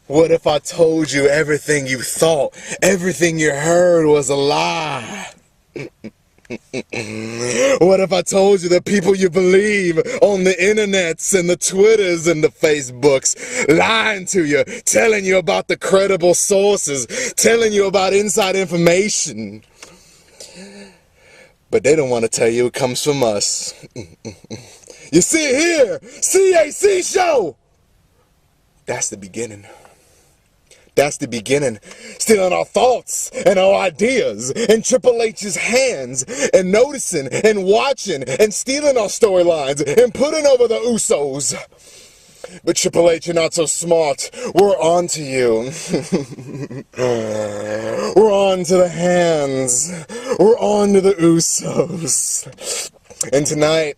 What if I told you everything you thought, everything you heard was a lie? What if I told you the people you believe on the internets and the Twitters and the Facebooks lying to you, telling you about the credible sources, telling you about inside information? But they don't want to tell you it comes from us. You see it here, CAC show! That's the beginning. That's the beginning. Stealing our thoughts and our ideas in Triple H's hands and noticing and watching and stealing our storylines and putting over the Usos. But Triple H, you're not so smart. We're on to you. We're on to the hands. We're on to the Usos. And tonight,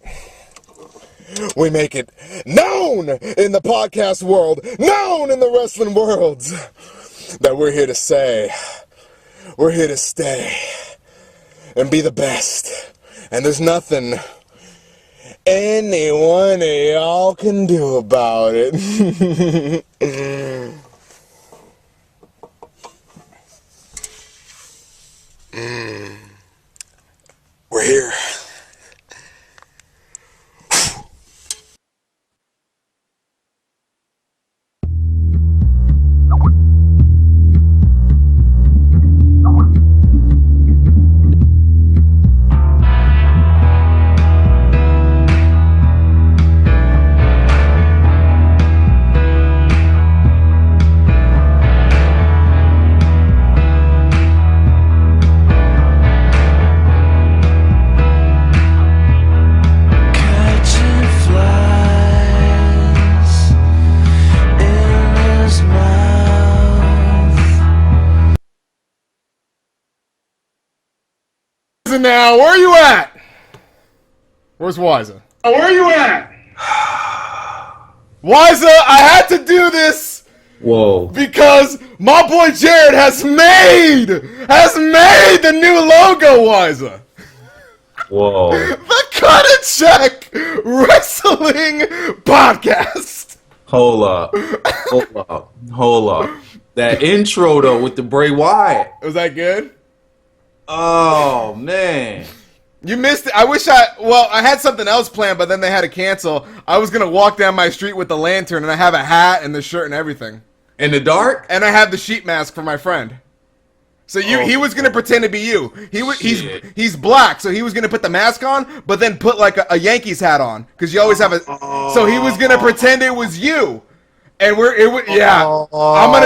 we make it known in the podcast world, known in the wrestling world, that we're here to say, we're here to stay, and be the best. And there's nothing any one of y'all can do about it. We're here. Now, where are you at? Where's Wiza? Oh, where are you at? Wiza, I had to do this. Whoa. Because my boy Jared has made the new logo, Wiza. Whoa. The Cut and Check Wrestling Podcast. Hold up. That intro though with the Bray Wyatt. Was that good? Oh man. You missed it. I had something else planned, but then they had to cancel. I was going to walk down my street with the lantern, and I have a hat and the shirt and everything. In the dark? And I have the sheet mask for my friend. So he was going to pretend to be you. He's black, so he was going to put the mask on, but then put like a Yankees hat on, because you always have a... So he was going to pretend it was you. And I'm going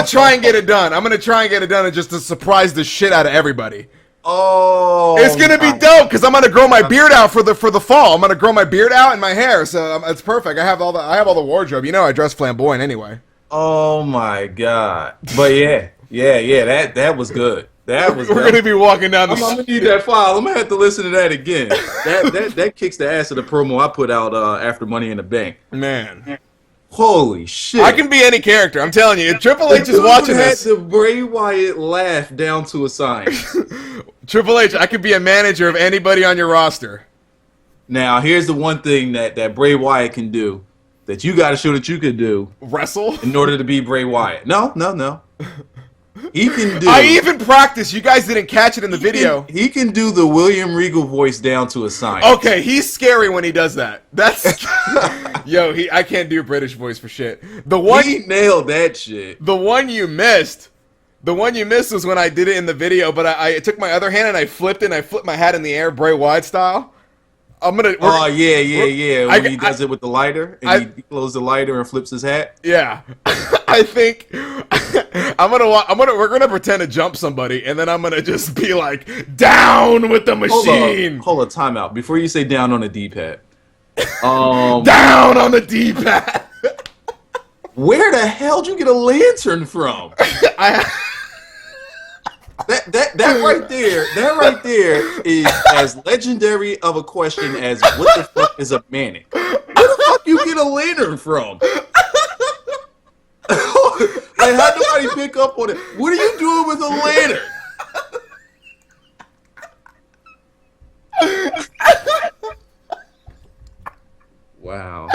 to try and get it done. And just to surprise the shit out of everybody. Oh, it's gonna be dope because I'm gonna grow my beard out for the fall. I'm gonna grow my beard out and my hair, so it's perfect. I have all the wardrobe. You know, I dress flamboyant anyway. Oh my god! But yeah. That was good. We're gonna be walking down the. I'm gonna need that file. I'm gonna have to listen to that again. That kicks the ass of the promo I put out after Money in the Bank. Man. Holy shit! I can be any character. I'm telling you. If Triple H is watching this, had the Bray Wyatt laugh down to a science. Triple H, I could be a manager of anybody on your roster. Now, here's the one thing that Bray Wyatt can do that you got to show that you could do. Wrestle? In order to be Bray Wyatt. No. He can do... I even practiced. You guys didn't catch it in the video. He can do the William Regal voice down to a science. Okay, he's scary when he does that. That's... Yo, I can't do a British voice for shit. He nailed that shit. The one you missed was when I did it in the video, but I took my other hand and I flipped it and I flipped my hat in the air, Bray Wyatt style. Yeah. When he does it with the lighter and he closes the lighter and flips his hat. Yeah. I think we're gonna pretend to jump somebody and then I'm gonna just be like, down with the machine. Hold a timeout. Before you say down on the D-pad. Down on the D-pad. Where the hell did you get a lantern from? That right there is as legendary of a question as what the fuck is a manic? Where the fuck you get a lantern from? Like, how nobody pick up on it? What are you doing with a lantern? Wow.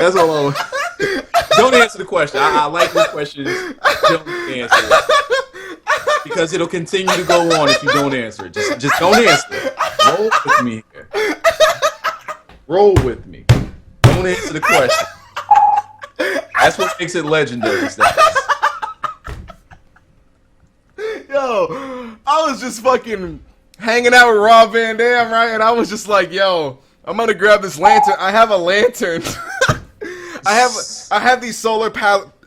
That's all. Don't answer the question. I like the questions. Don't answer it. Because it'll continue to go on if you don't answer it. Just don't answer it. Roll with me here. Roll with me. Don't answer the question. That's what makes it legendary status. Yo, I was just fucking hanging out with Rob Van Dam, right? And I was just like, yo, I'm gonna grab this lantern. I have a lantern. I have these solar panel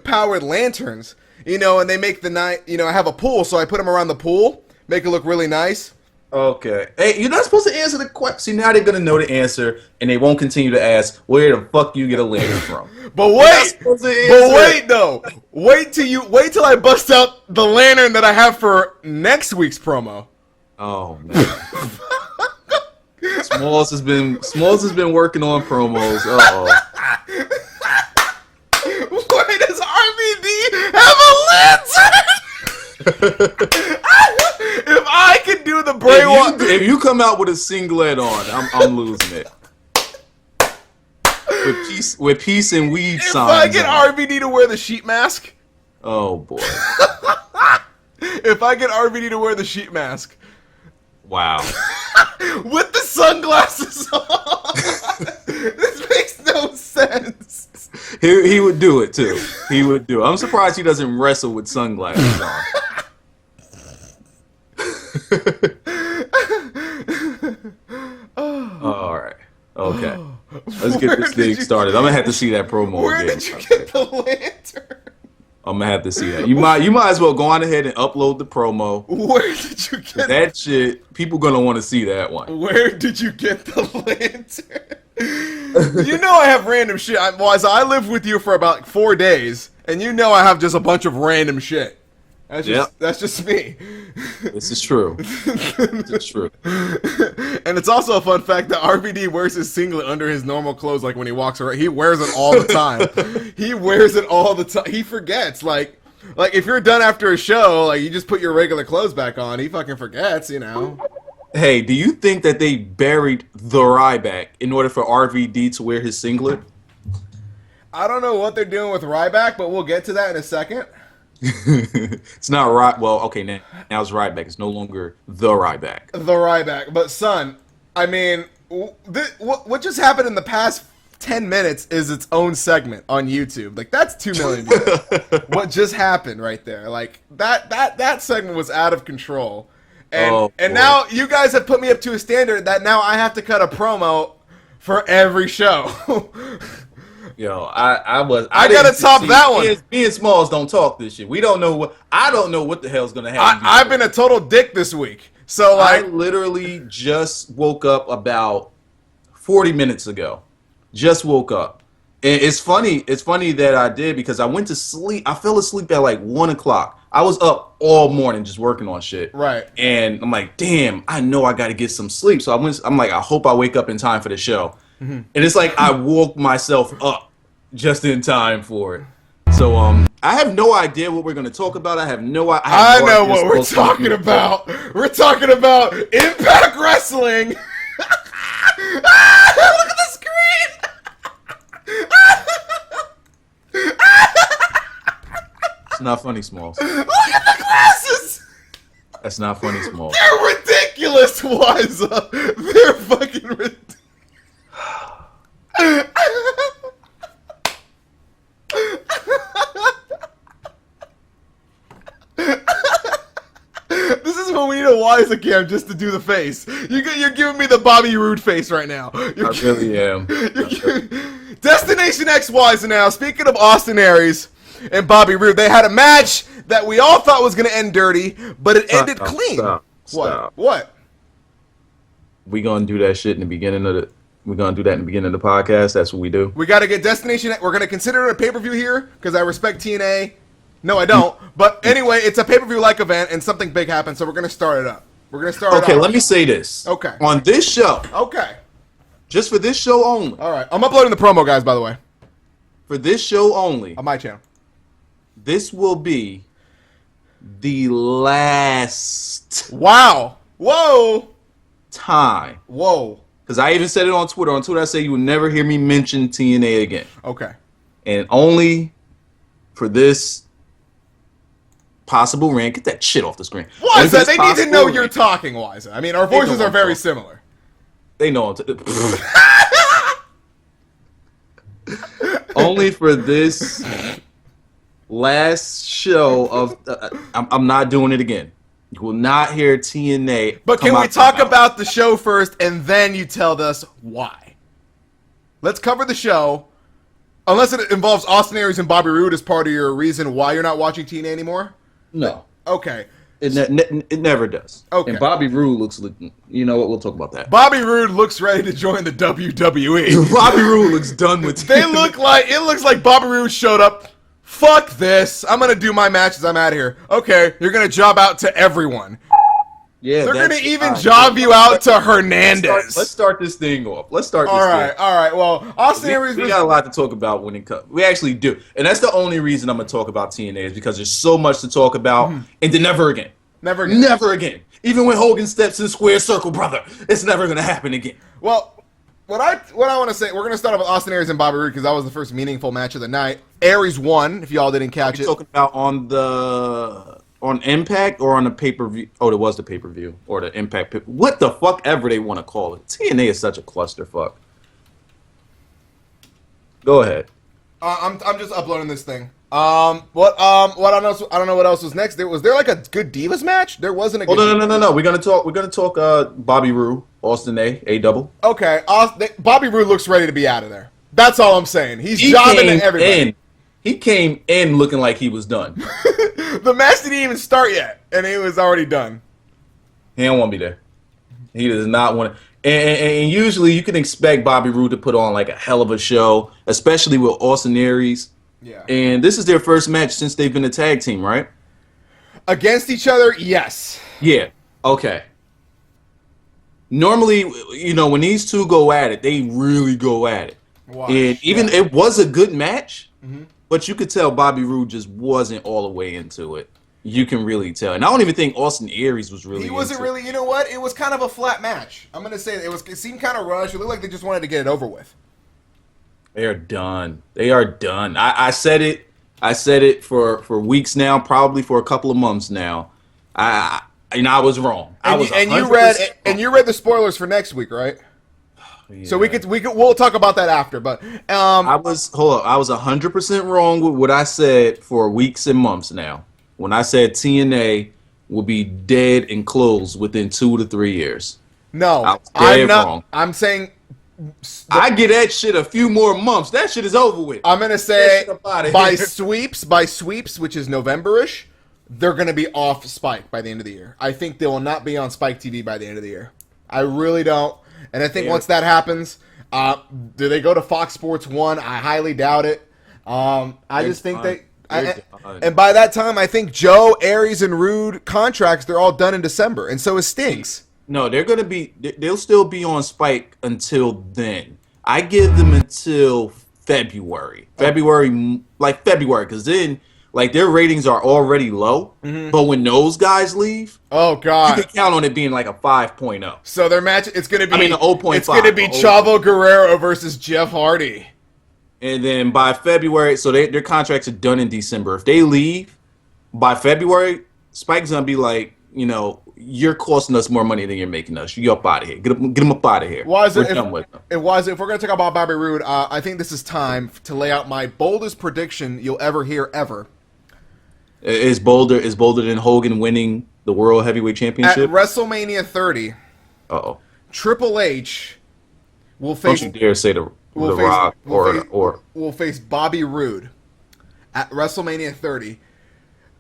powered lanterns, you know, and they make the night, you know, I have a pool, so I put them around the pool, make it look really nice. Okay. Hey, you're not supposed to answer the question. See, now they're going to know the answer, and they won't continue to ask, where the fuck you get a lantern from? But wait, though. Wait till I bust out the lantern that I have for next week's promo. Oh, man. Smalls has been working on promos. Uh-oh. Why does RVD have a lantern? If I could do the Bray Wyatt, if you come out with a singlet on, I'm losing it. With peace and weed if signs. I get RVD to wear the sheet mask, oh boy. If I get RVD to wear the sheet mask, wow. with the sunglasses on, this makes no sense. He would do it too. He would do it. I'm surprised he doesn't wrestle with sunglasses on. All right. Okay. Let's get this thing started. I'm gonna have to see that promo Where again. did you get the lantern? I'm gonna have to see that. You might as well go on ahead and upload the promo. Where did you get that shit? People gonna want to see that one. Where did you get the lantern? You know I have random shit. I lived with you for about 4 days, and you know I have just a bunch of random shit. That's just me. This is true. This is true. And it's also a fun fact that RVD wears his singlet under his normal clothes, like when he walks around. He wears it all the time. He wears it all the time. He forgets. Like if you're done after a show, like you just put your regular clothes back on. He fucking forgets, you know. Hey, do you think that they buried the Ryback in order for RVD to wear his singlet? I don't know what they're doing with Ryback, but we'll get to that in a second. It's not right. Well, okay, now it's Ryback. It's no longer the Ryback. The Ryback. But son, I mean, what just happened in the past 10 minutes is its own segment on YouTube. Like that's 2 million views. What just happened right there? Like that segment was out of control. And now you guys have put me up to a standard that now I have to cut a promo for every show. Yo, I gotta top that one. Me and Smalls don't talk this shit. I don't know what the hell's gonna happen. I've been a total dick this week. So I literally just woke up about 40 minutes ago. Just woke up. And it's funny that I did because I went to sleep. I fell asleep at like 1 o'clock. I was up all morning just working on shit. Right. And I'm like, damn, I know I gotta get some sleep. So I'm like, I hope I wake up in time for the show. Mm-hmm. And it's like I woke myself up just in time for it. So I have no idea what we're going to talk about. I know what we're talking about. We're talking about Impact Wrestling. Look at the screen. It's not funny, Smalls. Look at the glasses. That's not funny, Smalls. They're ridiculous, Wiza. They're fucking ridiculous. This is when we need a Wiza cam just to do the face. You're giving me the Bobby Roode face right now. I really am. Destination X Wiza now. Speaking of Austin Aries and Bobby Roode, they had a match that we all thought was going to end dirty, but it ended clean. Stop. What? We gonna do that shit in the beginning of the. We're gonna do that in the beginning of the podcast. That's what we do. We got to get Destination. We're gonna consider it a pay-per-view here because I respect TNA. No, I don't. But anyway, it's a pay-per-view like event, and something big happened, so we're gonna start it up. Okay, let me say this. Okay. On this show. Okay. Just for this show only. All right. I'm uploading the promo, guys. By the way. For this show only. On my channel. This will be the last. Wow. Whoa. Time. Whoa. Because I even said it on Twitter. On Twitter, I said you will never hear me mention TNA again. Okay. And only for this possible rant. Get that shit off the screen. Wiza, they need to know you're talking, Wiza. I mean, our voices are very similar. They know. Only for this last show of... I'm not doing it again. You will not hear TNA. But can we talk about the show first, and then you tell us why? Let's cover the show. Unless it involves Austin Aries and Bobby Roode as part of your reason why you're not watching TNA anymore? No. Okay. It never does. Okay. And Bobby Roode looks... You know what? We'll talk about that. Bobby Roode looks ready to join the WWE. Bobby Roode looks done with TNA. It looks like Bobby Roode showed up. Fuck this. I'm going to do my matches. I'm out of here. Okay, you're going to job out to everyone. Yeah, they're going to even job you out to Hernandez. Let's start this thing off. All right. Well, Austin Aries... We got a lot to talk about when it comes. We actually do. And that's the only reason I'm going to talk about TNA is because there's so much to talk about. And then never again. Never again. Never again. Even when Hogan steps in square circle, brother, it's never going to happen again. Well... What I want to say, we're going to start off with Austin Aries and Bobby Roode because that was the first meaningful match of the night. Aries won, if y'all didn't catch it. Talking about on Impact or on the pay-per-view? Oh, it was the pay-per-view or the Impact. What the fuck ever they want to call it. TNA is such a clusterfuck. Go ahead. I'm just uploading this thing. What I don't know what else was next. Was there like a good Divas match? There wasn't a good no. We're gonna talk Bobby Roode, Austin A double. Okay. Bobby Roode looks ready to be out of there. That's all I'm saying. He's jobbing at everybody. He came in looking like he was done. The match didn't even start yet, and he was already done. He don't want to be there. He does not want to. And usually you can expect Bobby Roode to put on like a hell of a show, especially with Austin Aries. Yeah. And this is their first match since they've been a tag team, right? Against each other, yes. Yeah. Okay. Normally, when these two go at it, they really go at it. Watch. And even it was a good match, but you could tell Bobby Roode just wasn't all the way into it. You can really tell. And I don't even think Austin Aries was really. He wasn't really. You know what? It was kind of a flat match. I'm gonna say it seemed kind of rushed. It looked like they just wanted to get it over with. They are done. They are done. I said it. I said it for weeks now, probably for a couple of months now. I was wrong. You read the spoilers for next week, right? Yeah. So we'll talk about that after. But I was 100% wrong with what I said for weeks and months now. When I said TNA will be dead and closed within 2 to 3 years. No, I'm not wrong. I'm saying I get that shit a few more months. That shit is over with. I'm gonna say by sweeps, which is November-ish, they're gonna be off Spike by the end of the year. I think they will not be on Spike TV by the end of the year. I really don't. And I think once that happens, do they go to Fox Sports 1? I highly doubt it. I just think and by that time, I think Joe, Aries, and Roode contracts, they're all done in December. And so is Sting's. No, they'll still be on Spike until then. I give them until February. February, because then, their ratings are already low. But when those guys leave, oh god, you can count on it being like a 5.0. So their match, it's gonna be, an 0.5. It's gonna be Chavo Guerrero versus Jeff Hardy. And then by February, so their contracts are done in December. If they leave by February, Spike's gonna be like, you're costing us more money than you're making us. You up out of here. Get them up out of here. We're done with them. If we're going to talk about Bobby Roode, I think this is time to lay out my boldest prediction you'll ever hear ever. Is bolder than Hogan winning the World Heavyweight Championship? At WrestleMania 30, Triple H will face... Don't you dare say The Rock will face Bobby Roode at WrestleMania 30.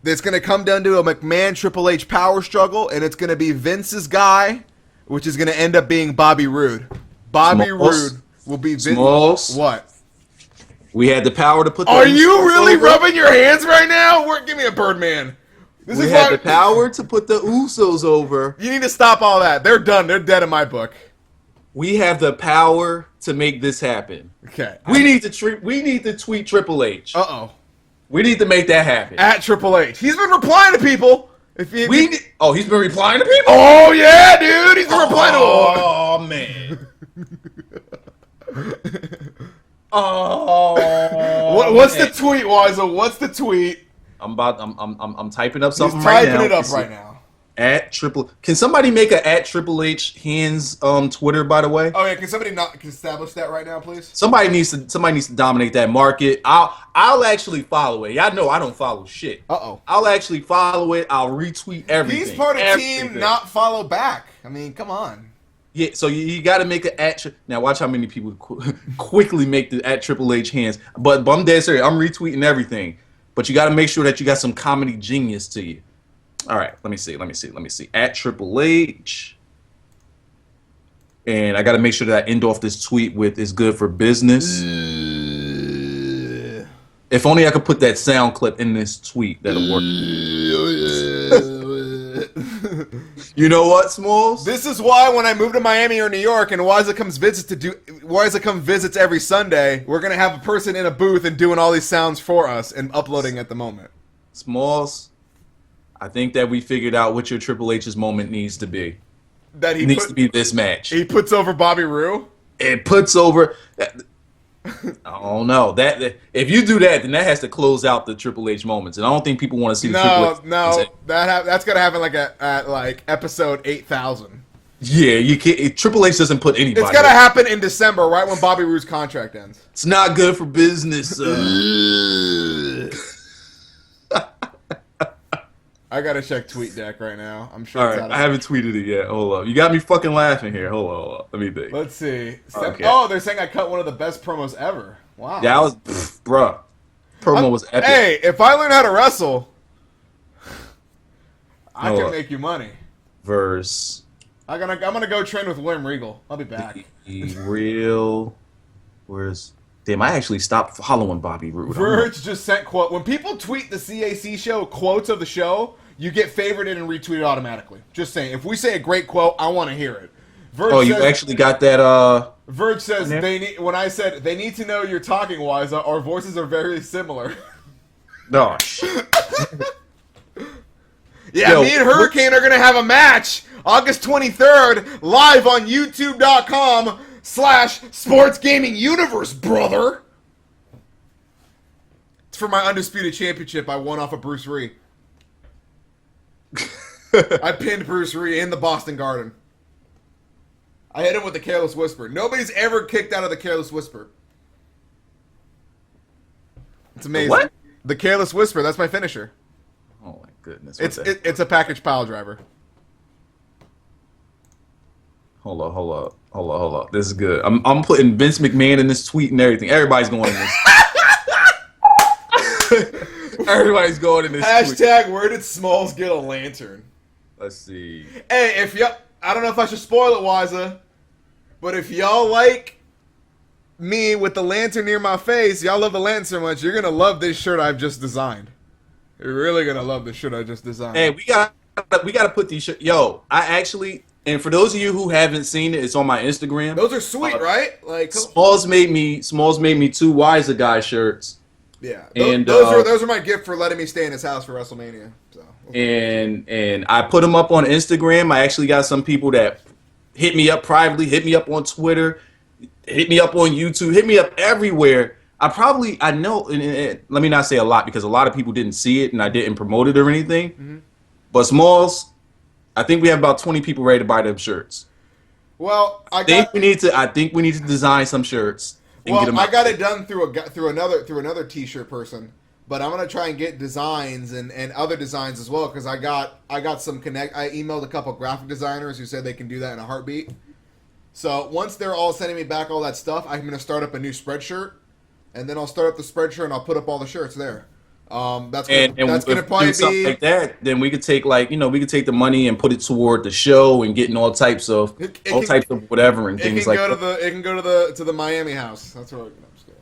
It's going to come down to a McMahon Triple H power struggle, and it's going to be Vince's guy, which is going to end up being Bobby Roode. Roode will be Vince. Smalls. What? We had the power to put. Are you really rubbing your hands right now? Give me a Birdman. We had the power to put the Usos over. You need to stop all that. They're done. They're dead in my book. We have the power to make this happen. Okay. We need to tweet Triple H. We need to make that happen. At Triple H. He's been replying to people. He's been replying to people? Oh, yeah, dude. He's been replying to Oh, man. Oh, What's the tweet, Wiza? What's the tweet? I'm typing up something He's right typing now. it up right now. At Triple. Can somebody make a at Triple H hands Twitter, by the way? Oh yeah, can somebody not establish that right now, please? Somebody needs to dominate that market. I'll actually follow it. Y'all know I don't follow shit. I'll actually follow it. I'll retweet everything. He's part of team not follow back. I mean, come on. Yeah, so you got to make an at. Now watch how many people quickly make the at Triple H hands. But I'm dead serious. I'm retweeting everything. But you got to make sure that you got some comedy genius to you. All right, let me see. At Triple H. And I got to make sure that I end off this tweet with "is good for business." If only I could put that sound clip in this tweet, that'll work. You know what, Smalls? This is why when I move to Miami or New York and Wiza comes visits every Sunday, we're gonna have a person in a booth and doing all these sounds for us and uploading at the moment. Smalls, I think that we figured out what your Triple H's moment needs to be. That he needs to be this match. He puts over Bobby Roode? It puts over. I don't know. That if you do that, then that has to close out the Triple H moments, and I don't think people want to see the Triple H. No, that's gonna happen at like episode 8,000. Yeah, you can't. Triple H doesn't put anybody. It's gonna happen in December, right when Bobby Roode's contract ends. It's not good for business. I gotta check TweetDeck right now. I'm sure. All right, I haven't tweeted it yet. Hold up, you got me fucking laughing here. Hold on. Let me think. Let's see. Okay. Oh, they're saying I cut one of the best promos ever. Wow. Yeah, I was, bruh. Promo was epic. Hey, if I learn how to wrestle, I can make you money. Verse. I'm gonna go train with William Regal. I'll be back. Where's? Damn, I actually stopped following Bobby Roode. Verge just sent quote. When people tweet the CAC show quotes of the show, you get favorited and retweeted automatically. Just saying. If we say a great quote, I want to hear it. Verge you actually got that? Verge says they need. When I said they need to know you're talking, Wiza, our voices are very similar. No. Shit. Yeah, me and Hurricane are gonna have a match August 23rd live on YouTube.com/Sports Gaming Universe, brother. It's for my undisputed championship. I won off of Bruce Ree. I pinned Bruce Ree in the Boston Garden. I hit him with the Careless Whisper. Nobody's ever kicked out of the Careless Whisper. It's amazing. What? The Careless Whisper. That's my finisher. Oh my goodness. It's a package pile driver. Hold up. This is good. I'm putting Vince McMahon in this tweet and everything. Everybody's going in this. Everybody's going in this Hashtag tweet. Where did Smalls get a lantern? Let's see. Hey, if y'all, I don't know if I should spoil it, Wiza, but if y'all like me with the lantern near my face, y'all love the lantern so much, you're gonna love this shirt I've just designed. You're really gonna love the shirt I just designed. Hey, we gotta put these shirts. Yo, I actually, and for those of you who haven't seen it, it's on my Instagram. Those are sweet, right? Like Smalls made me 2 Wiser Guy shirts. Yeah, and those are my gift for letting me stay in his house for WrestleMania. So. And I put them up on Instagram. I actually got some people that hit me up privately, hit me up on Twitter, hit me up on YouTube, hit me up everywhere. I know, and let me not say a lot because a lot of people didn't see it and I didn't promote it or anything. Mm-hmm. But Smalls, I think we have about 20 people ready to buy them shirts. Well, I think we need to design some shirts. Well, I got it done through another T-shirt person, but I'm gonna try and get designs and other designs as well because I got some connect. I emailed a couple graphic designers who said they can do that in a heartbeat. So once they're all sending me back all that stuff, I'm gonna start up a new spreadshirt, and then I'll start up the spreadshirt and I'll put up all the shirts there. That's gonna probably be something like that. Then we could take the money and put it toward the show and getting all types of whatever and things like that. It can go to the Miami house. That's what I'm just kidding.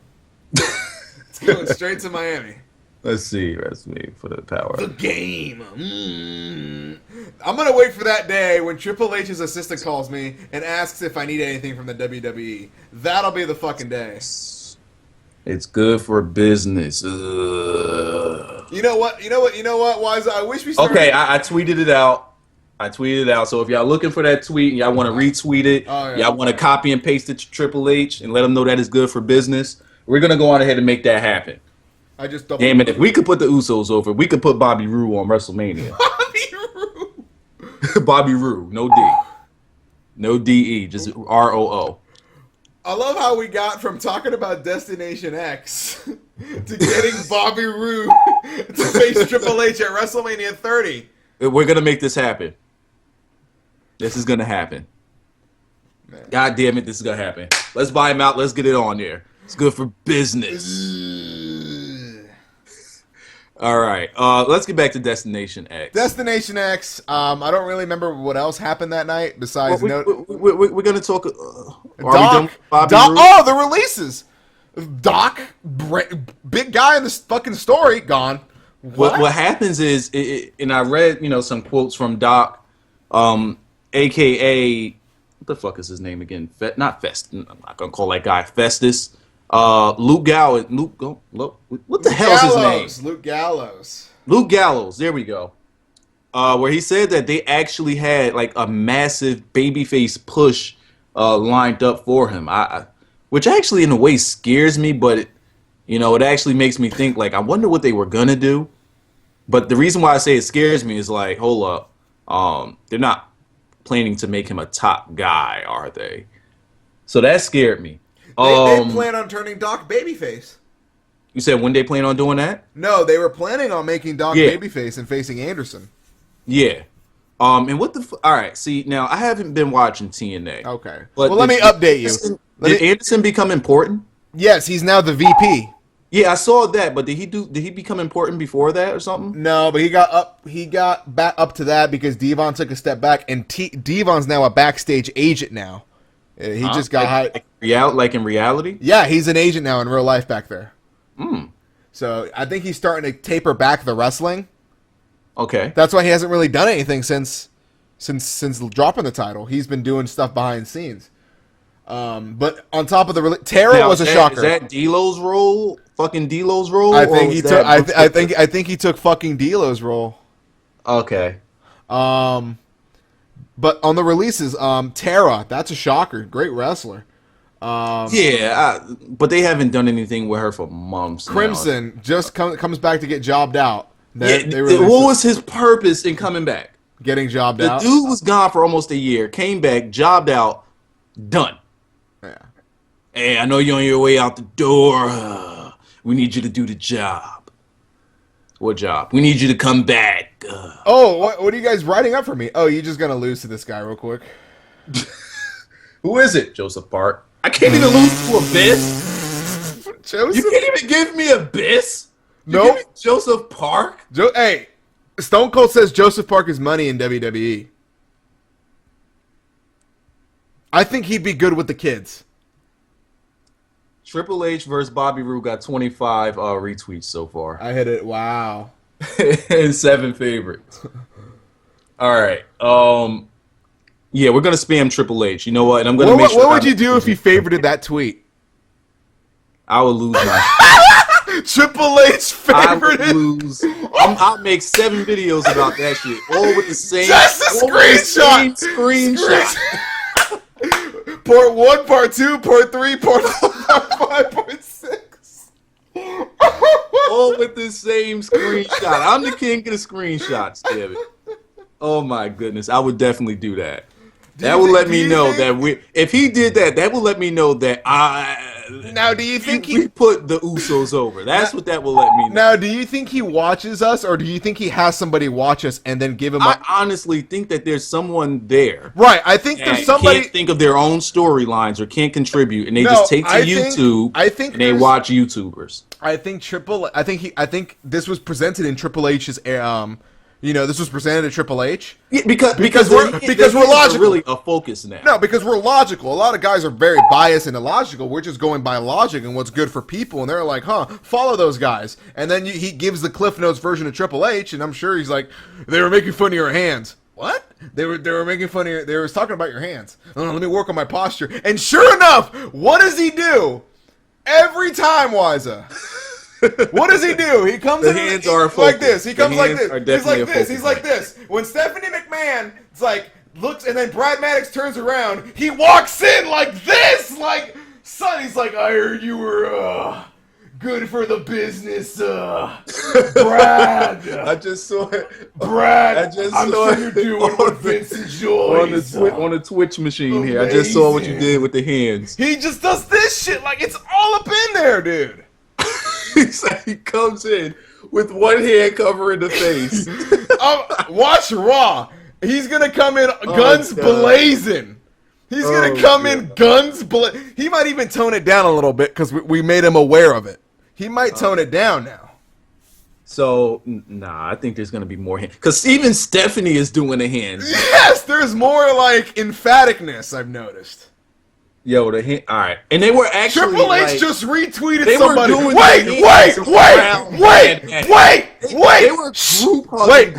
It's going straight to Miami. Let's see. Recipe for the power. The game. I'm gonna wait for that day when Triple H's assistant calls me and asks if I need anything from the WWE. That'll be the fucking day. It's good for business. You know what, Wiza? I wish we started... Okay, I tweeted it out. I tweeted it out. So if y'all looking for that tweet and y'all want to retweet it, y'all want to copy and paste it to Triple H and let them know that it's good for business, we're gonna go on ahead and make that happen. I just damn it. If we could put the Usos over, we could put Bobby Roode on WrestleMania. Bobby Roode. Bobby Roode, no D, no D-E, just R-O-O. I love how we got from talking about Destination X to getting Bobby Roode to face Triple H at WrestleMania 30. We're going to make this happen. This is going to happen. Man. God damn it, this is going to happen. Let's buy him out. Let's get it on there. It's good for business. All right. Let's get back to Destination X. Destination X. I don't really remember what else happened that night besides we're going to talk. Doc. Oh, the releases. Doc, big guy in this fucking story, gone. What happens is, and I read some quotes from Doc, aka what the fuck is his name again? Not Fest. I'm not gonna call that guy Festus. Luke Gallows. What the hell is his name? Luke Gallows. Luke Gallows. There we go. Where he said that they actually had like a massive babyface push lined up for him. Which actually in a way scares me, but it actually makes me think like I wonder what they were gonna do. But the reason why I say it scares me is like, hold up, they're not planning to make him a top guy, are they? So that scared me. They plan on turning Doc babyface. You said when they plan on doing that? No, they were planning on making Doc babyface and facing Anderson. Yeah. And what the? All right. See, now I haven't been watching TNA. Okay. But let me update you. Did Anderson become important? Yes, he's now the VP. Yeah, I saw that, but did he become important before that or something? No, but he got back up to that because Devon took a step back, and Devon's now a backstage agent now. He just got hired. Like in reality? Yeah, he's an agent now in real life back there. Hmm. So I think he's starting to taper back the wrestling. Okay. That's why he hasn't really done anything since dropping the title. He's been doing stuff behind the scenes. But on top of Tara was a shocker. Is that D'Lo's role? Fucking D'Lo's role? I think he took. I think he took fucking D'Lo's role. Okay. But on the releases, Tara, that's a shocker. Great wrestler. But they haven't done anything with her for months. Crimson now. just comes back to get jobbed out. What was his purpose in coming back? Getting jobbed out. The dude was gone for almost a year. Came back, jobbed out, done. Yeah. Hey, I know you're on your way out the door. We need you to do the job. What job? We need you to come back. What are you guys writing up for me? Oh, you're just gonna lose to this guy real quick. Who is it? Joseph Park. I can't even lose to Abyss. Joseph? You can't even give me Abyss? Nope. Joseph Park? Hey, Stone Cold says Joseph Park is money in WWE. I think he'd be good with the kids. Triple H versus Bobby Roode got 25 retweets so far. I hit it. Wow. And 7 favorites. All right. Yeah, we're gonna spam Triple H. You know what? And I'm gonna make sure. What would you do if he favorited that tweet? I would lose my. Triple H favorite. I would lose. I'll make 7 videos about that shit, all with the same. Just a screenshot. Screenshot. Part 1, Part 2, Part 3, Part 4, Part 5, Part 6. All with the same screenshot. I'm the king of the screenshots, damn it. Oh my goodness, I would definitely do that. That would let me know that if he did that, that would let me know that Now, do you think we put the Usos over? That's what that will let me know. Now, do you think he watches us, or do you think he has somebody watch us and then give him? I honestly think that there's someone there. Right, I think there's somebody can't think of their own storylines or can't contribute, and they just take to YouTube. And they watch YouTubers. I think this was presented in Triple H's. This was presented at Triple H. Yeah, because we're logical. Really a focus now. No, because we're logical. A lot of guys are very biased and illogical. We're just going by logic and what's good for people, and they're like, follow those guys. And then he gives the Cliff Notes version of Triple H, and I'm sure he's like, they were making fun of your hands. What? They were making fun of they were talking about your hands. Let me work on my posture. And sure enough, what does he do? Every time, Wiza. What does he do? He comes The in hands are like focused. this. He comes The like hands this. are He's definitely like a this. He's focus like this. When Stephanie McMahon, it's like looks, and then Brad Maddox turns around. He walks in like this, like son. He's like, I heard you were good for the business, Brad. I just saw it. Brad, I'm sure you're doing what Vince enjoys. On the Twitch machine here. I just saw what you did with the hands. He just does this shit like it's all up in there, dude. He comes in with one hand covering the face. Watch Raw. He's gonna come in guns blazing. He's gonna come in guns blazing. He might even tone it down a little bit because we made him aware of it. He might tone it down now. So, nah, I think there's going to be more hands. Because even Stephanie is doing the hands. Yes, there's more, like, emphaticness, I've noticed. Yo, the hand. All right. And they were actually. Triple H like, just retweeted they somebody. Were doing Wait, the They were group hugging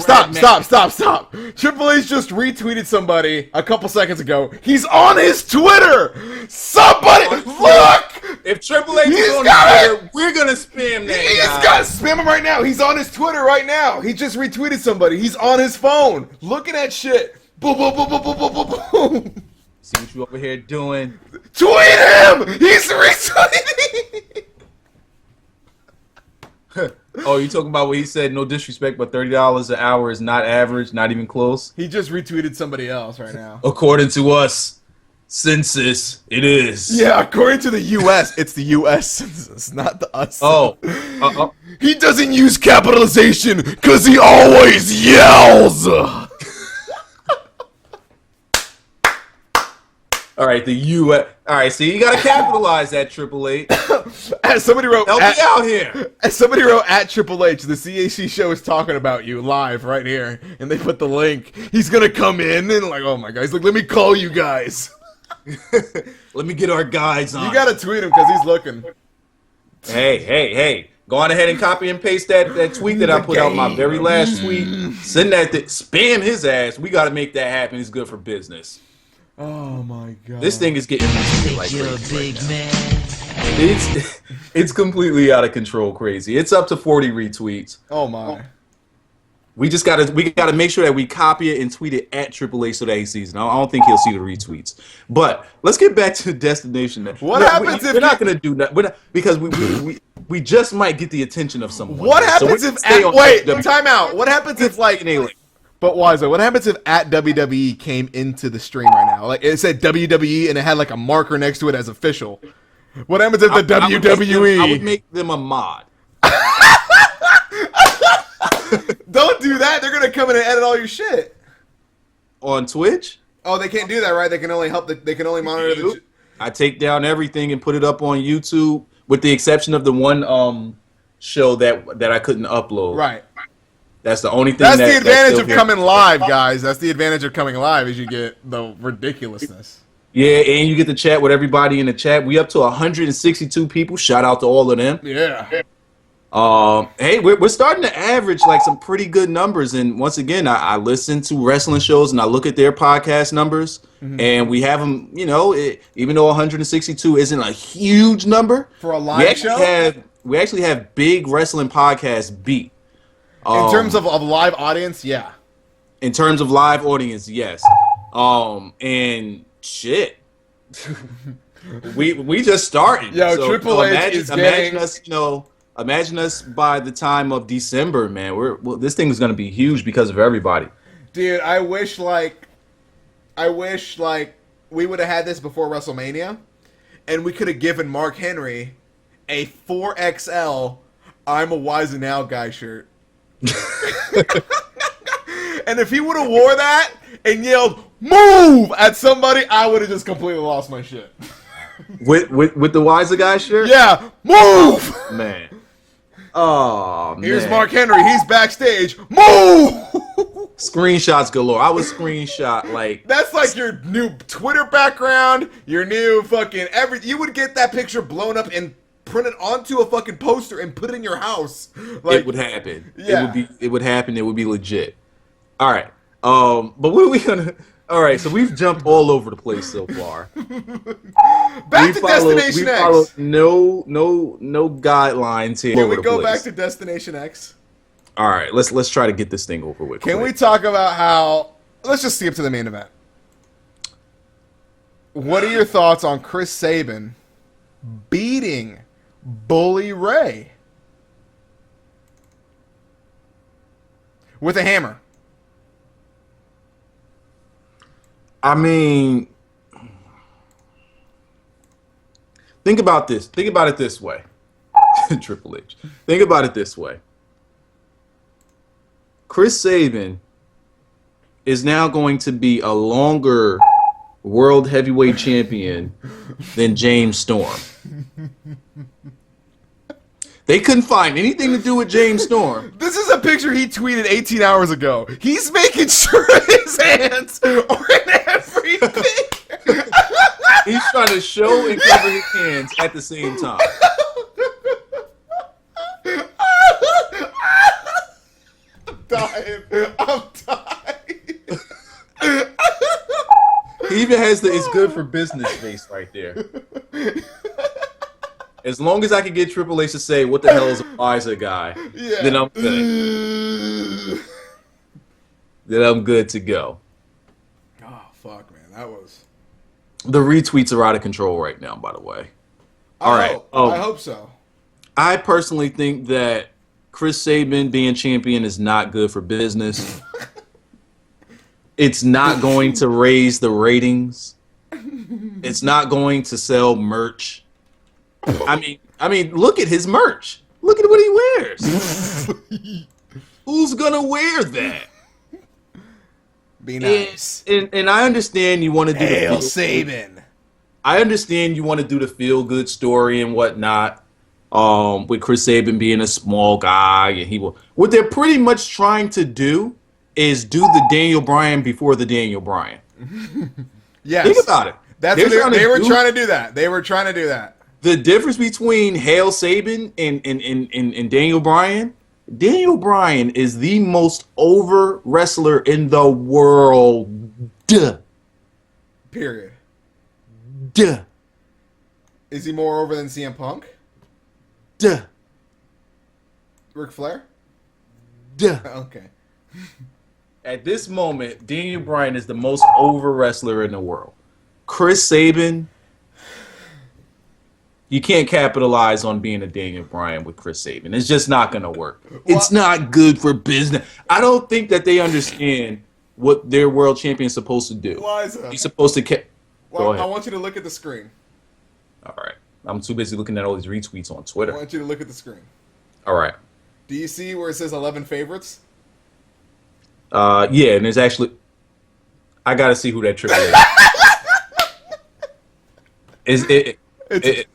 stop. Triple H just retweeted somebody a couple seconds ago. He's on his Twitter. Somebody, look. If Triple H is on Twitter, we're going to spam that He's got spam him right now. He's on his Twitter right now. He just retweeted somebody. He's on his phone looking at shit. Boom, boom, boom, boom, boom, boom, boom, boom. See what you over here doing. Tweet him! He's retweeting! Oh, you talking about what he said, no disrespect, but $30 an hour is not average, not even close? He just retweeted somebody else right now. According to us, census, it is. Yeah, according to the U.S., it's the U.S. census, not the us. Oh. He doesn't use capitalization because he always yells! All right, the U.S. All right, so you got to capitalize that, Triple H. As somebody wrote, help me out here. As somebody wrote at Triple H, the CAC show is talking about you live right here, and they put the link. He's gonna come in and like, oh my god, he's like, let me call you guys. Let me get our guys on. You gotta tweet him because he's looking. Hey. Go on ahead and copy and paste that tweet that I put out, my very last tweet. Send that, spam his ass. We got to make that happen. It's good for business. Oh my god. This thing is getting like crazy right now. It's completely out of control crazy. It's up to 40 retweets. Oh my. We gotta make sure that we copy it and tweet it at Triple H so that he sees it. I don't think he'll see the retweets. But let's get back to Destination. What happens if we're not gonna do that? Because we just might get the attention of someone. What happens if time out. What happens if like But Wiser, what happens if at WWE came into the stream right now? Like it said WWE and it had like a marker next to it as official. What happens if the WWE? I would make them a mod. Don't do that. They're gonna come in and edit all your shit on Twitch. Oh, they can't do that, right? They can only they can only monitor the. I take down everything and put it up on YouTube, with the exception of the one show that I couldn't upload. Right. That's the only thing. That's the advantage of coming live, guys. That's the advantage of coming live is you get the ridiculousness. Yeah, and you get to chat with everybody in the chat. We up to 162 people. Shout out to all of them. Yeah. Hey, we're starting to average like some pretty good numbers. And once again, I listen to wrestling shows and I look at their podcast numbers, and we have them. You know, even though 162 isn't a huge number for a live show, we actually have big wrestling podcasts beat. In terms of live audience, yeah. In terms of live audience, yes. And shit, we just started. Yo, so, Triple H is imagine us, imagine us by the time of December, man. This thing is gonna be huge because of everybody. Dude, I wish like we would have had this before WrestleMania, and we could have given Mark Henry a 4XL I'm a Wise and Out guy shirt. And if he would have wore that and yelled "move" at somebody, I would have just completely lost my shit. with the Wiser guy shirt? Yeah, move, man. Oh man. Here's Mark Henry. He's backstage. Move. Screenshots galore. I would screenshot like that's like your new Twitter background, your new fucking everything. You would get that picture blown up and print it onto a fucking poster and put it in your house. Like, it would happen. Yeah. It would happen. It would be legit. All right. But what are we gonna? All right, so we've jumped all over the place so far. Back to Destination we X. followed no guidelines here. Can we go back to Destination X? All right, let's try to get this thing over with. Can we talk about how? Let's just skip to the main event. What are your thoughts on Chris Sabin beating Bully Ray with a hammer? I mean, think about this. Think about it this way. Triple H. Think about it this way. Chris Sabin is now going to be a longer world heavyweight champion than James Storm. They couldn't find anything to do with James Storm. This is a picture he tweeted 18 hours ago. He's making sure his hands are in everything. He's trying to show and cover his hands at the same time. I'm dying. He even has the "it's good for business" face right there. As long as I can get Triple H to say, "What the hell is a Pfizer guy?" Yeah. Then I'm good. Then I'm good to go. Oh fuck, man, that was. The retweets are out of control right now, by the way. All right. I hope so. I personally think that Chris Sabin being champion is not good for business. It's not going to raise the ratings. It's not going to sell merch. I mean, look at his merch. Look at what he wears. Who's gonna wear that? Be nice. And I understand you want to do Hail Sabin. I understand you want to do the feel good story and whatnot. With Chris Sabin being a small guy, and what they're pretty much trying to do is do the Daniel Bryan before the Daniel Bryan. Yes. Think about it. That's what they were trying to do that. They were trying to do that. The difference between Hail Sabin and Daniel Bryan, Daniel Bryan is the most over wrestler in the world. Period. Duh. Is he more over than CM Punk? Duh. Ric Flair? Duh. Okay. At this moment, Daniel Bryan is the most over wrestler in the world. Chris Sabin, you can't capitalize on being a Daniel Bryan with Chris Sabin. It's just not going to work. It's not good for business. I don't think that they understand what their world champion is supposed to do. Why is that? He's supposed to... Go ahead. I want you to look at the screen. All right. I'm too busy looking at all these retweets on Twitter. I want you to look at the screen. All right. Do you see where it says 11 favorites? Yeah, and there's actually... I got to see who that Triple H is.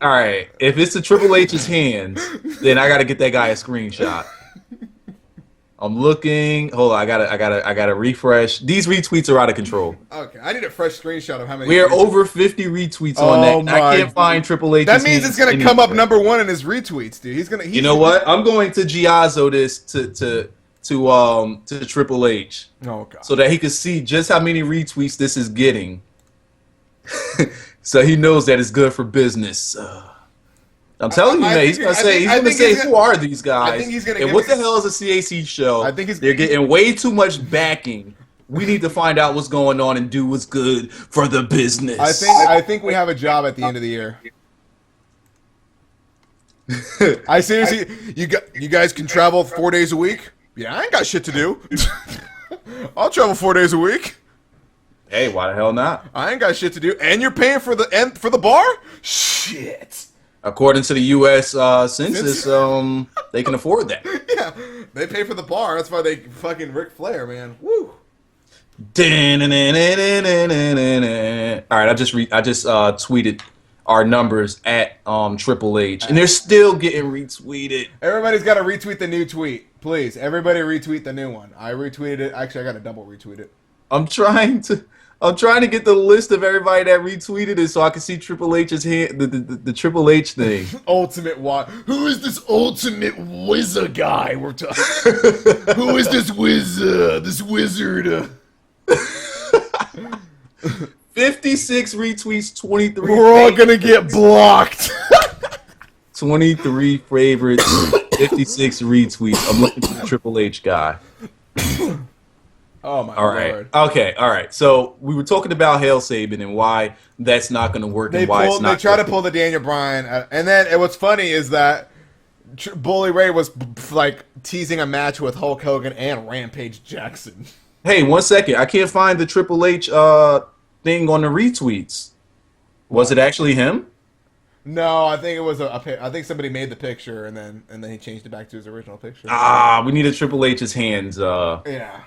All right. If it's the Triple H's hands, then I got to get that guy a screenshot. I'm looking. Hold on. I gotta refresh. These retweets are out of control. Okay, I need a fresh screenshot of how many. We are over 50 retweets on that. And I can't find Triple H. That means it's gonna come up number one in his retweets, dude. You know what? I'm going to Giazzo this to Triple H. Oh god. So that he can see just how many retweets this is getting. So he knows that it's good for business. I'm telling you, man. He's gonna say, "Who are these guys?" I think he's gonna. And what the hell is a CAC show? I think they're getting way too much backing. We need to find out what's going on and do what's good for the business. I think we have a job at the end of the year. I seriously, you guys can travel 4 days a week. Yeah, I ain't got shit to do. I'll travel 4 days a week. Hey, why the hell not? I ain't got shit to do, and you're paying for the bar. Shit. According to the U.S. Census, they can afford that. Yeah, they pay for the bar. That's why they fucking Ric Flair, man. Woo. All right, I just tweeted our numbers at Triple H, and they're still getting retweeted. Everybody's got to retweet the new tweet, please. Everybody retweet the new one. I retweeted it. Actually, I got to double retweet it. I'm trying to get the list of everybody that retweeted it so I can see Triple H's hand, the Triple H thing. Ultimate Who is this Ultimate Wizard guy we're talking? Who is this wizard? This wizard? 56 retweets, 23. We're all gonna get blocked. 23 favorites, 56 retweets. I'm looking for the Triple H guy. Oh my All right. lord. Okay. All right. So we were talking about Hail Sabin and why that's not going to work and why it's not. They try to pull the Daniel Bryan, and then what's funny is that Bully Ray was like teasing a match with Hulk Hogan and Rampage Jackson. Hey, 1 second. I can't find the Triple H thing on the retweets. Was it actually him? No, I think it was I think somebody made the picture and then he changed it back to his original picture. We need a Triple H's hands. Yeah.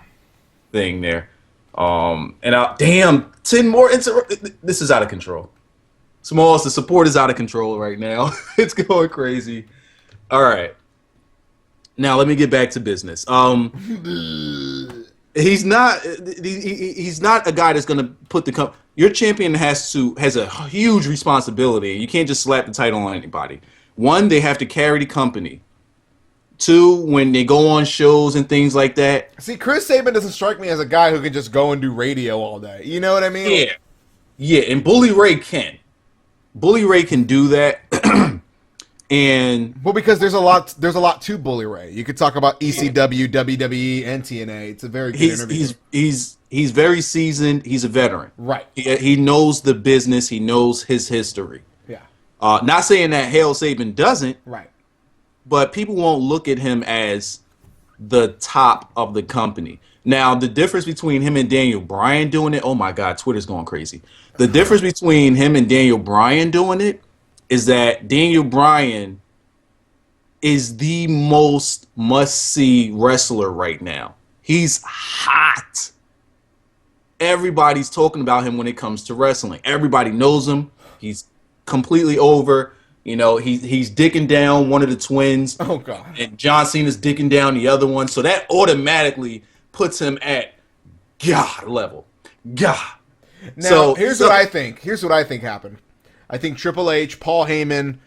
Thing there. Damn, 10 more. This is out of control. Smalls, the support is out of control right now. It's going crazy. All right. Now let me get back to business. He's not a guy that's going to put the your champion has a huge responsibility. You can't just slap the title on anybody. One, they have to carry the company. Two, when they go on shows and things like that. See, Chris Sabin doesn't strike me as a guy who can just go and do radio all day. You know what I mean? Yeah. Yeah, and Bully Ray can. Bully Ray can do that. Well, because there's a lot to Bully Ray. You could talk about ECW, WWE, and TNA. It's a very good interview. He's very seasoned. He's a veteran. Right. He knows the business. He knows his history. Yeah. Not saying that Hail Sabin doesn't. Right. But people won't look at him as the top of the company. Now, the difference between him and Daniel Bryan doing it, oh my God, Twitter's going crazy. The difference between him and Daniel Bryan doing it is that Daniel Bryan is the most must-see wrestler right now. He's hot. Everybody's talking about him when it comes to wrestling. Everybody knows him. He's completely over. You know, he's dicking down one of the twins. Oh, God. And John Cena's dicking down the other one. So that automatically puts him at God level. God. Now, here's what I think. Here's what I think happened. I think Triple H, Paul Heyman,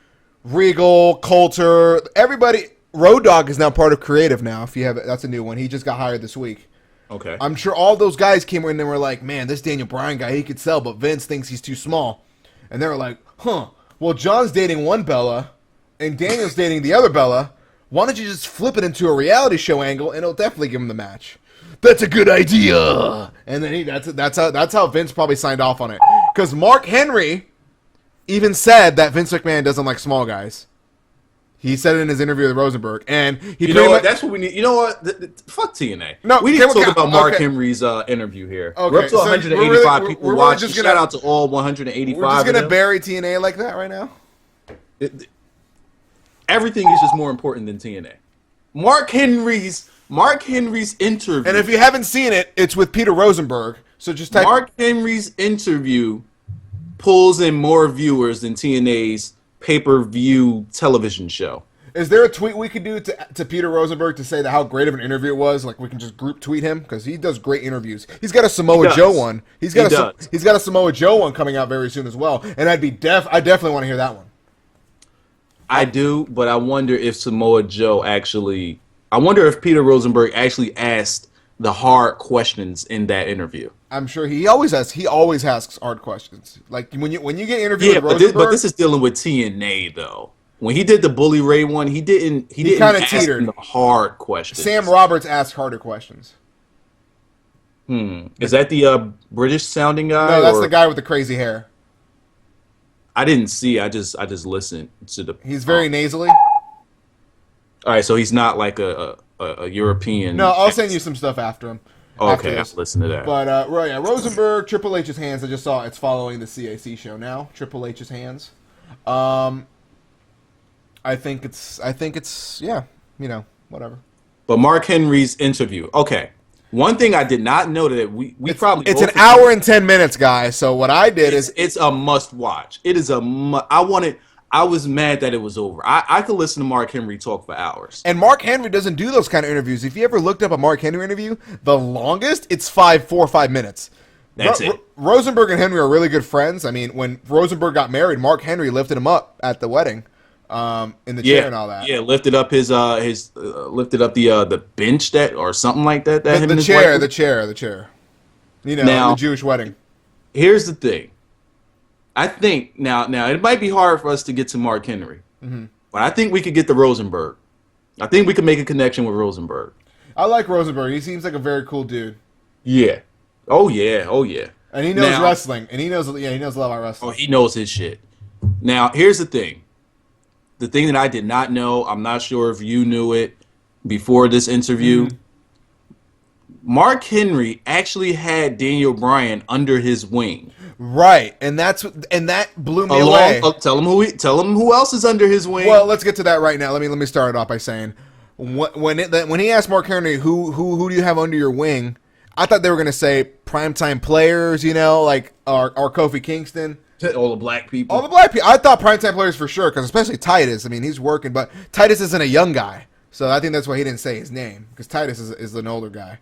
Regal, Coulter, everybody. Road Dogg is now part of creative now. If you have it, that's a new one. He just got hired this week. Okay. I'm sure all those guys came in and were like, man, this Daniel Bryan guy, he could sell, but Vince thinks he's too small. And they were like, huh. Well, John's dating one Bella, and Daniel's dating the other Bella. Why don't you just flip it into a reality show angle, and it'll definitely give him the match. That's a good idea. And then that's how Vince probably signed off on it. Because Mark Henry even said that Vince McMahon doesn't like small guys. He said it in his interview with Rosenberg, and you know what? That's what we need. You know what? Fuck TNA. No, we need to talk about Mark Henry's interview here. Okay, we're up to 185 people watching. Just shout out to all 185. We're just gonna bury TNA like that right now. Everything is just more important than TNA. Mark Henry's interview. And if you haven't seen it, it's with Peter Rosenberg. So just type Mark Henry's interview pulls in more viewers than TNA's pay-per-view television show. Is there a tweet we could do to Peter Rosenberg to say that how great of an interview it was? Like we can just group tweet him because he does great interviews. He's got a Samoa Joe one. He's got a Samoa Joe one coming out very soon as well. And I definitely want to hear that one. I do, but I wonder if Samoa Joe actually. I wonder if Peter Rosenberg actually asked the hard questions in that interview. I'm sure he always asks hard questions. Like when you get interviewed with Rosenberg, but this is dealing with TNA though. When he did the Bully Ray one, he didn't kind of ask teetered. the hard questions. Sam Roberts asked harder questions. Is that the British sounding guy? No, that's the guy with the crazy hair. I didn't see. I just listened to the. He's very nasally. All right, so he's not like a European. No, I'll send you some stuff after him. Okay, I'll listen to that. But yeah, Rosenberg, Triple H's hands. I just saw it's following the CAC show now. Triple H's hands. I think it's yeah, you know, whatever. But Mark Henry's interview. Okay. One thing I did not know that it's an hour and 10 minutes, guys. So what I did is it's a must watch. It is I was mad that it was over. I could listen to Mark Henry talk for hours. And Mark Henry doesn't do those kind of interviews. If you ever looked up a Mark Henry interview, the longest, it's 4 or 5 minutes. That's it. Rosenberg and Henry are really good friends. I mean, when Rosenberg got married, Mark Henry lifted him up at the wedding, in the chair and all that. Yeah, lifted up the bench that or something like that. The chair. You know, the Jewish wedding. Here's the thing. I think now it might be hard for us to get to Mark Henry, but I think we could get to Rosenberg. I think we could make a connection with Rosenberg. I like Rosenberg. He seems like a very cool dude. Yeah. Oh yeah. Oh yeah. And he knows wrestling. And he knows a lot about wrestling. Oh, he knows his shit. Now, here's the thing. The thing that I did not know, I'm not sure if you knew it before this interview. Mark Henry actually had Daniel Bryan under his wing. Right, and that blew me away. Tell him who else is under his wing. Well, let's get to that right now. Let me start it off by saying, when he asked Mark Henry who do you have under your wing, I thought they were gonna say primetime players, like our Kofi Kingston. All the black people. All the black people. I thought primetime players for sure, because especially Titus. I mean, he's working, but Titus isn't a young guy, so I think that's why he didn't say his name, because Titus is an older guy.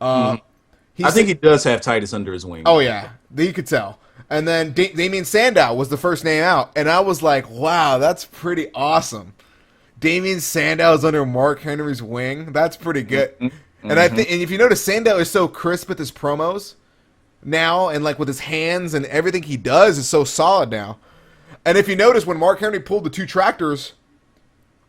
I think he does have Titus under his wing. Oh yeah, you could tell. And then Damien Sandow was the first name out, and I was like, wow, that's pretty awesome. Damien Sandow is under Mark Henry's wing. That's pretty good. And I think, and if you notice, Sandow is so crisp with his promos now, and like with his hands and everything he does is so solid now. And if you notice, when Mark Henry pulled the two tractors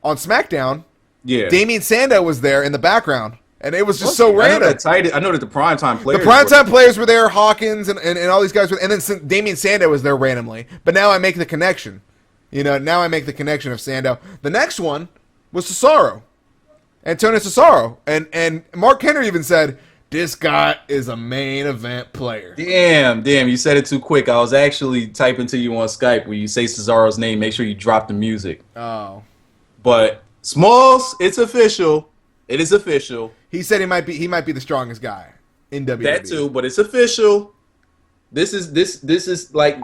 on SmackDown, Damien Sandow was there in the background. And it was just so random. I know that the primetime players. The primetime players were there, Hawkins and all these guys were, and then Damien Sandow was there randomly. But now I make the connection. Now I make the connection of Sandow. The next one was Cesaro. Antonio Cesaro. And Mark Henry even said, this guy is a main event player. Damn, you said it too quick. I was actually typing to you on Skype where you say Cesaro's name, make sure you drop the music. Oh. But Smalls, it's official. It is official. He said he might be the strongest guy in WWE. That too, but it's official. This is like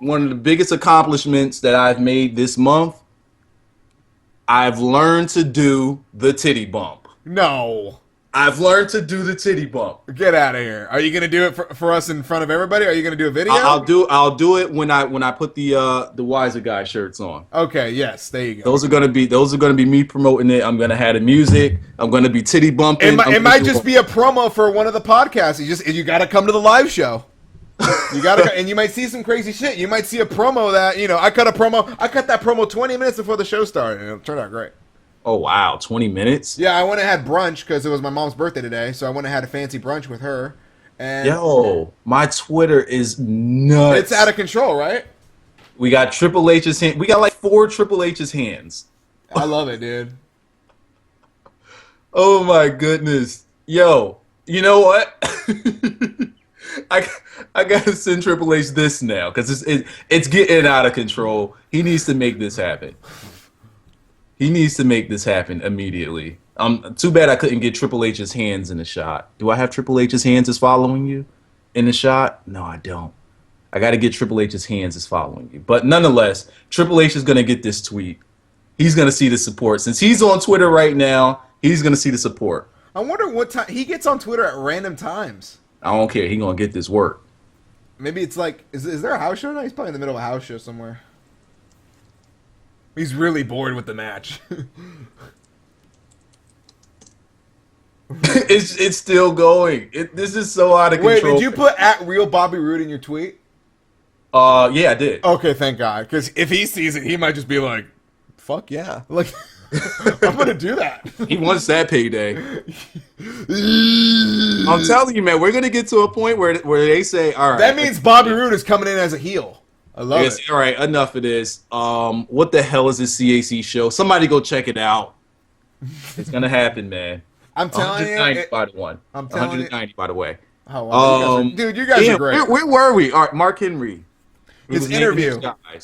one of the biggest accomplishments that I've made this month. I've learned to do the titty bump. No. I've learned to do the titty bump. Get out of here. Are you gonna do it for us in front of everybody? Are you gonna do a video? I'll do it when I put the Wiser Guy shirts on. Okay, yes, there you go. Those are gonna be me promoting it. I'm gonna have the music. I'm gonna be titty bumping. It might just be a promo for one of the podcasts. You gotta come to the live show. You gotta, and you might see some crazy shit. You might see a promo that I cut that promo 20 minutes before the show started, and it turned out great. Oh wow, 20 minutes? Yeah, I went and had brunch because it was my mom's birthday today, so I went and had a fancy brunch with her. And yo, my Twitter is nuts. It's out of control, right? We got Triple H's hand. We got like 4 Triple H's hands. I love it, dude. Oh my goodness, yo, you know what? I gotta send Triple H this now because it's getting out of control. He needs to make this happen. He needs to make this happen immediately. Too bad I couldn't get Triple H's hands in the shot. Do I have Triple H's hands as following you in the shot? No, I don't. I got to get Triple H's hands as following you. But nonetheless, Triple H is going to get this tweet. He's going to see the support. Since he's on Twitter right now, he's going to see the support. I wonder what time he gets on Twitter at random times. I don't care. He's going to get this work. Maybe it's like, is there a house show now? He's probably in the middle of a house show somewhere. He's really bored with the match. It's still going. This is so out of control. Wait, did you put @real Bobby Roode in your tweet? Yeah, I did. Okay, thank God. Because if he sees it, he might just be like, "Fuck yeah!" Like, I'm gonna do that. He wants that payday. I'm telling you, man. We're gonna get to a point where they say, "All right." That means Bobby Roode is coming in as a heel. I love it. All right, enough of this. What the hell is this CAC show? Somebody go check it out. It's gonna happen, man. I'm telling you. 190 by the way. Oh, wow. Dude, you guys are great. Where were we? All right, Mark Henry. His interview.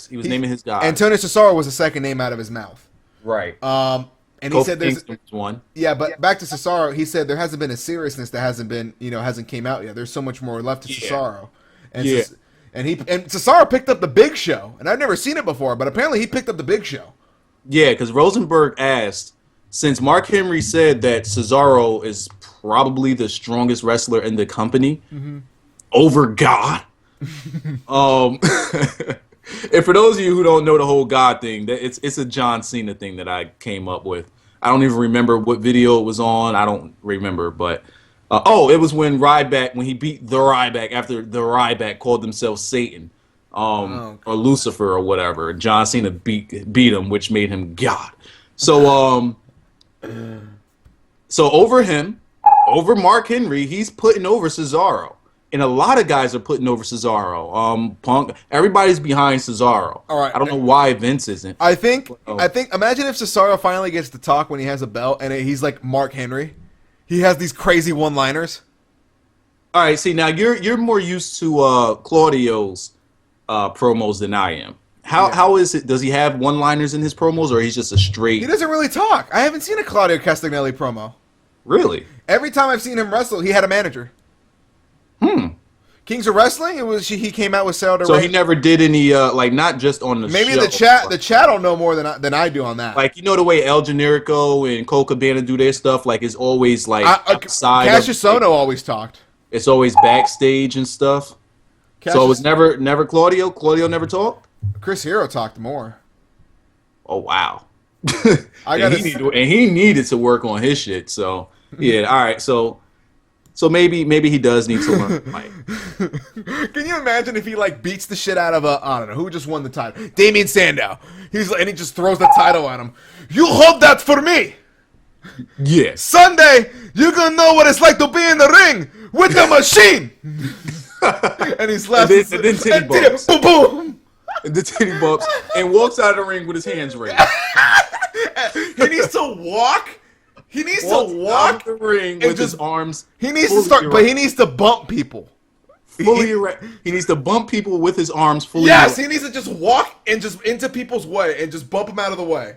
He was naming his guys. Antonio Cesaro was the second name out of his mouth. Right. And he said there's one. Yeah, but back to Cesaro, he said there hasn't been a seriousness that hasn't came out yet. There's so much more left to Cesaro. And And Cesaro picked up the Big Show, and I've never seen it before, but apparently he picked up the Big Show. Yeah, because Rosenberg asked, since Mark Henry said that Cesaro is probably the strongest wrestler in the company over God. And for those of you who don't know the whole God thing, it's a John Cena thing that I came up with. I don't even remember what video it was on. I don't remember, but It was when he beat the Ryback after the Ryback called themselves Satan, or Lucifer or whatever. John Cena beat him, which made him God. So so over Mark Henry, he's putting over Cesaro. And a lot of guys are putting over Cesaro. Punk, everybody's behind Cesaro. All right. I don't know why Vince isn't. I think. Imagine if Cesaro finally gets to talk when he has a belt, and he's like Mark Henry. He has these crazy one-liners. All right. See, now you're more used to Claudio's promos than I am. How is it? Does he have one-liners in his promos, or he's just a straight? He doesn't really talk. I haven't seen a Claudio Castagnelli promo. Really? Every time I've seen him wrestle, he had a manager. Kings of Wrestling. He came out with Sarah. So he never did any not just on the maybe show. the chat will know more than I do on that. Like, you know the way El Generico and Cole Cabana do their stuff. Like, it's always like outside. Cassius Ohno always talked. It's always backstage and stuff. So it was never Claudio. Claudio never talked. Chris Hero talked more. Oh wow. He needed to work on his shit. So yeah. All right. So maybe he does need to learn to fight. Can you imagine if he like beats the shit out of I don't know who just won the title? Damien Sandow. And he just throws the title at him. You hold that for me. Yes. Sunday, you're gonna know what it's like to be in the ring with the machine. And he's laughing. And then titty bumps. Boom boom. And the titty bumps and walks out of the ring with his hands raised. He needs to walk. He needs to walk the ring with his arms. He needs to start, but he needs to bump people. Fully erect. He needs to bump people with his arms fully erect. Yes, erect. he needs to just walk and just into people's way and just bump them out of the way.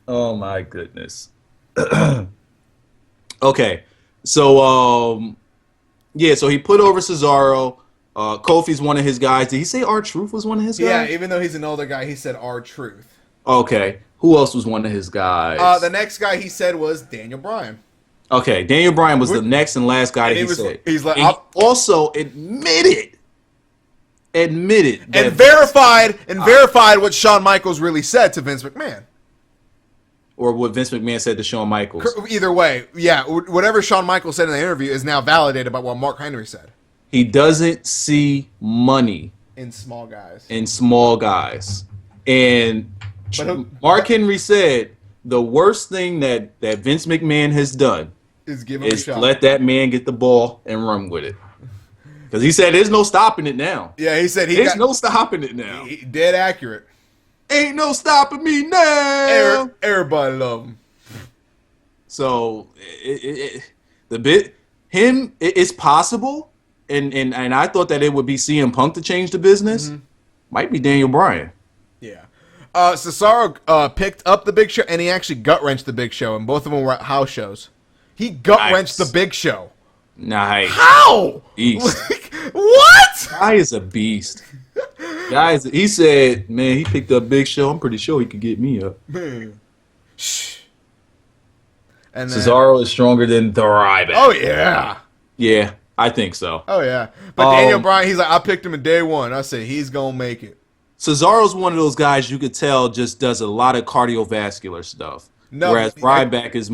Oh my goodness. Okay, so so he put over Cesaro. Kofi's one of his guys. Did he say R-Truth was one of his guys? Yeah, even though he's an older guy, he said R-Truth. Okay. Who else was one of his guys? The next guy he said was Daniel Bryan. Okay, Daniel Bryan was the next and last guy that he said. He's like, and he also admitted and verified what Shawn Michaels really said to Vince McMahon. Or what Vince McMahon said to Shawn Michaels. Either way, yeah, whatever Shawn Michaels said in the interview is now validated by what Mark Henry said. He doesn't see money in small guys. And Mark Henry said the worst thing that Vince McMahon has done is give him a shot. Let that man get the ball and run with it. Because he said there's no stopping it now. Yeah, he said there's no stopping it now. Dead accurate. Ain't no stopping me now. Everybody love him. So it's possible, and I thought that it would be CM Punk to change the business. Mm-hmm. Might be Daniel Bryan. Yeah. Cesaro picked up the Big Show, and he actually gut-wrenched the Big Show, and both of them were at house shows. He gut-wrenched the Big Show. Nice. How? Beast. What? Guy is a beast. Guys, he said, man, he picked up Big Show. I'm pretty sure he could get me up. Man. Shh. And Cesaro is stronger than the Ryback. Oh, yeah. Yeah, I think so. Oh, yeah. But Daniel Bryan, he's like, I picked him in day one. I said, he's going to make it. Cesaro's one of those guys you could tell just does a lot of cardiovascular stuff. No, whereas Ryback is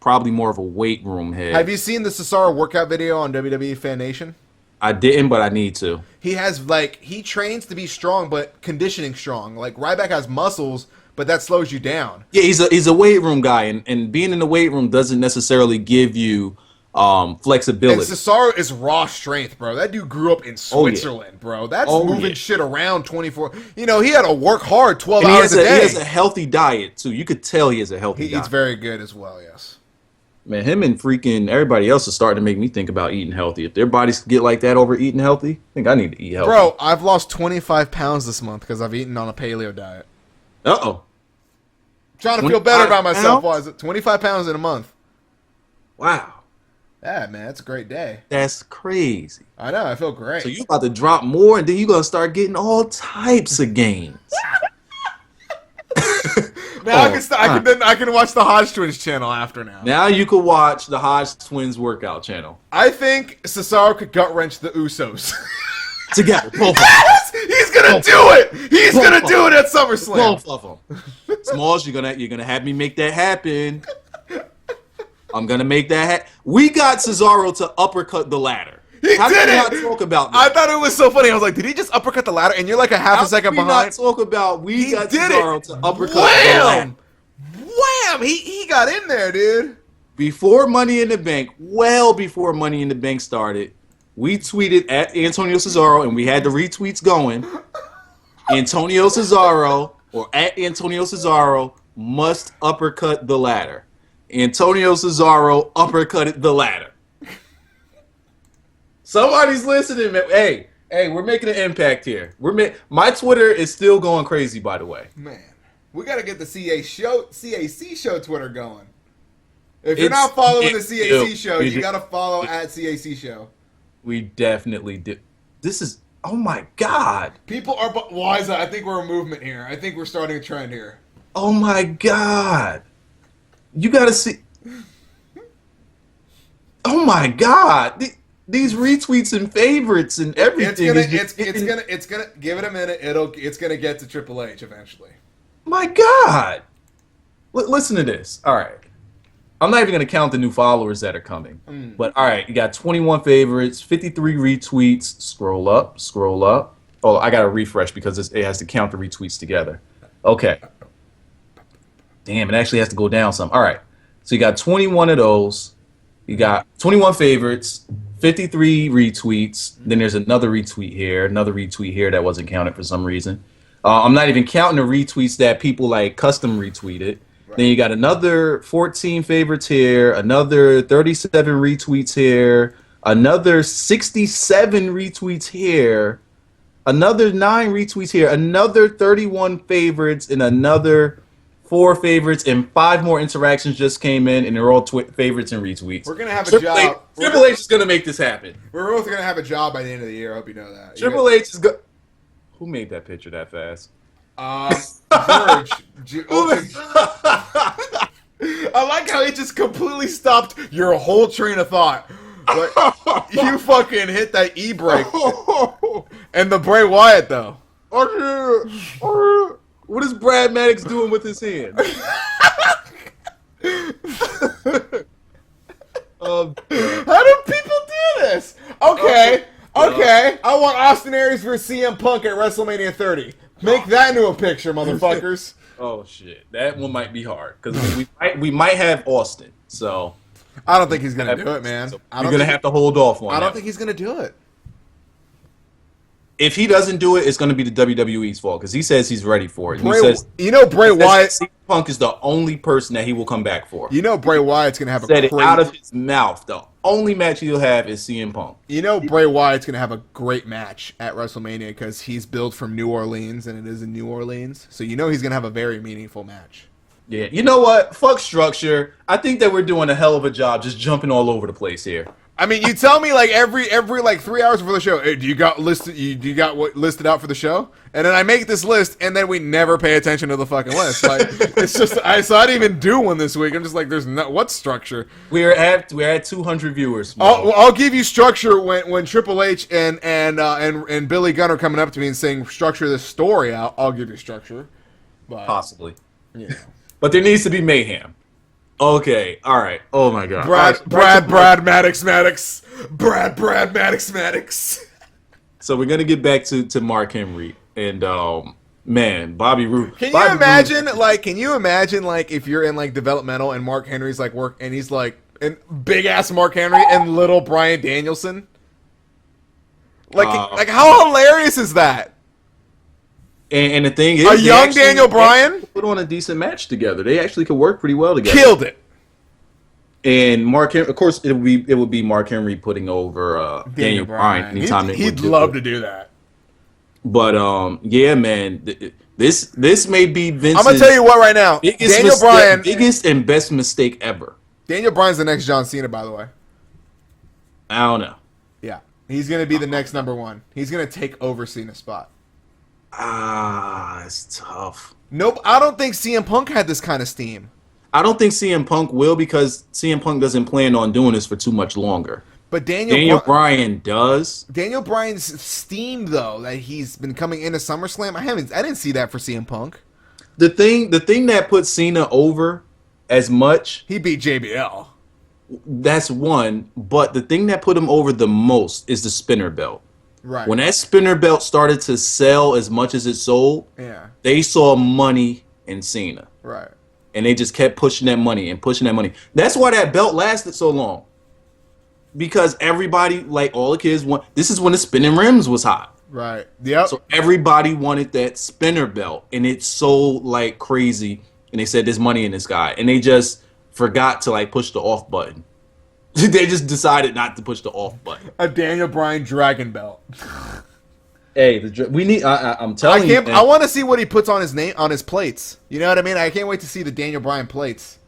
probably more of a weight room head. Have you seen the Cesaro workout video on WWE Fan Nation? I didn't, but I need to. He has he trains to be strong, but conditioning strong. Like Ryback has muscles, but that slows you down. Yeah, he's a weight room guy, and being in the weight room doesn't necessarily give you flexibility. And Cesaro is raw strength, bro. That dude grew up in Switzerland, bro. That's moving shit around 24. You know, he had to work hard 12 hours a day. He has a healthy diet, too. You could tell he has a healthy diet. He eats very good as well, yes. Man, him and freaking everybody else is starting to make me think about eating healthy. If their bodies get like that over eating healthy, I think I need to eat healthy. Bro, I've lost 25 pounds this month because I've eaten on a paleo diet. Uh-oh. Trying to feel better about myself. Why is it 25 pounds in a month? Wow. Yeah, man, that's a great day. That's crazy. I know, I feel great. So you about to drop more, and then you're going to start getting all types of gains. Now I can watch the Hodge Twins channel after now. Now you can watch the Hodge Twins workout channel. I think Cesaro could gut wrench the Usos. Together, both yes! He's gonna do it! He's gonna do it at SummerSlam. Both of them. Smalls, you're gonna have me make that happen. I'm gonna make that. We got Cesaro to uppercut the ladder. How did did we it! not talk about that? I thought it was so funny. I was like, did he just uppercut the ladder? And you're like a half a second How did we behind. not talk about we got did Cesaro it. to uppercut the ladder? Wham! He got in there, dude. Before Money in the Bank, well before Money in the Bank started, we tweeted at Antonio Cesaro, and we had the retweets going. Antonio Cesaro, or at Antonio Cesaro, must uppercut the ladder. Antonio Cesaro uppercutted the ladder. Somebody's listening, man. Hey, we're making an impact here. My Twitter is still going crazy, by the way. Man, we got to get the CAC show Twitter going. If you're not following the CAC show, you got to follow at CAC show. We definitely do. This is, oh my God. People are, Liza, I think we're a movement here. I think we're starting a trend here. Oh my God. You got to see. Oh my God. These retweets and favorites and everything. It's gonna give it a minute. It's gonna get to Triple H eventually. My God. Listen to this. All right. I'm not even going to count the new followers that are coming. But all right, you got 21 favorites, 53 retweets. Scroll up. Oh, I got to refresh because it has to count the retweets together. Okay. Damn, it actually has to go down some. All right. So you got 21 of those. You got 21 favorites, 53 retweets. Then there's another retweet here that wasn't counted for some reason. I'm not even counting the retweets that people like custom retweeted. Right. Then you got another 14 favorites here, another 37 retweets here, another 67 retweets here, another 9 retweets here, another 31 favorites, and another 4 favorites, and 5 more interactions just came in, and they're all favorites and retweets. We're gonna have a job. Triple H is gonna make this happen. We're both gonna have a job by the end of the year. I hope you know that. Triple H is good. Who made that picture that fast? George. I like how he just completely stopped your whole train of thought. Like, you fucking hit that e-brake. And the Bray Wyatt, though. What is Brad Maddox doing with his hand? How do people do this? Okay. I want Austin Aries versus CM Punk at WrestleMania 30. Make that into a picture, motherfuckers. Oh shit, that one might be hard because we might have Austin. So I don't think he's gonna do it, man. So you're gonna have to hold off on. I don't think he's gonna do it. If he doesn't do it, it's going to be the WWE's fault because he says he's ready for it. Bray Wyatt. CM Punk is the only person that he will come back for. You know Bray Wyatt's going to have said it out of his mouth. The only match he'll have is CM Punk. You know Bray Wyatt's going to have a great match at WrestleMania because he's built from New Orleans and it is in New Orleans. So you know he's going to have a very meaningful match. Yeah, you know what? Fuck structure. I think that we're doing a hell of a job just jumping all over the place here. I mean, you tell me like every like 3 hours before the show, hey, do you got what listed out for the show? And then I make this list, and then we never pay attention to the fucking list. Like it's just so I didn't even do one this week. I'm just like, there's no what structure. We're at 200 viewers. I'll give you structure when Triple H and Billy Gunn are coming up to me and saying structure this story out. I'll give you structure, but, possibly. Yeah, but there needs to be mayhem. Okay, all right. Oh my God. Brad Maddox. So we're gonna get back to Mark Henry and man, Bobby Roode. Can you imagine if you're in like developmental and Mark Henry's like work and he's like and big ass Mark Henry and little Bryan Danielson? Like how hilarious is that? And the thing is, a young Daniel Bryan put on a decent match together. They actually could work pretty well together. Killed it. And Mark Henry, of course, it would be Mark Henry putting over Daniel Bryan anytime he'd love to do that. But yeah, man, this may be Vince's. I'm gonna tell you what right now, biggest and best mistake ever. Daniel Bryan's the next John Cena, by the way. I don't know. Yeah, he's gonna be the next number one. He's gonna take over Cena's spot. It's tough. Nope, I don't think CM Punk had this kind of steam. I don't think CM Punk will because CM Punk doesn't plan on doing this for too much longer. But Daniel Bryan does. Daniel Bryan's steam though that he's been coming into SummerSlam. I didn't see that for CM Punk. The thing that put Cena over as much, he beat JBL. That's one. But the thing that put him over the most is the spinner belt. Right. When that spinner belt started to sell as much as it sold, Yeah. they saw money in Cena. Right. And they just kept pushing that money and pushing that money. That's why that belt lasted so long. Because everybody, like all the kids, this is when the spinning rims was hot. Right. Yep. So everybody wanted that spinner belt, and it sold like crazy. And they said there's money in this guy, and they just forgot to like push the off button. They just decided not to push the off button. A Daniel Bryan Dragon belt. Hey, we need. I'm telling you, I want to see what he puts on his name on his plates. You know what I mean? I can't wait to see the Daniel Bryan plates.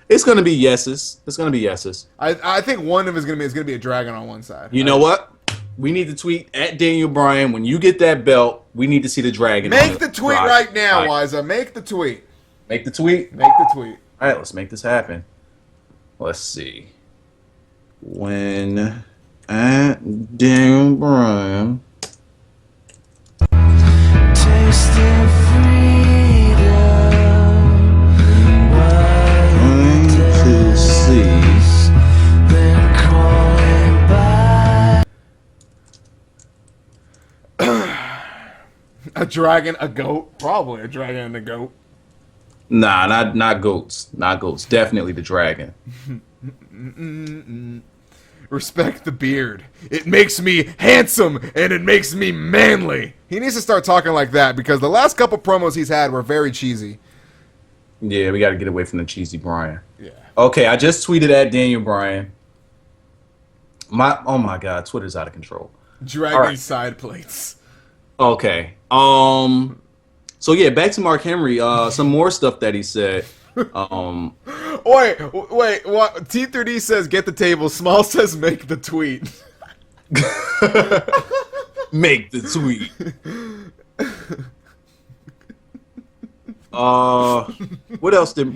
It's gonna be yeses. It's gonna be yeses. I think one of them is gonna be a dragon on one side. You know what? We need to tweet at Daniel Bryan when you get that belt. We need to see the dragon. Make the tweet right now, Wiza. Make the tweet. Make the tweet. Make the tweet. All right, let's make this happen. Let's see. When at Daniel Bryan. Tasting freedom. To see. Then calling back. A dragon, a goat, probably a dragon and a goat. Nah, not goats. Not goats. Definitely the dragon. Respect the beard. It makes me handsome and it makes me manly. He needs to start talking like that because the last couple promos he's had were very cheesy. Yeah, we got to get away from the cheesy Bryan. Yeah. Okay, I just tweeted at Daniel Bryan. Oh my God, Twitter's out of control. Dragon side plates. Okay. So yeah, back to Mark Henry. Some more stuff that he said. Wait, what? T3D says get the table. Small says make the tweet. Make the tweet. What else did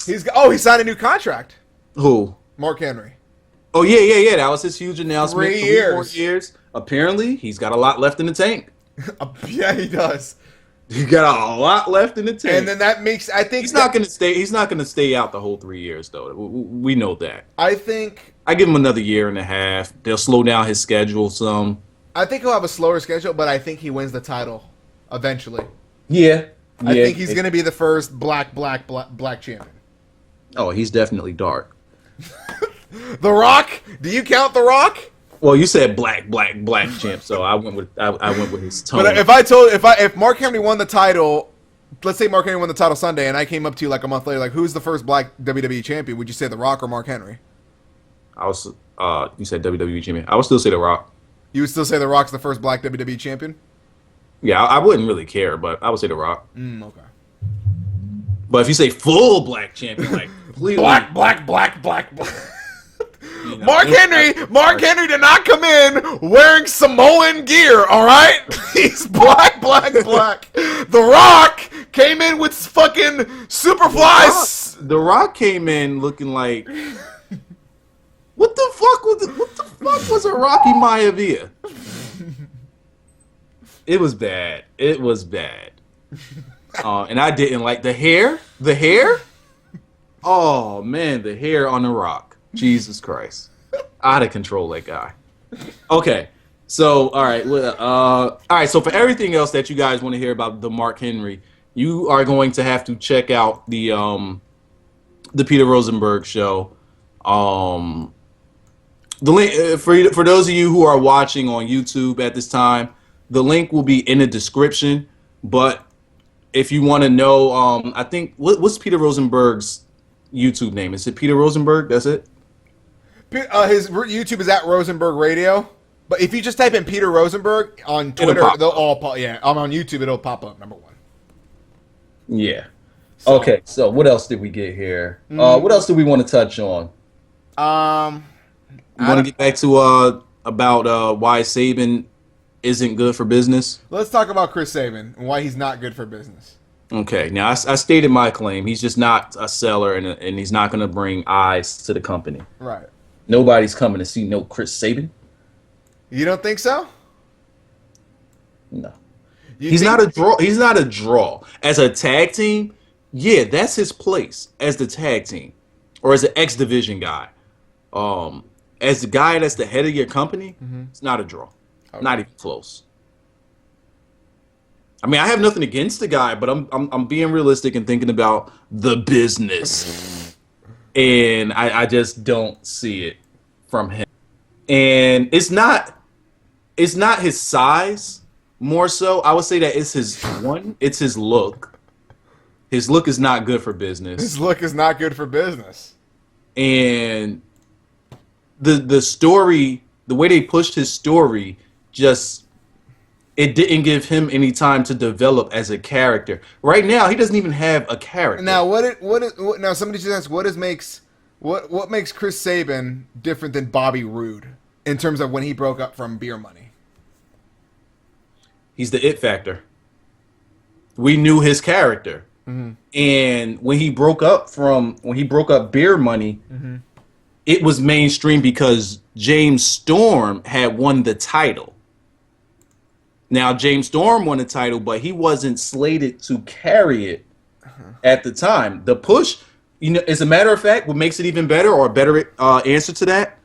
he signed a new contract. who? Mark Henry. Oh yeah. That was his huge announcement. 3 3 more years. years. Apparently, he's got a lot left in the tank. Yeah, he does. He got a lot left in the tank. And then that makes he's not gonna stay. He's not gonna stay out the whole 3 years though. We know that. I think I give him another year and a half. They'll slow down his schedule some. he'll have a slower schedule, but I think he wins the title eventually. Yeah. I think he's going to be the first black champion. Oh, he's definitely dark. The Rock? Do you count The Rock? Well, you said black champ, so I went with his tone. But if Mark Henry won the title, let's say Mark Henry won the title Sunday, and I came up to you like a month later, like who's the first black WWE champion? Would you say The Rock or Mark Henry? You said WWE champion. I would still say The Rock. You would still say The Rock's the first black WWE champion? Yeah, I wouldn't really care, but I would say The Rock. Okay. But if you say full black champion, like completely Black. you know, Mark Henry did not come in wearing Samoan gear, all right? He's black. The Rock came in with fucking Superfly. The Rock came in looking like what the fuck was a Rocky Maivia? It was bad. And I didn't like the hair. The hair? Oh man, the hair on The Rock. Jesus Christ. Out of control, that guy. Okay. So, all right. So for everything else that you guys want to hear about the Mark Henry, you are going to have to check out the Peter Rosenberg show. The link for those of you who are watching on YouTube at this time, the link will be in the description. But if you want to know, I think what's Peter Rosenberg's YouTube name? Is it Peter Rosenberg? That's it. His YouTube is at Rosenberg Radio. But if you just type in Peter Rosenberg on Twitter, they'll all pop. Yeah, I'm on YouTube. It'll pop up number one. Yeah. So, okay. So what else did we get here? What else do we want to touch on? We want to get back to about why Sabin isn't good for business. Let's talk about Chris Sabin and why he's not good for business. Okay. Now I stated my claim. He's just not a seller, and he's not going to bring eyes to the company. Right. Nobody's coming to see no Chris Sabin. You don't think so? No. He's not a draw. He's not a draw. As a tag team, yeah, that's his place as the tag team. or as an X Division guy, as the guy that's the head of your company, it's not a draw. Okay. Not even close. I mean, I have nothing against the guy, but I'm being realistic and thinking about the business, and I just don't see it from him. And it's not his size, more so. I would say that it's his look. His look is not good for business. His look is not good for business. And the story, the way they pushed his story, just it didn't give him any time to develop as a character. Right now, he doesn't even have a character. Now, now somebody just asked, what makes Chris Sabin different than Bobby Roode in terms of when he broke up from Beer Money? He's the it factor. We knew his character. And when he broke up Beer Money, it was mainstream because James Storm had won the title. Now, James Storm won the title, but he wasn't slated to carry it at the time. The push, as a matter of fact, what makes it even better, or a better answer to that,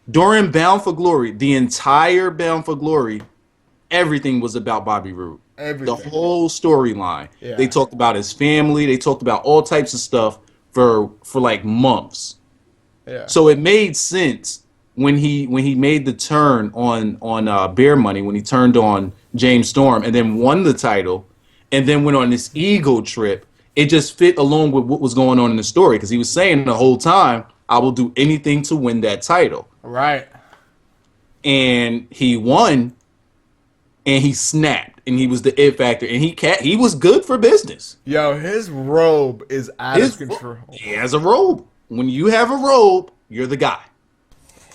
during Bound for Glory, the entire Bound for Glory, everything was about Bobby Roode. Everything. The whole storyline. Yeah. They talked about his family. They talked about all types of stuff for like months. Yeah. So it made sense when he made the turn on Beer Money, when he turned on James Storm and then won the title and then went on this ego trip. It just fit along with what was going on in the story, because he was saying the whole time, I will do anything to win that title. Right. And he won, and he snapped, and he was the it factor, and he was good for business. Yo, his robe is out of control. He has a robe. When you have a robe, you're the guy.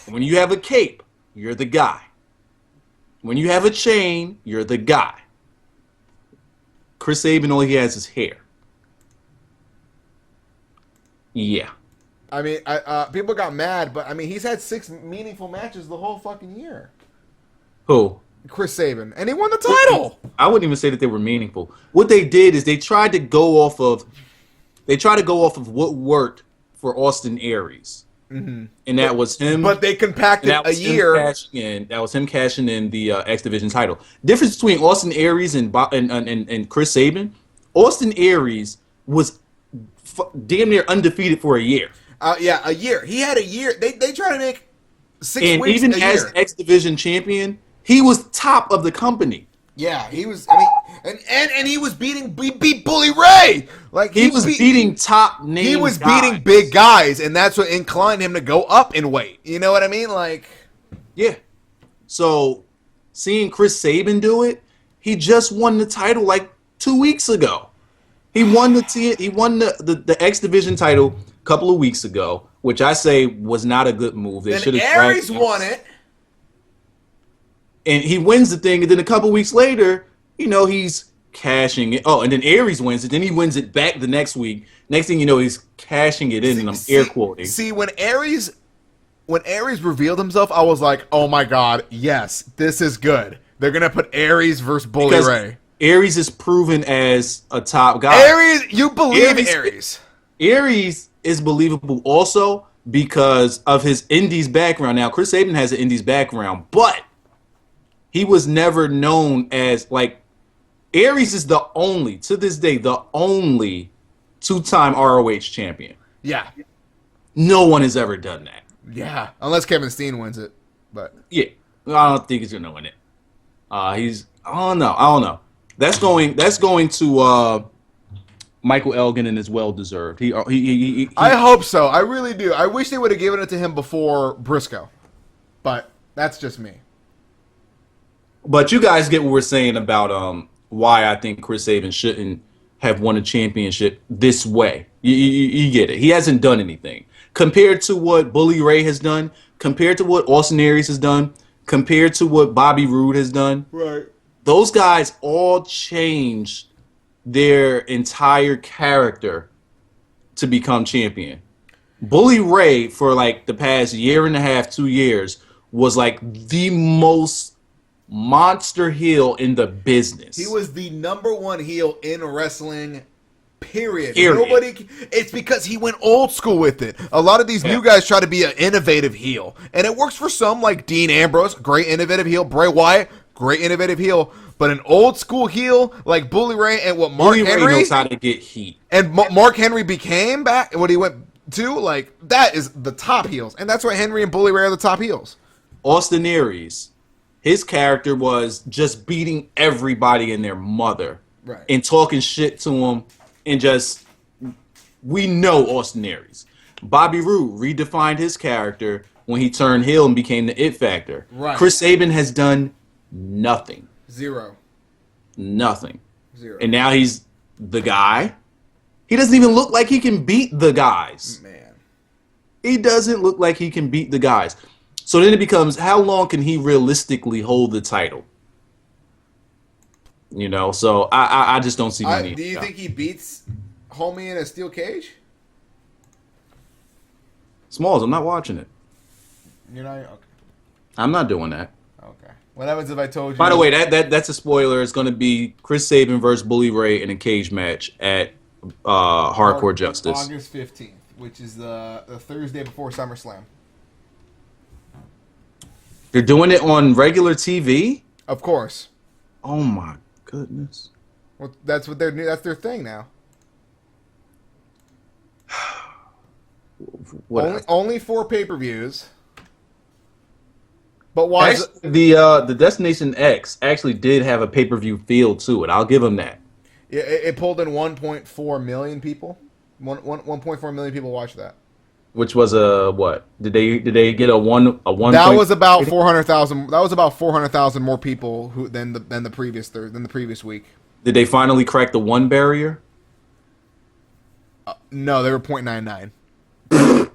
When you have a cape, you're the guy. When you have a chain, you're the guy. Chris Sabin, all he has is hair. Yeah. I mean, people got mad, but I mean, he's had 6 meaningful matches the whole fucking year. Who? Chris Sabin, and he won the title. I wouldn't even say that they were meaningful. What they did is they tried to go off of what worked for Austin Aries, and that was him. But they compacted a year. That was him cashing in the X Division title. Difference between Austin Aries and Chris Sabin: Austin Aries was damn near undefeated for a year. Yeah, a year. He had a year. They try to make 6 and weeks even a as year. X Division champion, he was top of the company. Yeah, he was. I mean, and he was beat Bully Ray. Like He was beating top names. He was beating big guys, and that's what inclined him to go up in weight. You know what I mean? Like, yeah. So seeing Chris Sabin do it, he just won the title like 2 weeks ago. He won the X Division title a couple of weeks ago, which I say was not a good move. They should have. Aries won it. And he wins the thing, and then a couple weeks later, he's cashing it. Oh, and then Aries wins it. Then he wins it back the next week. Next thing you know, he's cashing it in, and I'm air quoting. See, when Aries revealed himself, I was like, oh my god, yes, this is good. They're gonna put Aries versus Bully Ray. Aries is proven as a top guy. Aries, you believe Aries. Aries is believable also because of his Indies background. Now, Chris Sabin has an Indies background, but he was never known as, like, Aries is to this day, the only 2-time ROH champion. Yeah. No one has ever done that. Yeah. Unless Kevin Steen wins it. But yeah, I don't think he's gonna win it. I don't know. That's going to Michael Elgin, and is well deserved. He I hope so. I really do. I wish they would have given it to him before Briscoe. But that's just me. But you guys get what we're saying about why I think Chris Sabin shouldn't have won a championship this way. You get it. He hasn't done anything. Compared to what Bully Ray has done, compared to what Austin Aries has done, compared to what Bobby Roode has done. Right. Those guys all changed their entire character to become champion. Bully Ray, for like the past year and a half, 2 years, was like the most monster heel in the business. He was the #1 heel in wrestling Period. Period. Nobody. It's because he went old school with it. A lot of these new guys try to be an innovative heel, and it works for some, like Dean Ambrose, great innovative heel. Bray Wyatt, great innovative heel. But an old school heel like Bully Ray and what Mark Bully Henry Ray knows how to get heat. and Mark Henry became back, what he went to, like that is the top heels, and that's why Henry and Bully Ray are the top heels. Austin Aries, his character was just beating everybody and their mother, Right. and talking shit to them, and just we know Austin Aries. Bobby Roode redefined his character when he turned heel and became the It Factor. Right. Chris Sabin has done nothing. Nothing. Zero. And now he's the guy. He doesn't even look like he can beat the guys. Man. He doesn't look like he can beat the guys. So then it becomes, how long can he realistically hold the title? You know, so I just don't see the need. Do you think he beats Homie in a steel cage? Smalls, I'm not watching it. You're not okay. I'm not doing that. Okay. What happens if I told you? By the way, that's a spoiler. It's going to be Chris Sabin versus Bully Ray in a cage match at Hardcore Justice. August 15th, which is the Thursday before SummerSlam. They're doing it on regular TV? Of course. Oh my goodness. Well, that's their thing now. What? Only 4 pay-per-views. But why? Actually, the Destination X actually did have a pay-per-view feel to it. I'll give them that. Yeah, it pulled in 1.4 million people. 1.4 million people watched that. Which was a what? Did they get a one? That was about 400,000. That was about 400,000 more people than the previous week. Did they finally crack the 1 barrier? No, they were 0.99.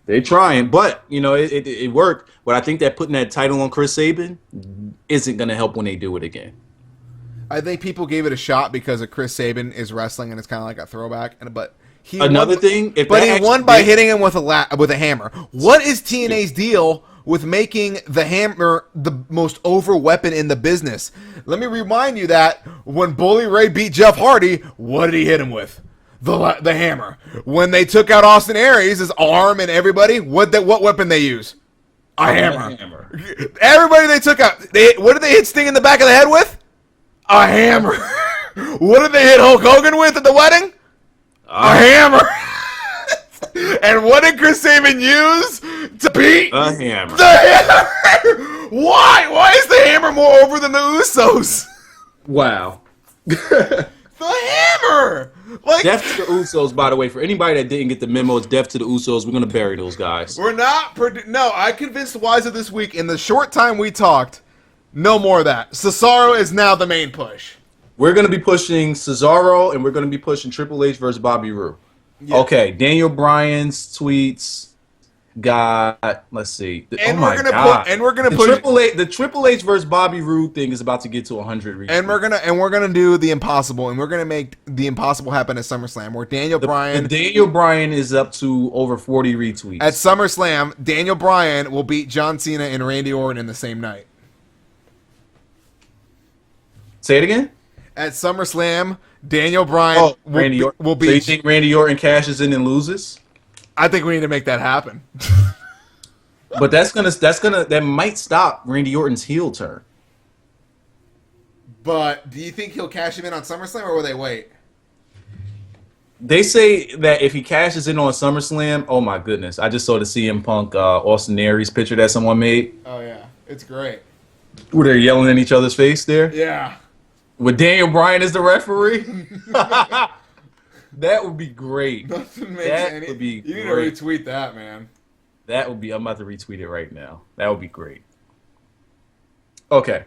They're trying, but you know it worked. But I think that putting that title on Chris Sabin isn't going to help when they do it again. I think people gave it a shot because of Chris Sabin is wrestling and it's kind of like a throwback. But he won by hitting him with a hammer. What is TNA's deal with making the hammer the most over weapon in the business? Let me remind you that when Bully Ray beat Jeff Hardy, what did he hit him with? The hammer. When they took out Austin Aries, his arm and everybody, what weapon they use? A hammer. Everybody they took out, what did they hit Sting in the back of the head with? A hammer. What did they hit Hulk Hogan with at the wedding? A hammer. And what did Chris Sabin use to beat? A hammer. The hammer. Why? Why is the hammer more over than the Usos? Wow. The hammer. Like, Death to the Usos, by the way. For anybody that didn't get the memo, it's death to the Usos. We're going to bury those guys. we're not. No, I convinced Wiza this week in the short time we talked. No more of that. Cesaro is now the main push. We're going to be pushing Cesaro, and we're going to be pushing Triple H versus Bobby Roode. Yeah. Okay, Daniel Bryan's tweets got, let's see. And we're gonna push the Triple H versus Bobby Roode thing is about to get to 100 retweets. And we're gonna do the impossible, and we're gonna make the impossible happen at SummerSlam, where Daniel Bryan is up to over 40 retweets. At SummerSlam, Daniel Bryan will beat John Cena and Randy Orton in the same night. Say it again? At SummerSlam, Daniel Bryan will beat. So you think Randy Orton cashes in and loses? I think we need to make that happen. But that might stop Randy Orton's heel turn. But do you think he'll cash him in on SummerSlam, or will they wait? They say that if he cashes in on SummerSlam, oh my goodness! I just saw the CM Punk Austin Aries picture that someone made. Oh yeah, it's great. Where they're yelling in each other's face there. Yeah. With Daniel Bryan as the referee. That would be great. Would be you need to retweet that, man. That would be. I'm about to retweet it right now. That would be great. Okay.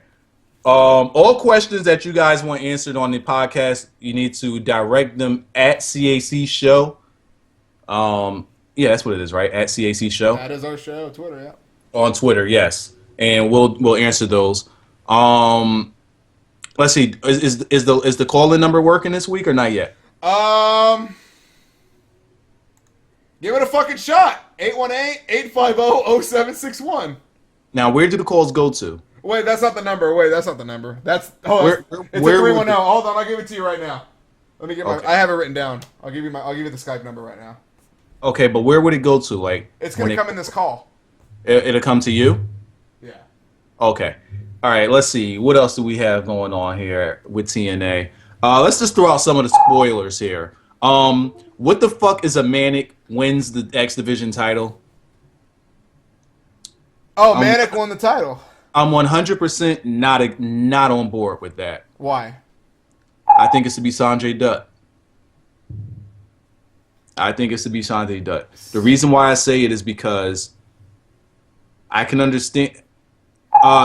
All questions that you guys want answered on the podcast, you need to direct them at CAC Show. Yeah, that's what it is, right? At CAC Show. That is our show, Twitter, yeah. On Twitter, yes, and we'll answer those. Let's see. Is the call-in number working this week or not yet? Give it a fucking shot. 818-850-0761. Now, where do the calls go to? Wait, that's not the number. It's a 310. Hold on, I'll give it to you right now. Let me get Okay. I have it written down. I'll give you the Skype number right now. Okay, but where would it go to? Like, It's gonna come in this call. It'll come to you. Yeah. Okay. All right. Let's see. What else do we have going on here with TNA? Let's just throw out some of the spoilers here. What the fuck is a Manic wins the X Division title? Oh, Manic won the title. I'm 100% not on board with that. Why? I think it's to be Sanjay Dutt. The reason why I say it is because I can understand.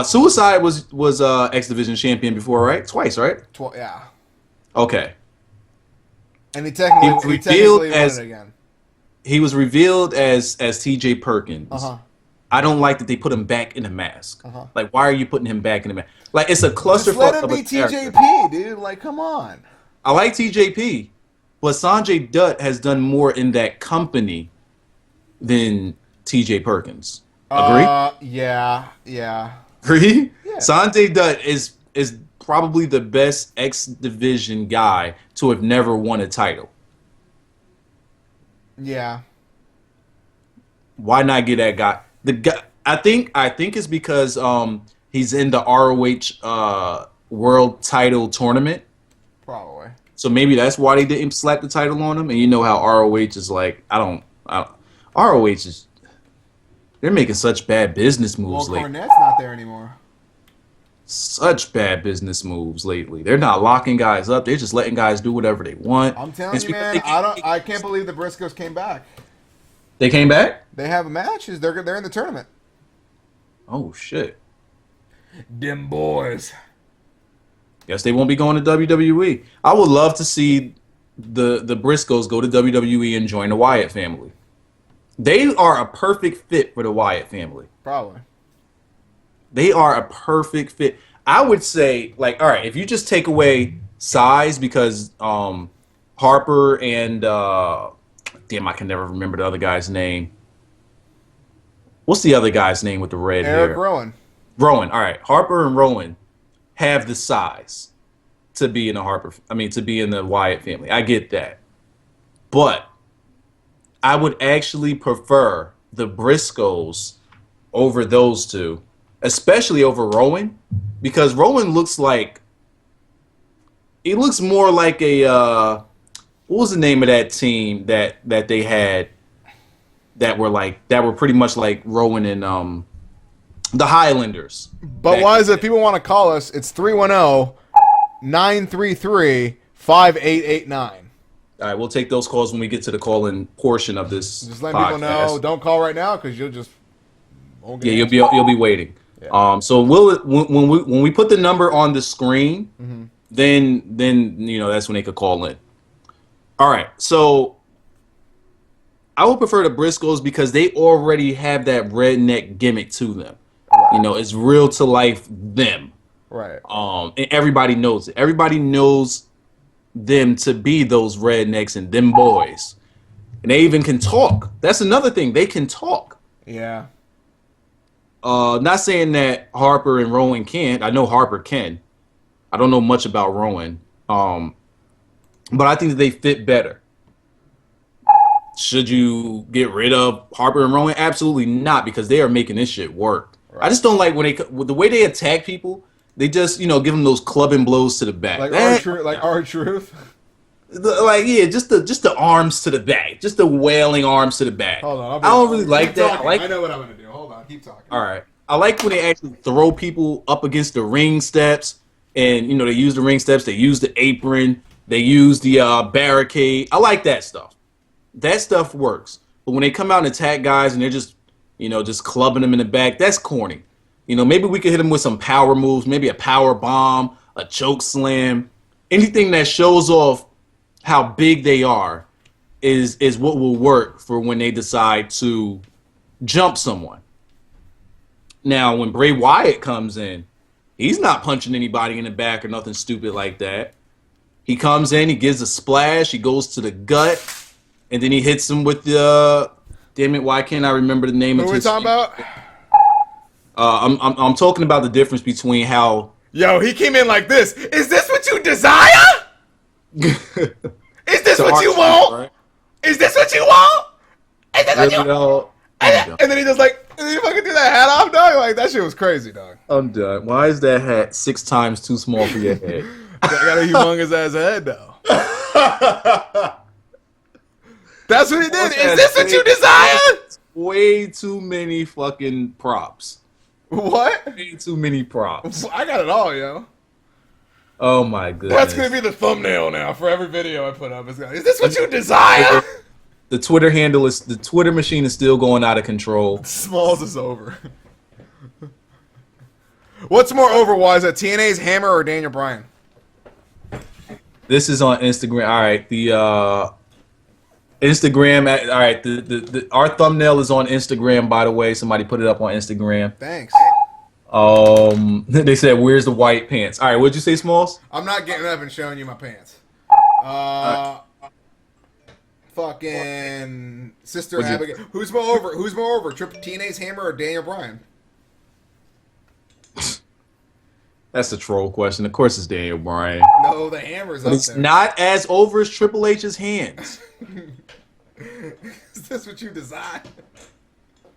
Suicide was X Division champion before, right? Twice, right? Yeah. Okay. And he technically won it again. He was revealed as T.J. Perkins. Uh-huh. I don't like that they put him back in the mask. Uh-huh. Like, why are you putting him back in the mask? Like, it's a clusterfuck. Just let him of a be character. TJP, dude. Like, come on. I like TJP, but Sanjay Dutt has done more in that company than T.J. Perkins. Agree? Yeah. Agree? Yeah. Sanjay Dutt is probably the best X Division guy to have never won a title. Yeah. Why not get that guy? The guy, I think it's because he's in the ROH World Title Tournament. Probably. So maybe that's why they didn't slap the title on him. And you know how ROH is like. ROH is. They're making such bad business moves lately. Cornette's not there anymore. Such bad business moves lately. They're not locking guys up. They're just letting guys do whatever they want. I'm telling you, man. I can't believe the Briscoes came back. They came back? They have a match. They're in the tournament. Oh shit. Them boys. Guess they won't be going to WWE. I would love to see the Briscoes go to WWE and join the Wyatt family. They are a perfect fit for the Wyatt family. Probably. They are a perfect fit. I would say, like, all right, if you just take away size, because Harper and damn, I can never remember the other guy's name. What's the other guy's name with the red hair? Eric Rowan. Rowan. All right, Harper and Rowan have the size to be in the Wyatt family. I get that, but I would actually prefer the Briscoes over those two, especially over Rowan, because Rowan looks more like a what was the name of that team that they had that were pretty much like Rowan and the Highlanders. But why is it people want to call us? It's 310-933-5889. All right, we'll take those calls when we get to the call-in portion of this. Just let podcast. people know. Don't call right now because you'll just. You'll be waiting. Yeah. So when we put the number on the screen, then that's when they could call in. All right, so I would prefer the Briscoes because they already have that redneck gimmick to them. Right. It's real to life them. Right. And everybody knows it. Everybody knows them to be those rednecks and them boys. And they even can talk. That's another thing. They can talk. Yeah. Not saying that Harper and Rowan can't. I know Harper can. I don't know much about Rowan. But I think that they fit better. Should you get rid of Harper and Rowan? Absolutely not, because they are making this shit work. Right. I just don't like with the way they attack people. They just, give them those clubbing blows to the back. Like R-Truth? Just the arms to the back. Just the wailing arms to the back. Hold on. I don't really like that. I know what I'm going to do. Hold on. Keep talking. All right. I like when they actually throw people up against the ring steps. And, they use the ring steps. They use the apron. They use the barricade. I like that stuff. That stuff works. But when they come out and attack guys and they're just, just clubbing them in the back, that's corny. Maybe we could hit them with some power moves, maybe a power bomb, a choke slam. Anything that shows off how big they are is what will work for when they decide to jump someone. Now, when Bray Wyatt comes in, he's not punching anybody in the back or nothing stupid like that. He comes in, he gives a splash, he goes to the gut, and then he hits him with the... Damn it, why can't I remember the name of his... What are we talking about? I'm talking about the difference between how... Yo, he came in like this. Is this what you desire? Is this what you want? Right? Is this what you want? Is this what Really you though? I'm done. And then he just like, and then he fucking threw that hat off, dog. Like, that shit was crazy, dog. I'm done. Why is that hat 6 times too small for your head? I got a humongous ass head, though. That's what he did. Is this what you desire? Way too many fucking props. What? Way too many props. I got it all, yo. Oh my goodness. That's gonna be the thumbnail now for every video I put up. Is this what you desire? The Twitter handle is the Twitter machine is still going out of control. Smalls is over. What's more overwise, at TNA's Hammer or Daniel Bryan? This is on Instagram. All right, the Instagram. All right, our thumbnail is on Instagram. By the way, somebody put it up on Instagram. Thanks. They said, "Where's the white pants?" All right, what'd you say, Smalls? I'm not getting up and showing you my pants. Fucking Sister Abigail. Who's more over? Who's more over? TNA's Hammer or Daniel Bryan? That's a troll question. Of course, it's Daniel Bryan. No, the Hammer's But up it's there. not as over as Triple H's hands. Is this what you desire?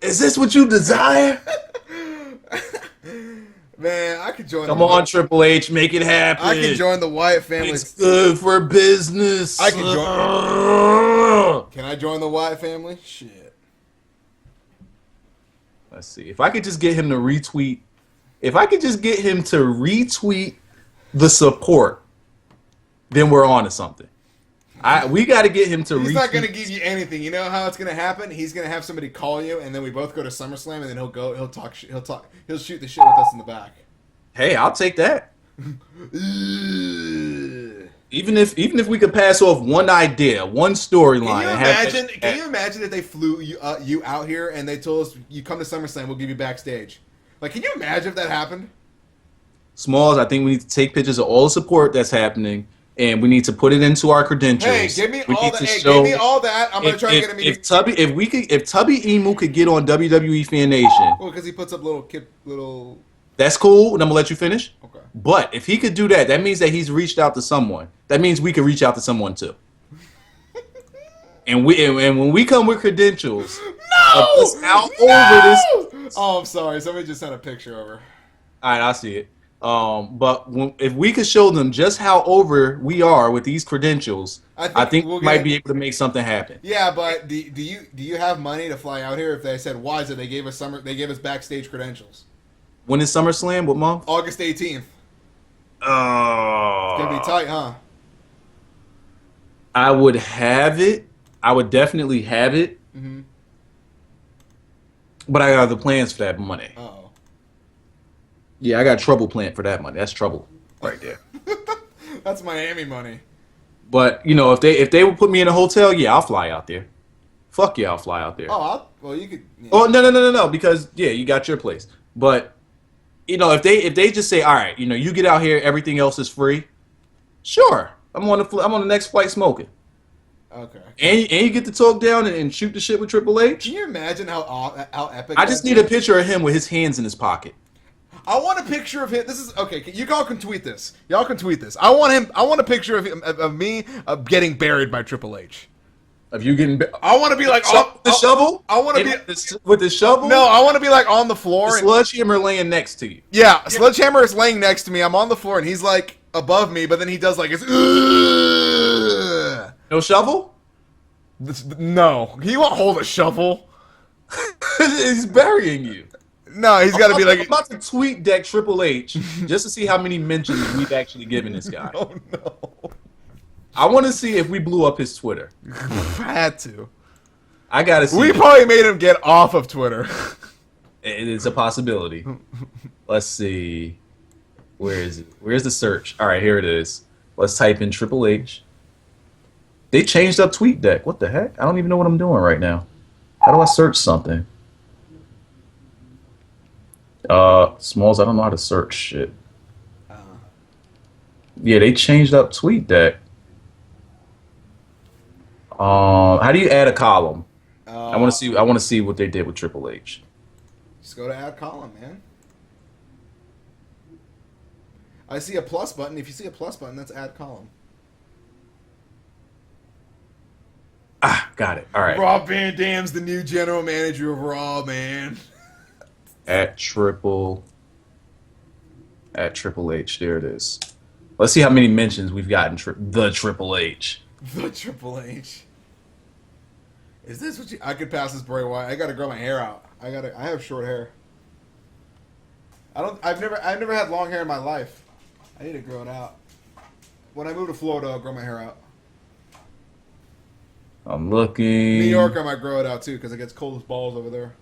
Is this what you desire? Man, I could join. Come on, Triple H, make it happen. I can join the Wyatt family. It's good for business. I can join. Can I join the Wyatt family? Shit. Let's see. If I could just get him to retweet. If I could just get him to retweet the support, then we're on to something. We got to get him to retweet. He's not going to give you anything. You know how it's going to happen? He's going to have somebody call you, and then we both go to SummerSlam, and then he'll shoot the shit with us in the back. Hey, I'll take that. Even if we could pass off one idea, one storyline. Can you imagine if they flew you out here and they told us, you come to SummerSlam, we'll give you backstage? Like, can you imagine if that happened? Smalls, I think we need to take pictures of all the support that's happening, and we need to put it into our credentials. Hey, give me all that. Hey, give me all that. I'm gonna try to get a meeting. If Tubby Emu could get on WWE Fan Nation, well, because he puts up little. That's cool, and I'm gonna let you finish. Okay. But if he could do that, that means that he's reached out to someone. That means we could reach out to someone too. And when we come with credentials, out over this. Oh, I'm sorry. Somebody just sent a picture over. All right, I see it. But if we could show them just how over we are with these credentials, I think we might be able to make something happen. Yeah, but do you have money to fly out here? If they said, why is it they gave us backstage credentials? When is SummerSlam? What month? August 18th. Oh, It's gonna be tight, huh? I would have it. I would definitely have it. Mm-hmm. But I got other plans for that money. Uh-oh. Yeah, I got trouble planned for that money. That's trouble right there. That's Miami money. But if they would put me in a hotel, yeah, I'll fly out there. Fuck yeah, I'll fly out there. Oh, well, you could. Yeah. Oh no, because yeah, you got your place. But if they just say, all right, you get out here, everything else is free. Sure, I'm on the next flight smoking. Okay. And you get to talk down and shoot the shit with Triple H. Can you imagine how epic? I just need a picture of him with his hands in his pocket. I want a picture of him. This is okay. You all can tweet this. Y'all can tweet this. I want a picture of him, of me getting buried by Triple H. Of you getting? I want to be like the shovel. I want to be with the shovel. No, I want to be like on the floor. The sledgehammer laying next to you. Yeah, Sledgehammer is laying next to me. I'm on the floor and he's like above me, but then he does like his. No shovel. No, he won't hold a shovel. He's burying you. No, he's got to be like. I'm about to tweet deck Triple H just to see how many mentions we've actually given this guy. Oh no! I want to see if we blew up his Twitter. I had to. I gotta see. We probably made him get off of Twitter. It is a possibility. Let's see. Where is it? Where's the search? All right, here it is. Let's type in Triple H. They changed up TweetDeck. What the heck? I don't even know what I'm doing right now. How do I search something? Smalls, I don't know how to search shit. Yeah, they changed up TweetDeck. How do you add a column? I want to see what they did with Triple H. Just go to add column, man. I see a plus button. If you see a plus button, that's add column. Got it. All right. Rob Van Dam's the new general manager of Raw, man. At Triple H. There it is. Let's see how many mentions we've gotten. The Triple H. The Triple H. Is this what you? I could pass this Bray Wyatt. I gotta grow my hair out. I have short hair. I've never had long hair in my life. I need to grow it out. When I move to Florida, I'll grow my hair out. I'm looking. New York, I might grow it out too because it gets cold as balls over there.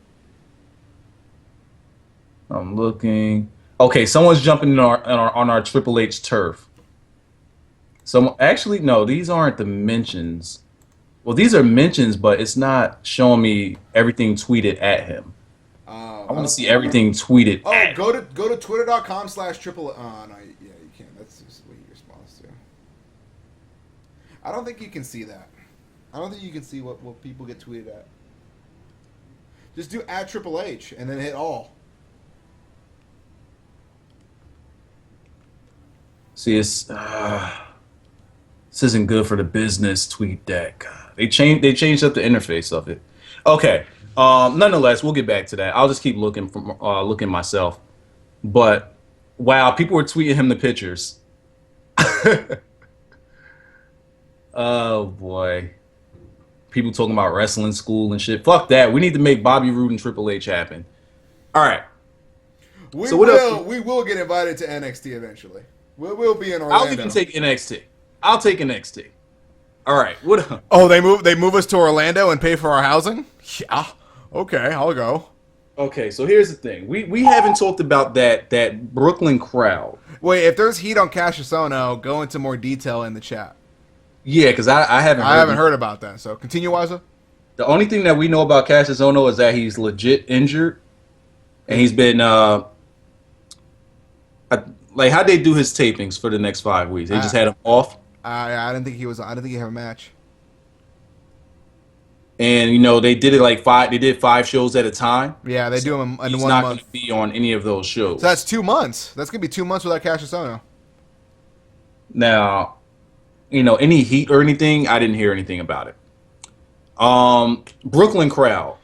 I'm looking. Okay, someone's jumping on our Triple H turf. Actually, no, these aren't the mentions. Well, these are mentions, but it's not showing me everything tweeted at him. I want to see everything tweeted. Oh, go to twitter.com/triple. Oh no, yeah, you can't. That's just what he responds to. I don't think you can see that. I don't think you can see what people get tweeted at. Just do at Triple H and then hit all. See, this isn't good for the business tweet deck. They changed up the interface of it. Okay. Nonetheless, we'll get back to that. I'll just keep looking myself. But wow, people were tweeting him the pictures. Oh boy. People talking about wrestling school and shit. Fuck that. We need to make Bobby Roode and Triple H happen. All right. We will get invited to NXT eventually. We'll be in Orlando. I'll even take NXT. I'll take NXT. All right. What? Oh, they move us to Orlando and pay for our housing? Yeah. Okay, I'll go. Okay, so here's the thing. We haven't talked about that Brooklyn crowd. Wait, if there's heat on Cassius Ohno, go into more detail in the chat. Yeah, because I haven't heard about that. So continue, Wiza. The only thing that we know about Cassius Ohno is that he's legit injured, and he's been like, how'd they do his tapings for the next 5 weeks? They just had him off. I didn't think he had a match. And they did it like five. They did 5 shows at a time. Yeah, they do him in 1 month. He's not going to be on any of those shows. So that's 2 months. That's gonna be 2 months without Cassius Ohno. Now, any heat or anything, I didn't hear anything about it. Brooklyn crowd.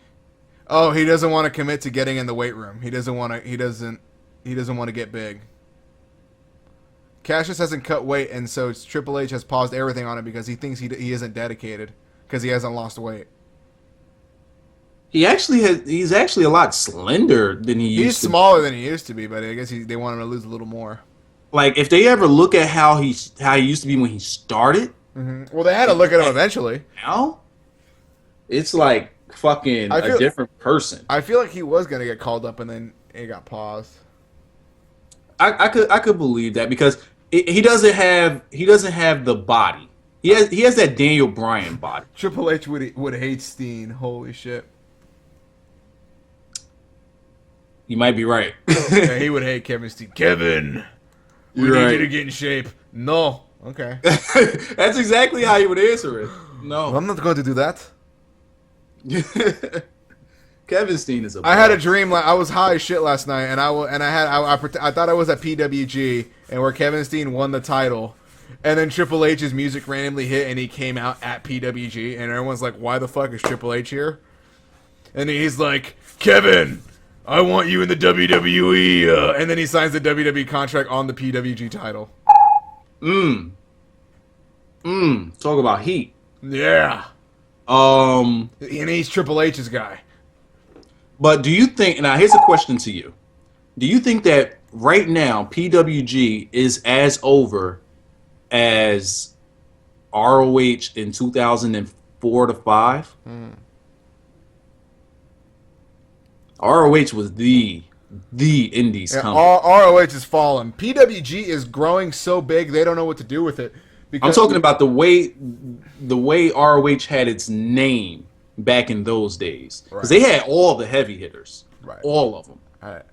Oh, he doesn't want to commit to getting in the weight room. He doesn't want to get big. Cassius hasn't cut weight, and so Triple H has paused everything on it because he thinks he isn't dedicated because he hasn't lost weight. He's actually a lot slender than he used to be. He's smaller than he used to be, but I guess they want him to lose a little more. Like, if they ever look at how he used to be when he started. Mm-hmm. Well, they had to look at him eventually. Now, it's like fucking a different person. I feel like he was gonna get called up, and then it got paused. I could believe that because he doesn't have the body. He has that Daniel Bryan body. Triple H would hate Steen. Holy shit. You might be right. Yeah, he would hate Kevin Steen. Kevin, we need you to get in shape. No. Okay. That's exactly how he would answer it. No. I'm not going to do that. Kevin Steen is I had a dream. I was high as shit last night, and I thought I was at PWG, and where Kevin Steen won the title, and then Triple H's music randomly hit, and he came out at PWG, and everyone's like, "Why the fuck is Triple H here?" And he's like, "Kevin, I want you in the WWE," and then he signs the WWE contract on the PWG title. Talk about heat. Yeah. And he's Triple H's guy. But do you think, now here's a question to you. Do you think that right now PWG is as over as ROH in 2004 to 5? ROH was the indies company. ROH is fallen. PWG is growing so big they don't know what to do with it. I'm talking about the way ROH had its name back in those days, because they had all the heavy hitters, all of them. Right.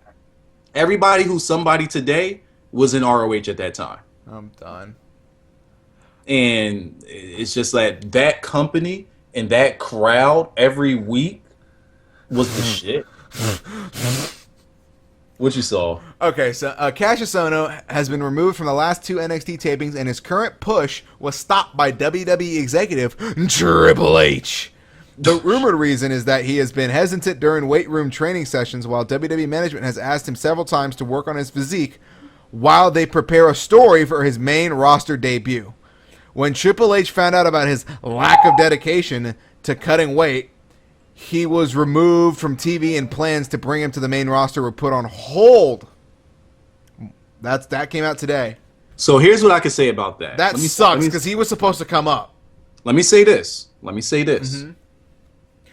Everybody who's somebody today was in ROH at that time. I'm done. And it's just like that company and that crowd every week was the shit. What you saw? Okay, so Cassius Ohno has been removed from the last 2 NXT tapings, and his current push was stopped by WWE executive Triple H. The rumored reason is that he has been hesitant during weight room training sessions, while WWE management has asked him several times to work on his physique while they prepare a story for his main roster debut. When Triple H found out about his lack of dedication to cutting weight, he was removed from TV, and plans to bring him to the main roster were put on hold. That came out today. So here's what I can say about that. That sucks because he was supposed to come up. Let me say this. Mm-hmm.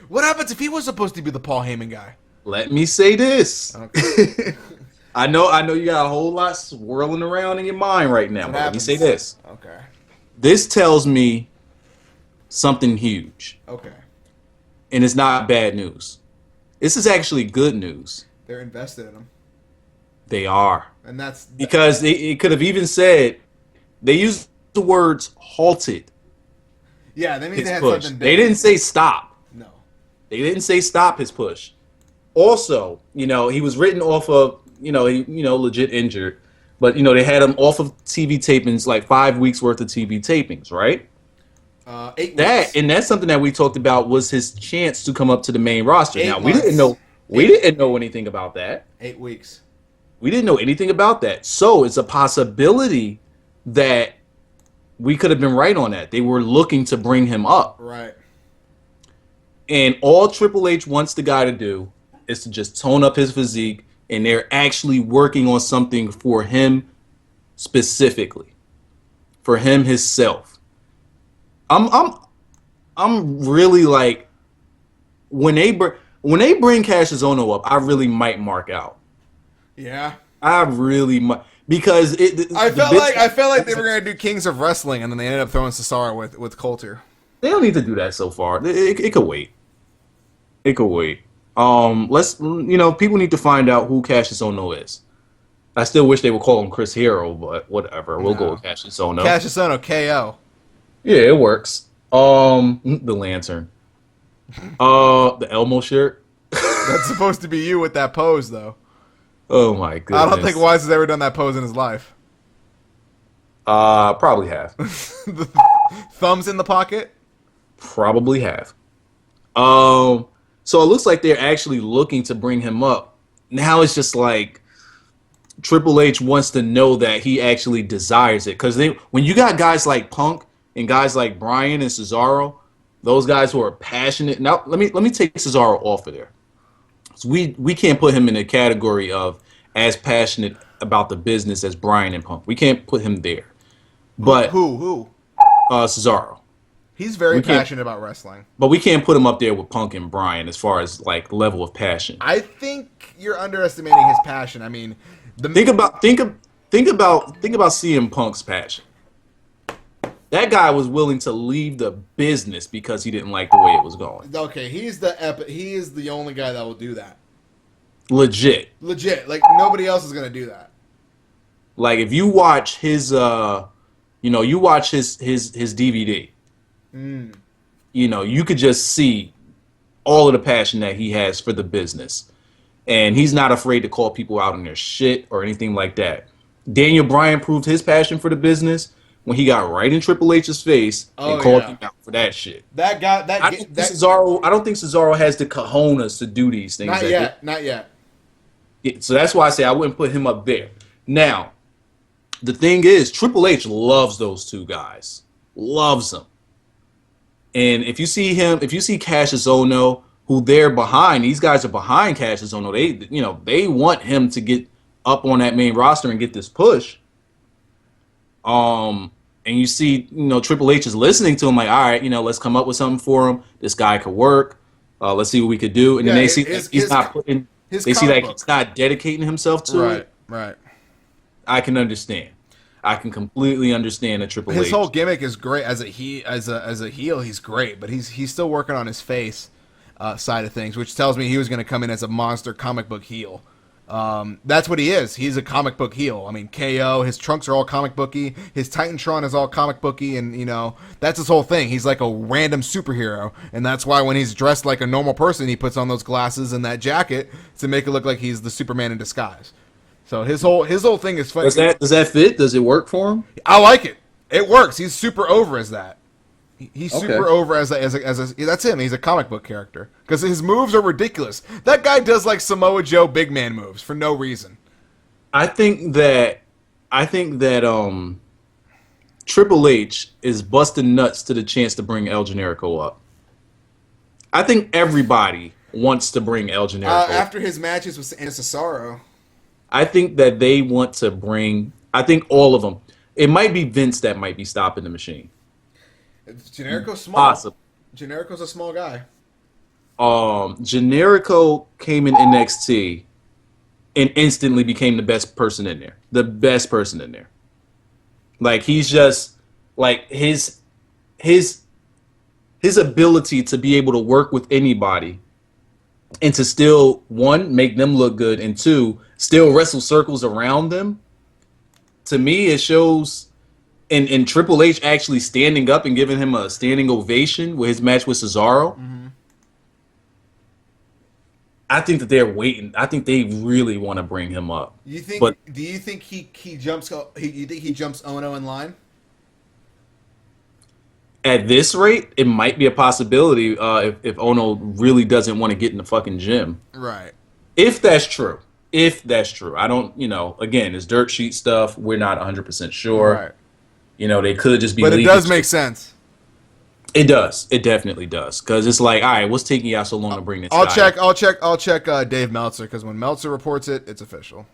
What happens if he was supposed to be the Paul Heyman guy? Let me say this. Okay. I know you got a whole lot swirling around in your mind right now. But let me say this. Okay. This tells me something huge. Okay. And it's not bad news. This is actually good news. They're invested in him. They are. And that's... Because it could have even said, they used the words halted. Yeah, they mean they had push. something big. They didn't say stop. No. They didn't say stop his push. Also, he was written off of, legit injured. But, they had him off of TV tapings, like 5 weeks worth of TV tapings, right? 8 weeks. And that's something that we talked about was his chance to come up to the main roster. 8 Now, months. we didn't know anything about that. 8 weeks. We didn't know anything about that. So it's a possibility that we could have been right on that. They were looking to bring him up. Right. And all Triple H wants the guy to do is to just tone up his physique, and they're actually working on something for him specifically. For him himself. I'm really like, when they bring Cassius Ohno up, I really might mark out. Yeah. I really might, because I felt like they were gonna do Kings of Wrestling, and then they ended up throwing Cesaro with Coulter. They don't need to do that so far. It could wait. It could wait. People need to find out who Cassius Ohno is. I still wish they would call him Chris Hero, but whatever. We'll go with Cassius Ohno. Cassius Ohno, KO. Yeah, it works. The lantern. The Elmo shirt. That's supposed to be you with that pose, though. Oh my goodness. I don't think Wise has ever done that pose in his life. Probably have. The thumbs in the pocket? Probably have. So it looks like they're actually looking to bring him up. Now it's just like Triple H wants to know that he actually desires it. Because when you got guys like Punk and guys like Bryan and Cesaro, those guys who are passionate. Now let me take Cesaro off of there. So we can't put him in the category of as passionate about the business as Bryan and Punk. We can't put him there. But who? Cesaro. He's very passionate about wrestling. But we can't put him up there with Punk and Bryan as far as like level of passion. I think you're underestimating his passion. I mean, think about CM Punk's passion. That guy was willing to leave the business because he didn't like the way it was going. Okay, he is the only guy that will do that. Legit. Like nobody else is gonna do that. Like if you watch his you watch his DVD. You could just see all of the passion that he has for the business. And he's not afraid to call people out on their shit or anything like that. Daniel Bryan proved his passion for the business when he got right in Triple H's face and called him out for that shit. I don't think Cesaro has the cojones to do these things. Not yet. So that's why I say I wouldn't put him up there. Now, the thing is, Triple H loves those two guys. Loves them. And if you see Cassius Ohno, who they're behind, these guys are behind Cassius Ohno. They want him to get up on that main roster and get this push. And you see, Triple H is listening to him like, all right, let's come up with something for him. This guy could work. Let's see what we could do. And then they see he's not dedicating himself to it. Right. I can understand. I can completely understand a Triple H. His whole gimmick is great as a heel. He's great, but he's still working on his face side of things, which tells me he was going to come in as a monster comic book heel. That's what he is. He's a comic book heel. I mean, KO, his trunks are all comic booky. His Titantron is all comic booky, and that's his whole thing. He's like a random superhero, and that's why when he's dressed like a normal person, he puts on those glasses and that jacket to make it look like he's the Superman in disguise. So his whole thing is funny. Does that fit? Does it work for him? I like it. It works. He's super over as that. He's Okay. super over as a that's him. He's a comic book character because his moves are ridiculous. That guy does like Samoa Joe big man moves for no reason. I think that Triple H is busting nuts to the chance to bring El Generico up. I think everybody wants to bring El Generico up. After his matches with Cesaro. I think that they want to bring. I think all of them. It might be Vince that might be stopping the machine. Generico's small. Possible. Generico's a small guy. Generico came in NXT and instantly became the best person in there. The best person in there. Like he's just like his ability to be able to work with anybody and to still, one, make them look good, and two, still wrestle circles around them. To me, it shows in Triple H actually standing up and giving him a standing ovation with his match with Cesaro. Mm-hmm. I think that they're waiting. I think they really want to bring him up. Do you think he jumps? You think he jumps Ono in line? At this rate, it might be a possibility if Ono really doesn't want to get in the fucking gym. Right. If that's true. I don't, again, it's dirt sheet stuff. We're not 100% sure. Right. They could just be. But it does make sense. It does. It definitely does. Because it's like, all right, what's taking y'all so long to bring this I'll guy? I'll check Dave Meltzer, because when Meltzer reports it, it's official.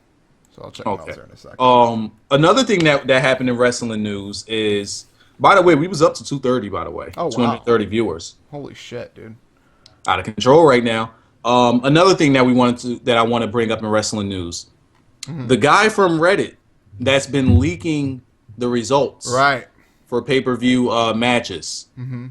So I'll check Meltzer in a second. Another thing that happened in wrestling news is, by the way, we was up to 230, by the way. Oh, wow. 230 viewers. Holy shit, dude. Out of control right now. Another thing that I want to bring up in wrestling news. Mm-hmm. The guy from Reddit that's been leaking the results. Right. For pay-per-view matches. Mm-hmm.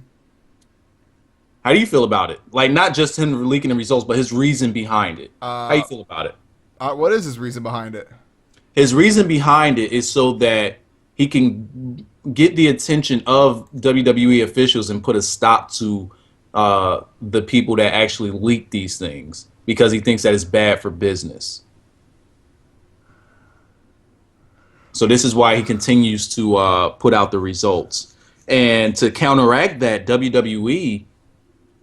How do you feel about it? Like, not just him leaking the results, but his reason behind it. How do you feel about it? What is his reason behind it? His reason behind it is so that he can get the attention of WWE officials and put a stop to the people that actually leak these things, because he thinks that it's bad for business. So this is why he continues to put out the results. And to counteract that, WWE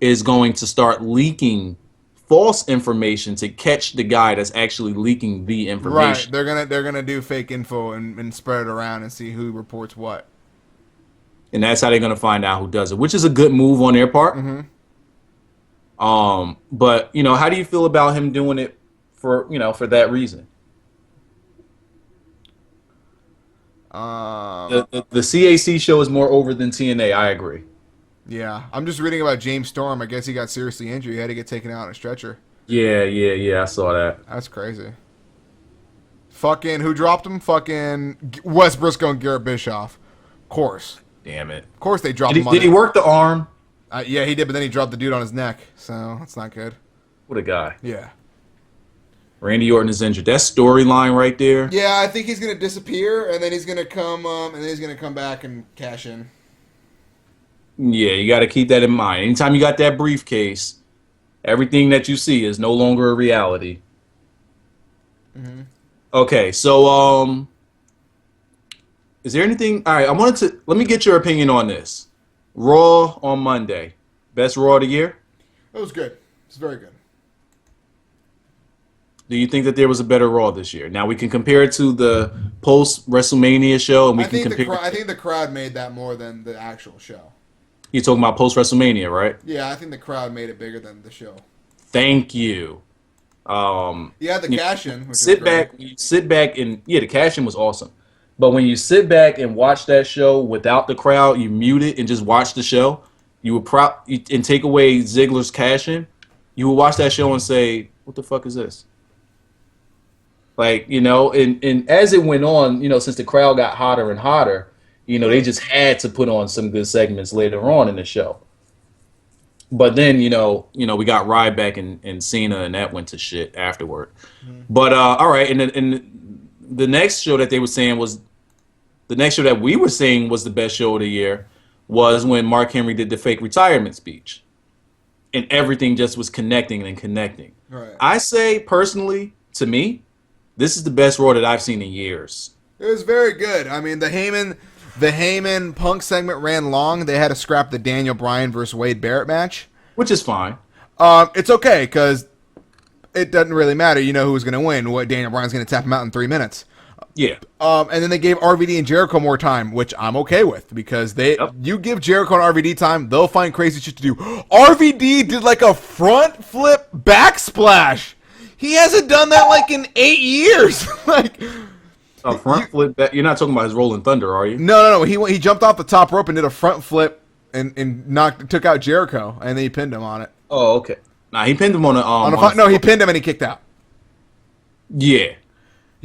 is going to start leaking false information to catch the guy that's actually leaking the information. Right. They're gonna do fake info and spread it around and see who reports what. And that's how they're gonna find out who does it, which is a good move on their part. Mm-hmm. But how do you feel about him doing it for that reason? The CAC show is more over than TNA. I agree. Yeah, I'm just reading about James Storm. I guess he got seriously injured. He had to get taken out on a stretcher. Yeah. I saw that. That's crazy. Fucking who dropped him? Fucking Wes Briscoe and Garrett Bischoff. Of course. Damn it. Of course they dropped him. Did he work the arm? Yeah, he did, but then he dropped the dude on his neck. So that's not good. What a guy. Yeah. Randy Orton is injured. That storyline right there. Yeah, I think he's gonna disappear, and then he's gonna come back and cash in. Yeah, you got to keep that in mind. Anytime you got that briefcase, everything that you see is no longer a reality. Mm-hmm. Okay, so is there anything? All right, let me get your opinion on this. Raw on Monday, best Raw of the year. It was good. It's very good. Do you think that there was a better Raw this year? Now we can compare it to the post WrestleMania show, and I think the crowd made that more than the actual show. You're talking about post WrestleMania, right? Yeah, I think the crowd made it bigger than the show. Thank you. Yeah, the cash-in. Sit back, and the cash-in was awesome. But when you sit back and watch that show without the crowd, you mute it and just watch the show. You would and take away Ziggler's cash-in. You would watch that show and say, "What the fuck is this?" Like, and as it went on, since the crowd got hotter and hotter, they just had to put on some good segments later on in the show. But then, we got Ryback and Cena, and that went to shit afterward. Mm-hmm. But all right, and the next show that we were saying was the best show of the year was when Mark Henry did the fake retirement speech, and everything just was connecting and connecting. Right. I say personally, to me, this is the best Raw that I've seen in years. It was very good. I mean, the Heyman The Heyman Punk segment ran long. They had to scrap the Daniel Bryan versus Wade Barrett match. Which is fine. It's okay because it doesn't really matter. You know who's going to win. What Daniel Bryan's going to tap him out in 3 minutes. Yeah. And then they gave RVD and Jericho more time, which I'm okay with because you give Jericho and RVD time, they'll find crazy shit to do. RVD did like a front flip backsplash. He hasn't done that like in 8 years. Like a front flip. You're not talking about his Rolling Thunder, are you? No. He jumped off the top rope and did a front flip and took out Jericho and then he pinned him on it. Oh, okay. Nah, he pinned him on he pinned him and he kicked out. Yeah.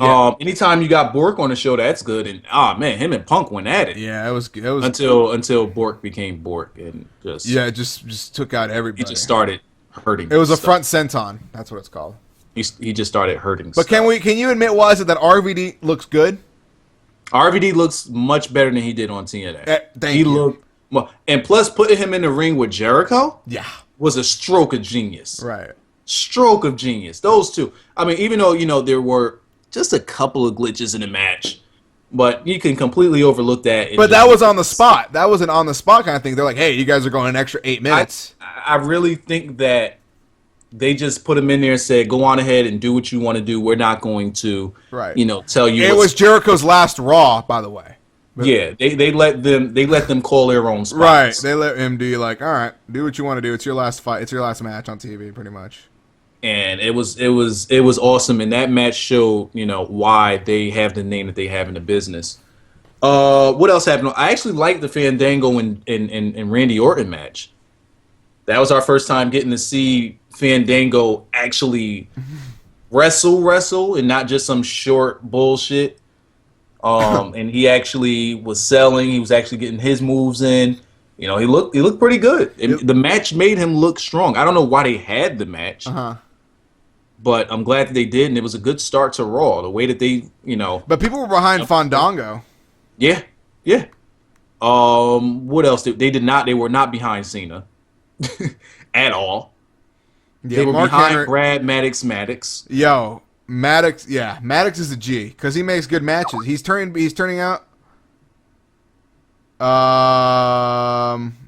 Yeah. Anytime you got Bork on the show, that's good. And man, him and Punk went at it. Yeah, it was until Bork became Bork and just took out everybody. He just started hurting. It was a front senton. That's what it's called. He just started hurting. But can you admit, was it that RVD looks good? RVD looks much better than he did on TNA. Thank you. Looked well, and plus putting him in the ring with Jericho, was a stroke of genius. Right. Stroke of genius. Those two. I mean, even though there were just a couple of glitches in the match, but you can completely overlook that. But that was on the spot. That was an on the spot kind of thing. They're like, hey, you guys are going an extra 8 minutes. I really think that they just put him in there and said, go on ahead and do what you want to do. We're not going to, tell you. It was Jericho's last Raw, by the way. Yeah, they let them call their own spots. Right. They let him do like, all right, do what you want to do. It's your last fight. It's your last match on TV, pretty much. And it was awesome, and that match showed why they have the name that they have in the business. What else happened? I actually liked the Fandango and Randy Orton match. That was our first time getting to see Fandango actually wrestle, and not just some short bullshit. And he actually was selling. He was actually getting his moves in. He looked pretty good. Yep. The match made him look strong. I don't know why they had the match. But I'm glad that they did, and it was a good start to Raw. The way that they, But people were behind Fandango. Yeah. What else? They were not behind Cena at all. Yeah, they were Mark behind Henry, Brad Maddox. Yo, Maddox. Yeah, Maddox is a G because he makes good matches. He's turning out.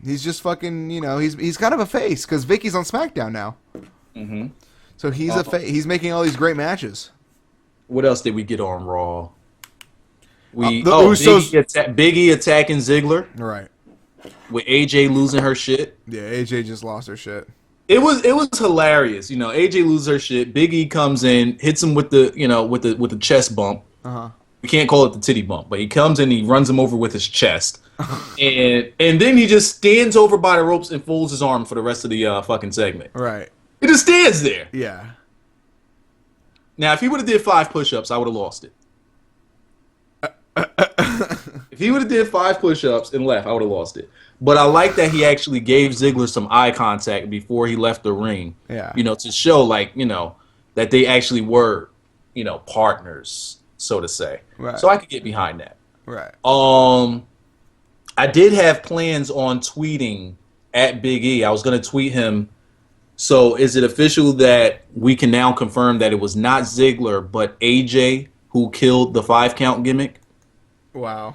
He's just fucking. He's kind of a face because Vicky's on Smackdown now. Mm-hmm. So he's he's making all these great matches. What else did we get on Raw? Usos. Big E attacking Ziggler. Right. With AJ losing her shit. Yeah, AJ just lost her shit. It was hilarious. AJ loses her shit. Big E comes in, hits him with the with the chest bump. We can't call it the titty bump, but he comes in, he runs him over with his chest, and then he just stands over by the ropes and folds his arm for the rest of the fucking segment. Right. He just stands there. Yeah. Now, if he would have did 5 push-ups, I would have lost it. If he would have did 5 push-ups and left, I would have lost it. But I like that he actually gave Ziggler some eye contact before he left the ring. Yeah. To show that they actually were, partners, so to say. Right. So I could get behind that. Right. I did have plans on tweeting at Big E. I was going to tweet him. So is it official that we can now confirm that it was not Ziggler but AJ who killed the 5-count gimmick? Wow.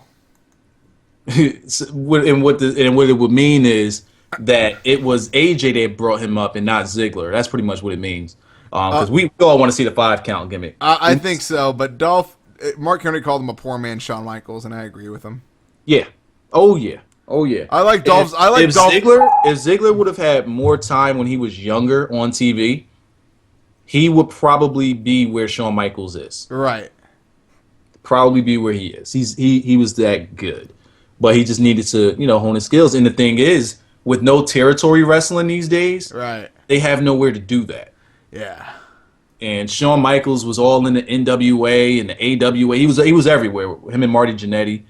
What it would mean is that it was AJ that brought him up and not Ziggler. That's pretty much what it means. Because we all want to see the 5-count gimmick. I think so, but Mark Henry called him a poor man, Shawn Michaels, and I agree with him. Yeah. Oh yeah. I like Dolph. If Ziggler would have had more time when he was younger on TV, he would probably be where Shawn Michaels is. Right. Probably be where he is. He was that good. But he just needed to, hone his skills. And the thing is, with no territory wrestling these days, right, they have nowhere to do that. Yeah. And Shawn Michaels was all in the NWA and the AWA. He was everywhere. Him and Marty Jannetty,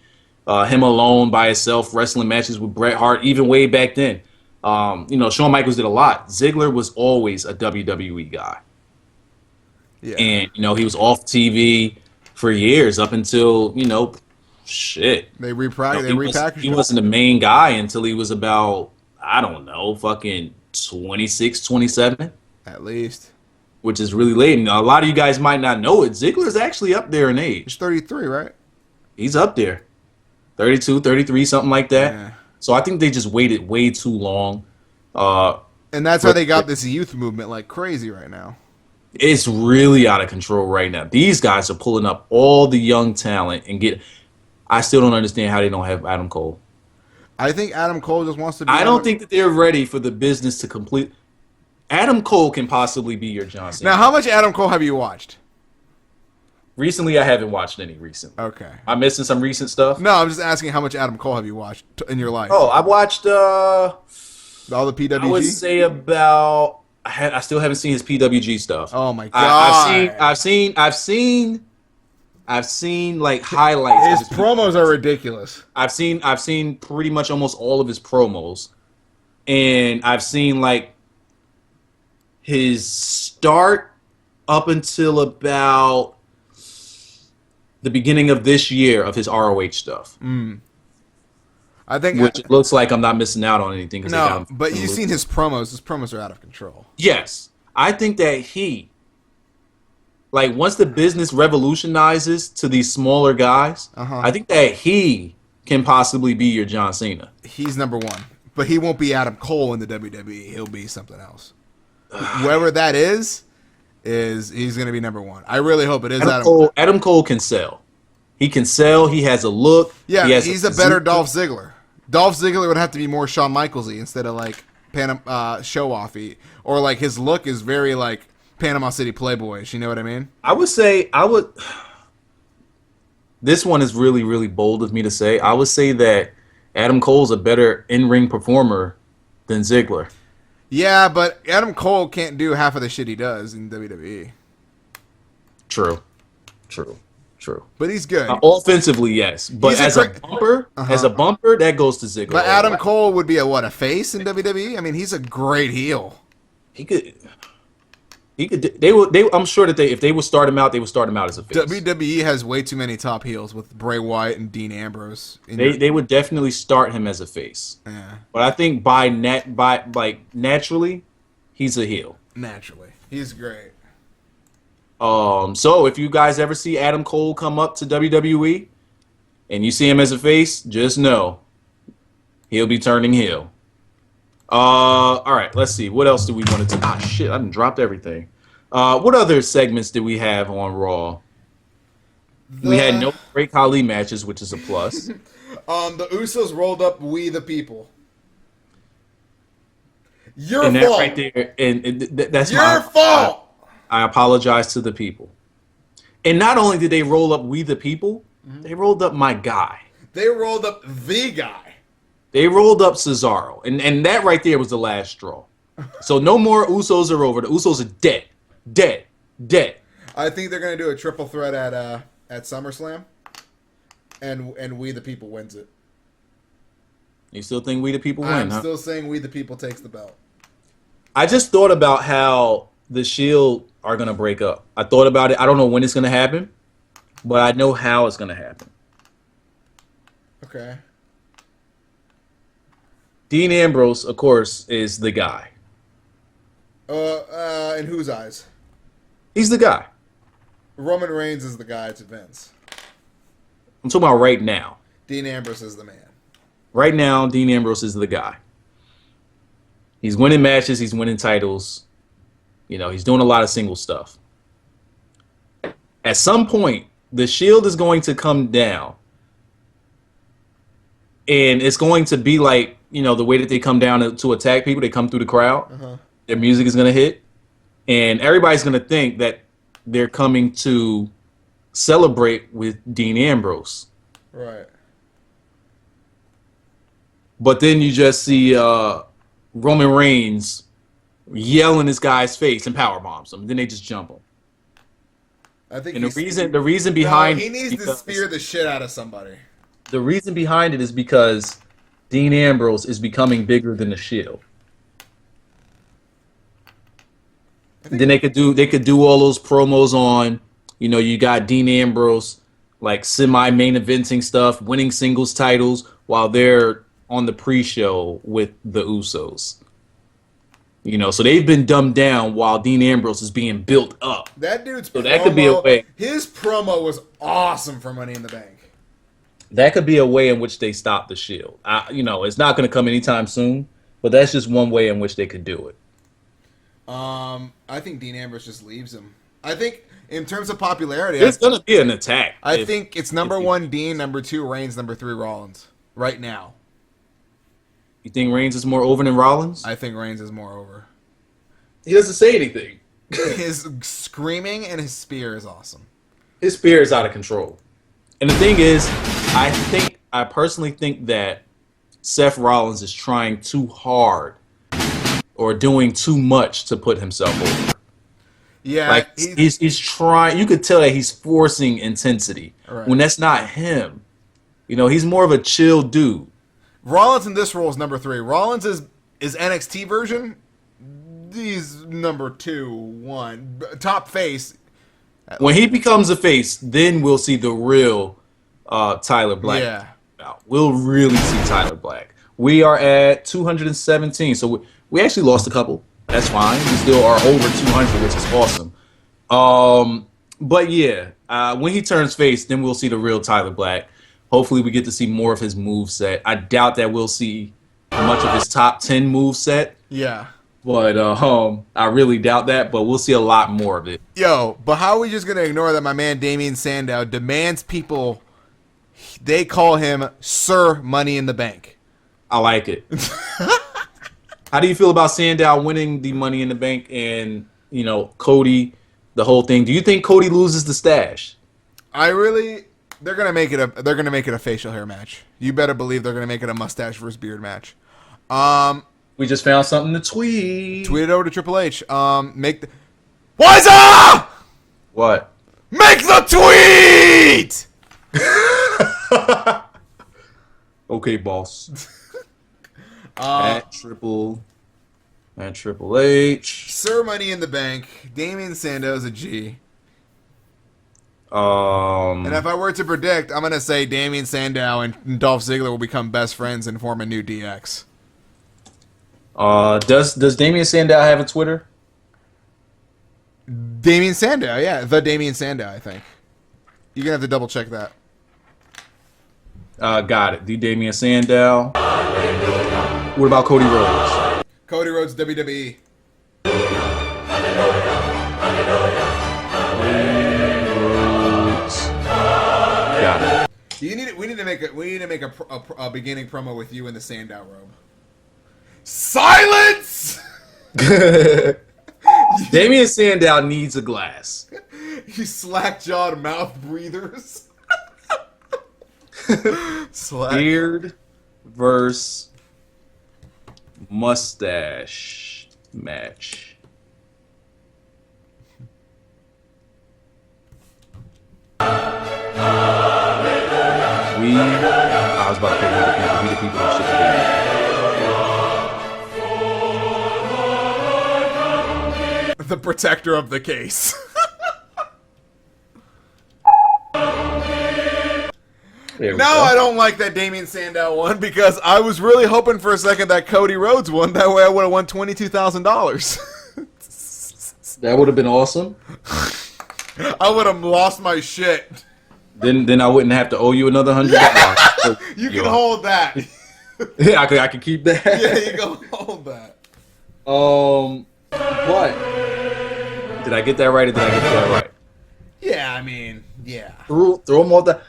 him alone by himself, wrestling matches with Bret Hart, even way back then. Shawn Michaels did a lot. Ziggler was always a WWE guy. Yeah. And he was off TV for years up until shit. They repackaged. He wasn't the main guy until he was about, I don't know, fucking 26, 27. At least. Which is really late. And a lot of you guys might not know it. Ziggler's actually up there in age. He's 33, right? He's up there. 32, 33, something like that. Yeah. So I think they just waited way too long. And that's why they got this youth movement like crazy right now. It's really out of control right now. These guys are pulling up all the young talent and get. I still don't understand how they don't have Adam Cole. I think Adam Cole just wants to be. I don't think that they're ready for the business to complete. Adam Cole can possibly be your John Cena. Now, how much Adam Cole have you watched? Recently, I haven't watched any recently. Okay. I'm missing some recent stuff. No, I'm just asking how much Adam Cole have you watched in your life? Oh, I watched. All the PWG? I would say about. I still haven't seen his PWG stuff. Oh my god! I've seen like highlights. His promos are ridiculous. I've seen pretty much almost all of his promos, and I've seen like his start up until about the beginning of this year of his ROH stuff. I think, which it looks like I'm not missing out on anything. No, but you've seen his promos. His promos are out of control. Yes, I think that like once the business revolutionizes to these smaller guys, I think that he can possibly be your John Cena. He's number one, but he won't be Adam Cole in the WWE. He'll be something else. Whoever that is he's going to be number one. I really hope it is Adam Cole. Adam Cole can sell. He can sell. He has a look. Yeah, he's a better Dolph Ziggler. Dolph Ziggler would have to be more Shawn Michaels-y instead of like show-offy, or like his look is very like Panama City Playboyish. You know what I mean? I would. This one is really, really bold of me to say. I would say that Adam Cole's a better in-ring performer than Ziggler. Yeah, but Adam Cole can't do half of the shit he does in WWE. True. But he's good. Offensively, yes. But as a bumper, that goes to Ziggler. But Adam Cole would be a face in WWE? I mean, he's a great heel. He could. I'm sure that if they would start him out, they would start him out as a face. WWE has way too many top heels with Bray Wyatt and Dean Ambrose. They would definitely start him as a face. Yeah. But I think naturally, he's a heel. Naturally, he's great. So if you guys ever see Adam Cole come up to WWE and you see him as a face, just know he'll be turning heel. All right, let's see. What else do we want to do? Ah, shit, I done dropped everything. What other segments did we have on Raw? We had no Great Khali matches, which is a plus. The Usos rolled up We the People. Your fault. That right there, and that's your fault. I apologize to the people. And not only did they roll up We the People, they rolled up my guy. They rolled up the guy. They rolled up Cesaro. And that right there was the last straw. So no more Usos are over. The Usos are dead. Dead. I think they're going to do a triple threat at SummerSlam. And We the People wins it. You still think We the People win, I'm still saying We the People takes the belt. I just thought about how the Shield are going to break up. I thought about it. I don't know when it's going to happen, but I know how it's going to happen. Okay. Dean Ambrose, of course, is the guy. In whose eyes? He's the guy. Roman Reigns is the guy to Vince. I'm talking about right now. Dean Ambrose is the man. Right now, Dean Ambrose is the guy. He's winning matches. He's winning titles. You know, he's doing a lot of single stuff. At some point, the Shield is going to come down. And it's going to be like, you know, the way that they come down to attack people. They come through the crowd. Their music is going to hit. And everybody's going to think that they're coming to celebrate with Dean Ambrose. Right. But then you just see Roman Reigns yell in this guy's face and power bombs him. Then they just jump him. I think. And the reason behind he needs to spear the shit out of somebody. The reason behind it is because Dean Ambrose is becoming bigger than the Shield. Then they could do all those promos on, you know, you got Dean Ambrose like semi-main eventing stuff, winning singles titles while they're on the pre-show with the Usos. You know, so they've been dumbed down while Dean Ambrose is being built up. That dude's so that could be a way. His promo was awesome for Money in the Bank. That could be a way in which they stop the Shield. It's not going to come anytime soon, but that's just one way in which they could do it. I think Dean Ambrose just leaves him. I think in terms of popularity, There's going to be an attack. I think it's number 1 Dean, number 2 Reigns, number 3 Rollins right now. You think Reigns is more over than Rollins? I think Reigns is more over. He doesn't say anything. His screaming and his spear is awesome. His spear is out of control. And the thing is, I personally think that Seth Rollins is trying too hard or doing too much to put himself over. Yeah, like he's trying. You could tell that he's forcing intensity when that's not him. He's more of a chill dude. Rollins in this role is number 3. Rollins is NXT version. He's number 2, 1 top face. When he becomes a face, then we'll see the real Tyler Black. Yeah, we'll really see Tyler Black. We are at 217, so we actually lost a couple. That's fine. We still are over 200, which is awesome. But yeah, when he turns face, then we'll see the real Tyler Black. Hopefully, we get to see more of his moveset. I doubt that we'll see much of his top 10 moveset. Yeah. But I really doubt that, but we'll see a lot more of it. Yo, but how are we just going to ignore that my man Damien Sandow demands people, they call him Sir Money in the Bank? I like it. How do you feel about Sandow winning the Money in the Bank and, Cody, the whole thing? Do you think Cody loses the stash? They're going to make it a facial hair match. You better believe they're going to make it a mustache versus beard match. We just found something to tweet. Tweet it over to Triple H. Wiser! What? Make the tweet! Okay, boss. At Triple H. Sir Money in the Bank. Damien Sandow's a G. And if I were to predict, I'm going to say Damien Sandow and Dolph Ziggler will become best friends and form a new DX. Does Damien Sandow have a Twitter? Damien Sandow, yeah. The Damien Sandow, I think. You're going to have to double check that. Got it. The Damien Sandow. What about Cody Rhodes? Cody Rhodes, WWE. Got it. We need to make a beginning promo with you in the Sandow robe. Silence! Damien Sandow needs a glass. You slack-jawed mouth breathers. Beard versus mustache match. I was about to say we the people who should be. The protector of the case. I don't like that Damien Sandow one because I was really hoping for a second that Cody Rhodes won. That way I would have won $22,000. That would have been awesome. I would have lost my shit. Then I wouldn't have to owe you another $100. You can hold that. Yeah, I can keep that. Yeah, you can hold that. What? Did I get that right or did I get that right? Yeah, I mean, yeah. Throw them all that.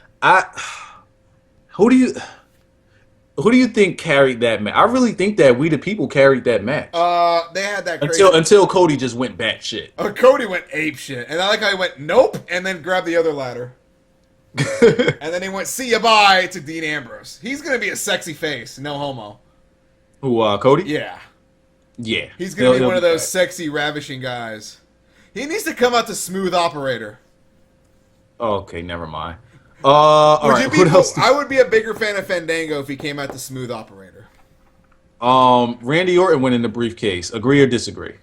Who do you think carried that match? I really think that We the People carried that match. They had that crazy... until Cody just went batshit. Cody went ape shit, and I like how he went nope, and then grabbed the other ladder, and then he went see ya bye to Dean Ambrose. He's gonna be a sexy face, no homo. Who? Cody? Yeah. Yeah. He's gonna be one of those sexy, ravishing guys. He needs to come out to Smooth Operator. Okay, never mind. All right. What else? I would be a bigger fan of Fandango if he came out to Smooth Operator. Randy Orton went in the briefcase. Agree or disagree?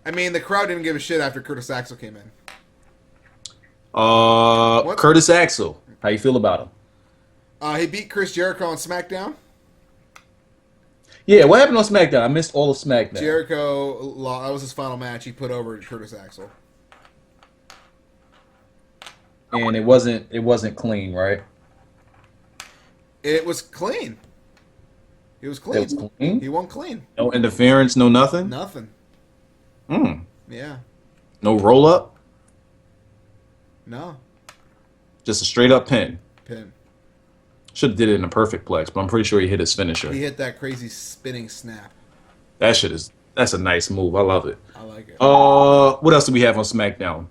I mean, the crowd didn't give a shit after Curtis Axel came in. Curtis Axel. How you feel about him? He beat Chris Jericho on SmackDown. Yeah, what happened on SmackDown? I missed all of SmackDown. Jericho, that was his final match. He put over Curtis Axel. And it wasn't clean, right? It was clean. He was clean. It was clean? He won clean. No interference, no nothing? Nothing. Hmm. Yeah. No roll up? No. Just a straight up pin. Pin. Should have did it in a perfect plex, but I'm pretty sure he hit his finisher. He hit that crazy spinning snap. That's a nice move. I love it. I like it. What else do we have on SmackDown?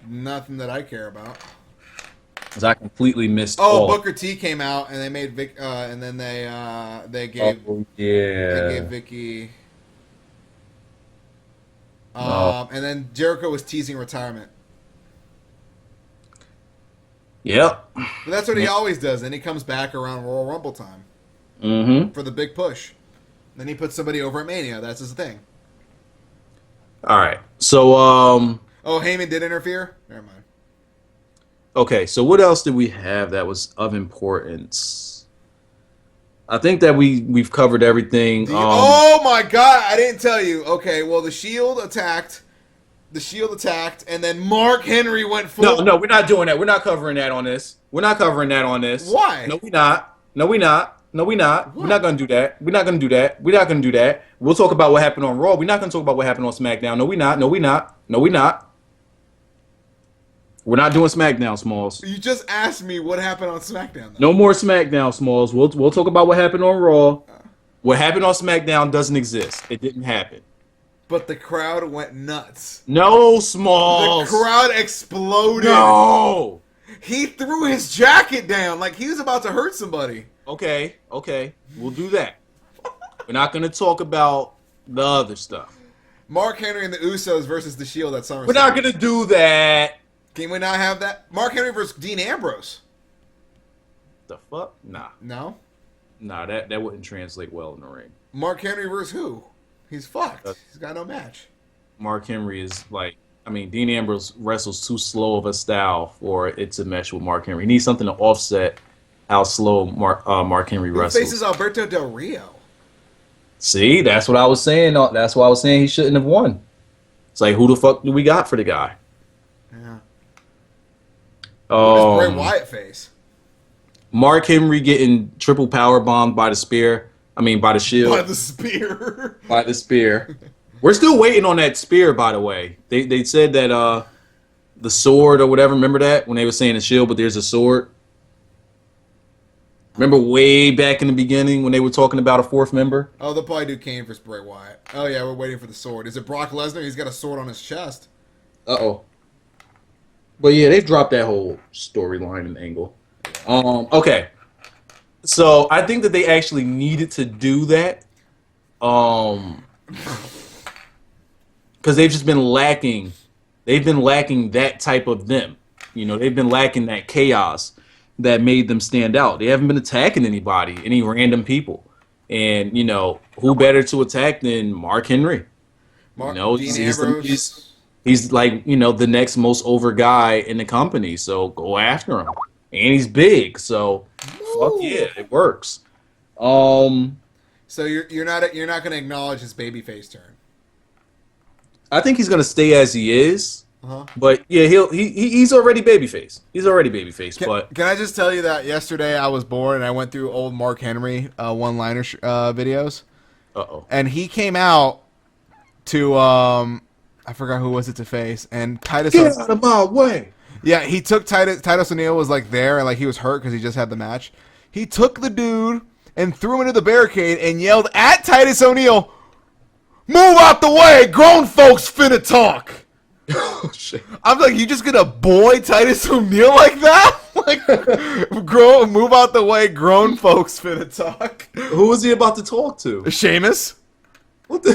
Nothing that I care about. Because I completely missed Oh, all. Booker T came out and they made Vic, and then they gave Oh, they gave yeah. Vicky. Oh. And then Jericho was teasing retirement. Yep. But that's what he always does. Then he comes back around Royal Rumble time Mm-hmm. for the big push. Then he puts somebody over at Mania. That's his thing. All right. So, Oh, Heyman did interfere? Never mind. okay. So what else did we have that was of importance? I think that we've covered everything. Oh my God! I didn't tell you. Okay, well the Shield attacked. The Shield attacked, and then Mark Henry went full. No, we're not doing that. We're not covering that on this. We're not covering that on this. Why? No, we're not. No, we're not. No, we're not. What? We're not gonna do that. We're not gonna do that. We're not gonna do that. We'll talk about what happened on Raw. We're not gonna talk about what happened on SmackDown. No, we're not. No, we're not. No, we're not. We're not doing SmackDown, Smalls. You just asked me what happened on SmackDown. Though. No more SmackDown, Smalls. We'll talk about what happened on Raw. What happened on SmackDown doesn't exist. It didn't happen. But the crowd went nuts. No, The Smalls. crowd exploded. No. He threw his jacket down like he was about to hurt somebody. Okay. We'll do that. We're not going to talk about the other stuff. Mark Henry and the Usos versus the Shield at SummerSlam. We're not going to do that. Can we not have that? Mark Henry versus Dean Ambrose. The fuck? Nah, that wouldn't translate well in the ring. Mark Henry versus who? He's fucked. He's got no match. Mark Henry is like, Dean Ambrose wrestles too slow of a style for it to mesh with Mark Henry. He needs something to offset how slow Mark Henry Who wrestles. faces Alberto Del Rio? See, that's what I was saying. That's why I was saying he shouldn't have won. It's like, who the fuck do we got for the guy? Yeah. What does Bray Um, Wyatt face? Mark Henry getting triple power bombed by the spear. By the shield. By the spear. By the spear. We're still waiting on that spear, by the way. They said that the sword or whatever. Remember that when they were saying the shield, but there's a sword. Remember way back in the beginning when they were talking about a fourth member? Oh, they'll probably do Kane versus Bray Wyatt. Oh yeah, we're waiting for the sword. Is it Brock Lesnar? He's got a sword on his chest. Uh-oh. But yeah, they've dropped that whole storyline and angle. Okay. So I think that they actually needed to do that. Because they've just been lacking. They've been lacking that type of them. They've been lacking that chaos that made them stand out. They haven't been attacking anybody, any random people. And, who better to attack than Mark Henry? Dean He's Ambrose. he's like, the next most over guy in the company. So go after him. And he's big. So fuck yeah, it works. So you're not going to acknowledge his babyface turn. I think he's gonna stay as he is. Uh-huh. But yeah, he's already babyface. He's already babyface. But Can I just tell you that yesterday I was bored and I went through old Mark Henry one-liner videos, and he came out to I forgot who was it to face, and Titus. Get out of my way. Yeah, he took Titus O'Neil was like there and like he was hurt because he just had the match. He took the dude and threw him into the barricade and yelled at Titus O'Neil, "Move out the way, grown folks finna talk." Oh shit. I'm like, you just gonna boy Titus O'Neil like that? Like, move out the way, grown folks finna talk. Who was he about to talk to? Sheamus? What the?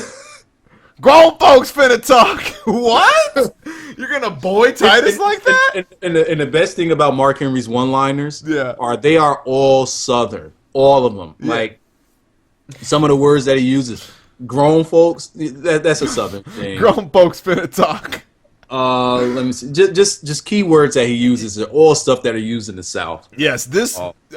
Grown folks finna talk. What? You're gonna boy Titus like that? And the best thing about Mark Henry's one-liners Yeah. they are all Southern. All of them. Yeah. Like, some of the words that he uses. Grown folks, that's a Southern thing. Grown folks finna talk. Let me see. Just keywords that he uses are all stuff that are used in the South. Yes,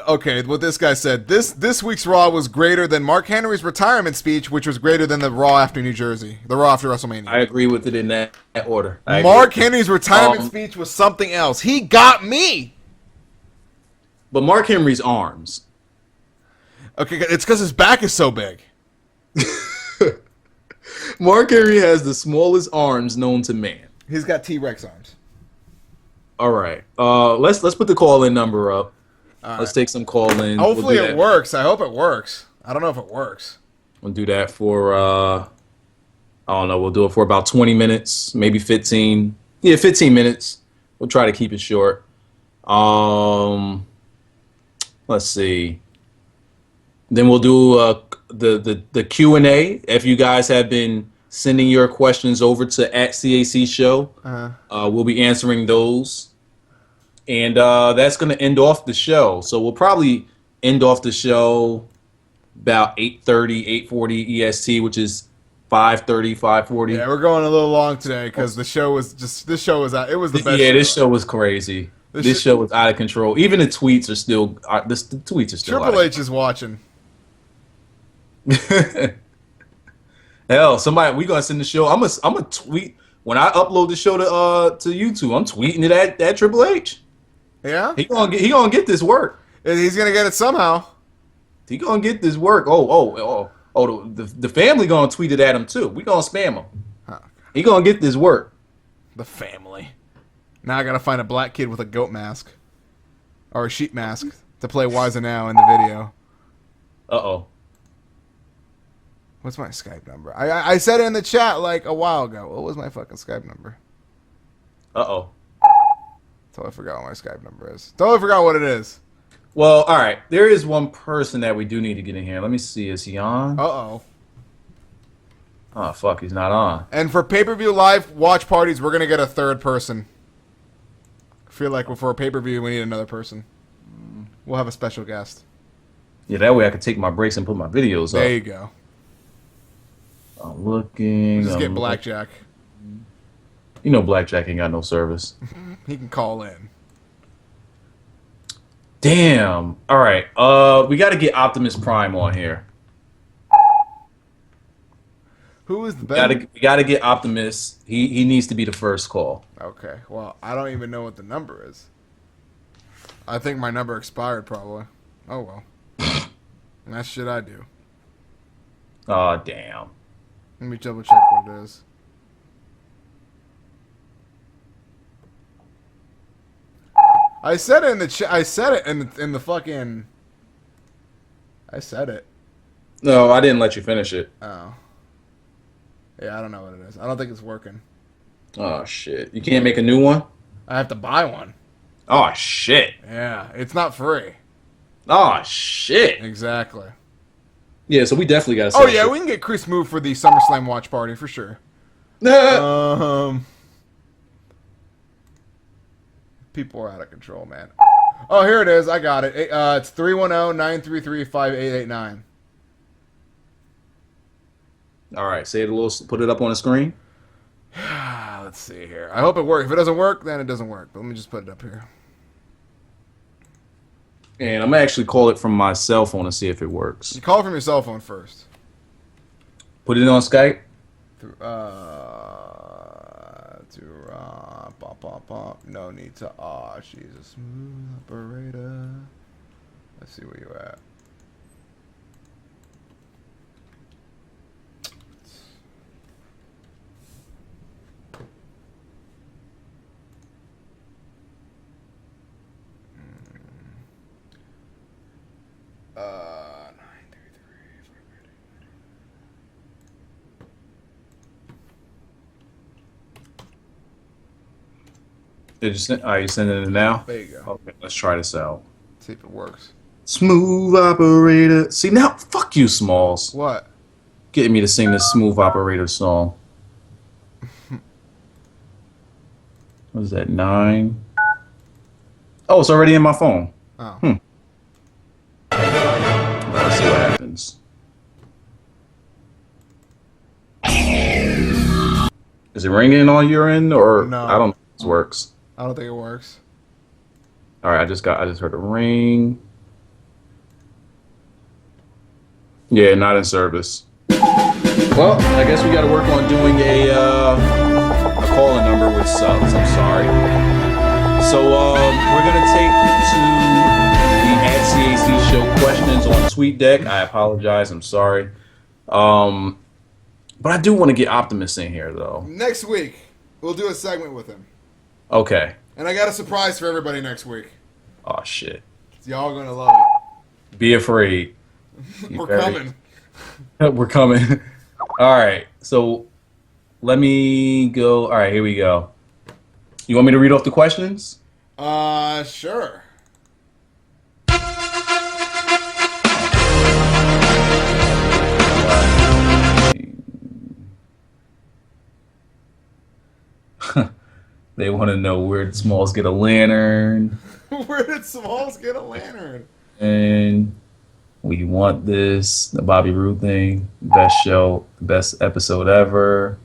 okay, what this guy said. This week's Raw was greater than Mark Henry's retirement speech, which was greater than the Raw after New Jersey. The Raw after WrestleMania. I agree with it in that order. Mark Henry's retirement speech was something else. He got me. But Mark Henry's arms. Okay, it's because his back is so big. Mark Henry has the smallest arms known to man. He's got T-Rex arms. All right. Let's put the call-in number up. Let's take some call-in. Hopefully it works. I hope it works. I don't know if it works. We'll do that for I don't know. We'll do it for about 20 minutes, maybe 15. Yeah, 15 minutes. We'll try to keep it short. Let's see. Then we'll do the Q&A. If you guys have been sending your questions over to @CAC Show, we'll be answering those. And that's going to end off the show. So we'll probably end off the show about 8:30, 8:40 EST, which is 5:30, 5:40. Yeah, we're going a little long today because the show was just it was the best. Yeah, this show was crazy. This show was out of control. Even the tweets are still the tweets are still. Triple H is watching. Hell, we gonna send the show. I'm gonna tweet when I upload the show to YouTube. I'm tweeting it at Triple H. Yeah, he gonna get this work. He's gonna get it somehow. He gonna get this work. The family gonna tweet it at him too. We gonna spam him. Huh. He gonna get this work. The family. Now I gotta find a black kid with a goat mask or a sheep mask to play Wisenau in the video. Uh-oh. What's my Skype number? I said it in the chat like a while ago. What was my fucking Skype number? Uh-oh. Totally forgot what my Skype number is. Totally forgot what it is. Well, all right. There is one person that we do need to get in here. Let me see. Is he on? Uh-oh. Oh, fuck. He's not on. And for pay-per-view live watch parties, we're going to get a third person. I feel like for a pay-per-view, we need another person. We'll have a special guest. Yeah, that way I can take my breaks and put my videos up. There you go. I'm looking. Just get Blackjack. You know Blackjack ain't got no service. He can call in. Damn. All right. We got to get Optimus Prime on here. Who is the best? We got to get Optimus. He needs to be the first call. Okay. Well, I don't even know what the number is. I think my number expired probably. Oh well. That shit I do. Oh, damn. Let me double check what it is. I said it in the chat. I said it in the fucking. I said it. No, I didn't let you finish it. Oh. Yeah, I don't know what it is. I don't think it's working. Oh, shit. You can't make a new one? I have to buy one. Oh, shit. Yeah, it's not free. Oh, shit. Exactly. Yeah, so we definitely got to Oh, yeah, we can get Chris Move for the SummerSlam watch party for sure. People are out of control, man. Oh, here it is. I got it. It's 310-933-5889. All right, say it a little. Put it up on the screen. Let's see here. I hope it works. If it doesn't work, then it doesn't work. But let me just put it up here. And I'm going to actually call it from my cell phone and see if it works. You call it from your cell phone first. Put it on Skype? No need to. She's a smooth operator. Let's see where you at. Did you send? Are you sending it now? There you go. Okay, let's try this out. See if it works. Smooth operator. See now, fuck you, Smalls. What? Getting me to sing this smooth operator song. What is that? 9. Oh, it's already in my phone. Oh. Let's see what happens. Is it ringing on your end, or No. I don't know if this works. I don't think it works. All right, I just heard a ring. Yeah, not in service. Well, I guess we got to work on doing a call-in number with subs. I'm sorry. So we're gonna take to the @CAC Show no questions on TweetDeck. I apologize. I'm sorry. But I do want to get Optimus in here, though. Next week, we'll do a segment with him. Okay. And I got a surprise for everybody next week. Oh, shit. Y'all gonna love it. Be afraid. We're coming. We're coming. All right. So let me go. All right, here we go. You want me to read off the questions? Sure. They want to know where did Smalls get a lantern? Where did Smalls get a lantern? And we want this, the Bobby Roode thing, best show, best episode ever.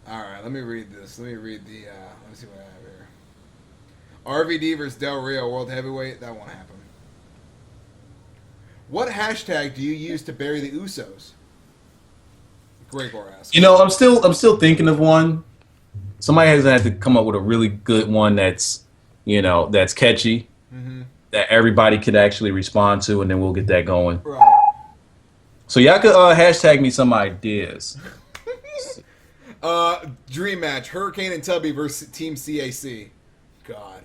All right, let me read this. Let me read the. Let me see what I have here. RVD versus Del Rio World Heavyweight. That won't happen. What hashtag do you use to bury the Usos? Gregor asks. You know, I'm still thinking of one. Somebody has had to come up with a really good one that's, you know, that's catchy, that everybody could actually respond to, and then we'll get that going. Right. So y'all could hashtag me some ideas. Dream match: Hurricane and Tubby versus Team CAC. God.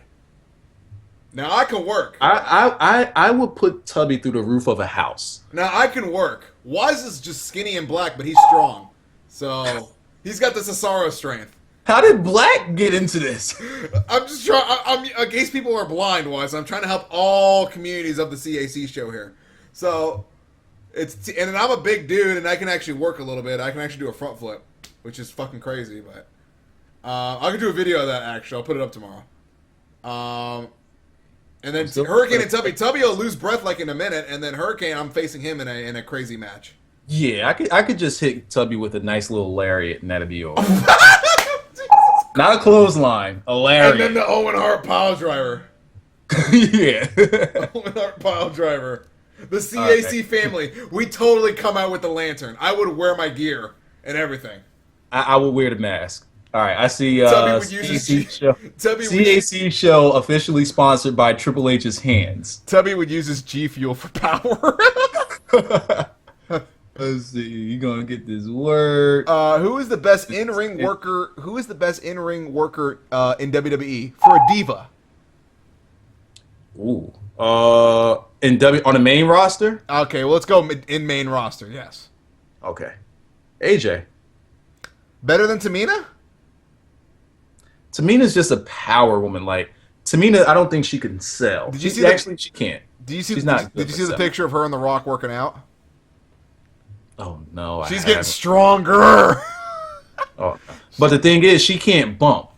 Now I can work. I would put Tubby through the roof of a house. Now I can work. Wise is just skinny and black, but he's strong. So he's got the Cesaro strength. How did Black get into this? I'm just trying. I'm in case people are blind, Wise. I'm trying to help all communities of the CAC show here. So and I'm a big dude, and I can actually work a little bit. I can actually do a front flip, which is fucking crazy. But I can do a video of that. Actually, I'll put it up tomorrow. And then Hurricane and Tubby. Tubby will lose breath like in a minute, and then Hurricane, I'm facing him in a crazy match. Yeah, I could just hit Tubby with a nice little lariat, and that'd be over. Not a clothesline, a lariat. And then the Owen Hart pile driver. Yeah. Owen Hart pile driver. The CAC family. We totally come out with the lantern. I would wear my gear and everything. I would wear the mask. All right, I see CAC show. CAC show officially sponsored by Triple H's hands. Tubby would use his G Fuel for power. Let's see, you gonna get this word. Who is the best in-ring worker? Who is the best in-ring worker in WWE for a diva? Ooh. On the main roster? Okay, well, let's go in main roster. Yes. Okay. AJ. Better than Tamina? Tamina's just a power woman. Like Tamina, I don't think she can sell. Did you see she can't. Do you see? She's not Did you see the picture of her and The Rock working out? Oh no, she's getting stronger. Oh, but the thing is, she can't bump.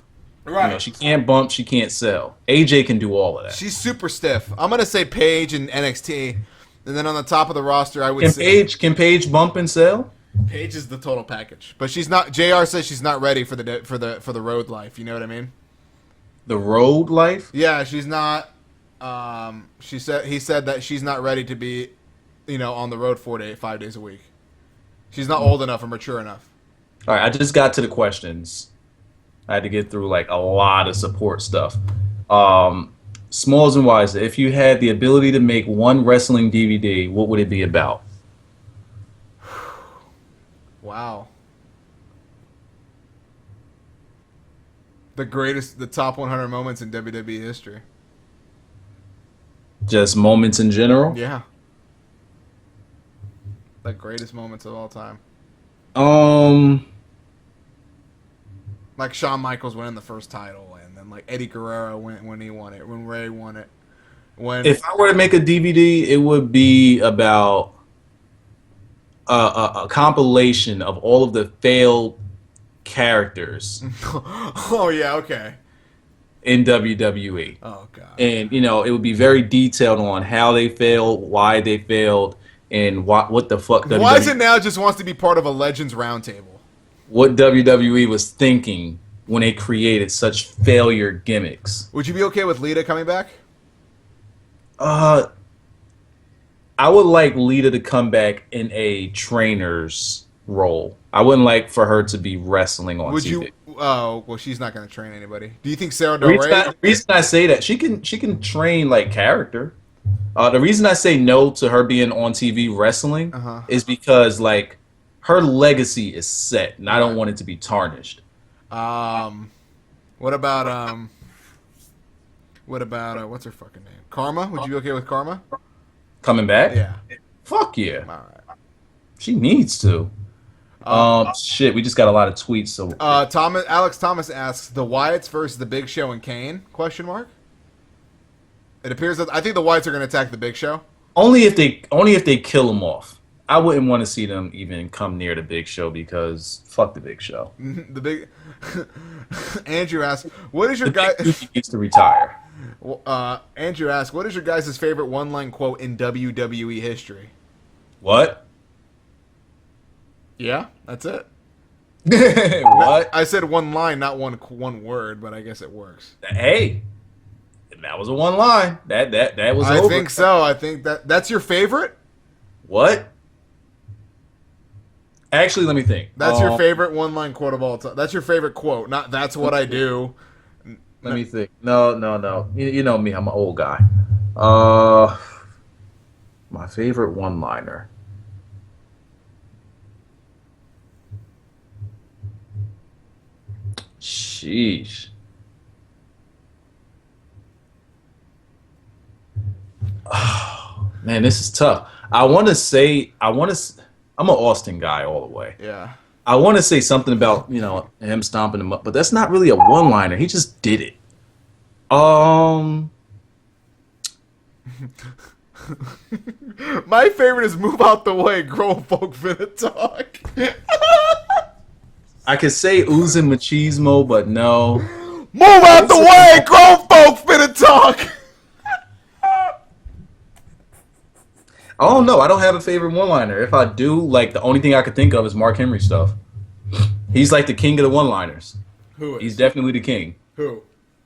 Right. You know, she can't bump. She can't sell. AJ can do all of that. She's super stiff. I'm gonna say Paige and NXT, and then on the top of the roster, I would say Can Paige bump and sell? Paige is the total package, but she's not. JR says she's not ready for the road life. You know what I mean? The road life? Yeah, she's not. He said that she's not ready to be, on the road 5 days a week. She's not old enough or mature enough. All right, I just got to the questions. I had to get through like a lot of support stuff. Smalls and Wiser, if you had the ability to make one wrestling DVD, what would it be about? Wow. The top 100 moments in WWE history. Just moments in general? Yeah. The greatest moments of all time. Like Shawn Michaels winning the first title, and then like Eddie Guerrero when he won it, when Ray won it. If I were to make a DVD, it would be about a compilation of all of the failed characters. Oh yeah, okay. In WWE. Oh god. And it would be very detailed on how they failed, why they failed, and what the fuck. Why is it now just wants to be part of a Legends Roundtable? What WWE was thinking when they created such failure gimmicks. Would you be okay with Lita coming back? I would like Lita to come back in a trainer's role. I wouldn't like for her to be wrestling on TV. Oh, well, she's not going to train anybody. Do you think Sarah Del Rey? The reason I say that, she can train like character. The reason I say no to her being on TV wrestling is because like her legacy is set, and I don't want it to be tarnished. What about what's her fucking name? Karma? Would you be okay with Karma? Coming back? Yeah. Fuck yeah. All right. She needs to. Shit, we just got a lot of tweets. So Alex Thomas asks, the Wyatts versus the Big Show and Kane? Question mark. It appears that I think the Wyatts are going to attack the Big Show. Only if they kill him off. I wouldn't want to see them even come near the Big Show because fuck the Big Show. The big Andrew asks, "What is your guy?" He needs to retire. Andrew asks, "What is your guys' favorite one-line quote in WWE history?" What? Yeah, that's it. What? I said one line, not one word, but I guess it works. Hey, that was a one line. That was. I over. think so. I think that's your favorite. What? Actually, let me think. That's your favorite one-line quote of all time. That's your favorite quote, not "That's what I do." Let me think. No. You know me. I'm an old guy. My favorite one-liner. Sheesh. Oh, man, this is tough. I'm an Austin guy all the way. Yeah. I want to say something about, him stomping him up, but that's not really a one-liner. He just did it. My favorite is "Move out the way, grown folk finna talk." I could say oozing machismo, but no. Move out the way, grown folk finna talk. Oh no, I don't have a favorite one-liner. If I do, like the only thing I could think of is Mark Henry stuff. He's like the king of the one-liners. Who is? He's definitely the king. Who?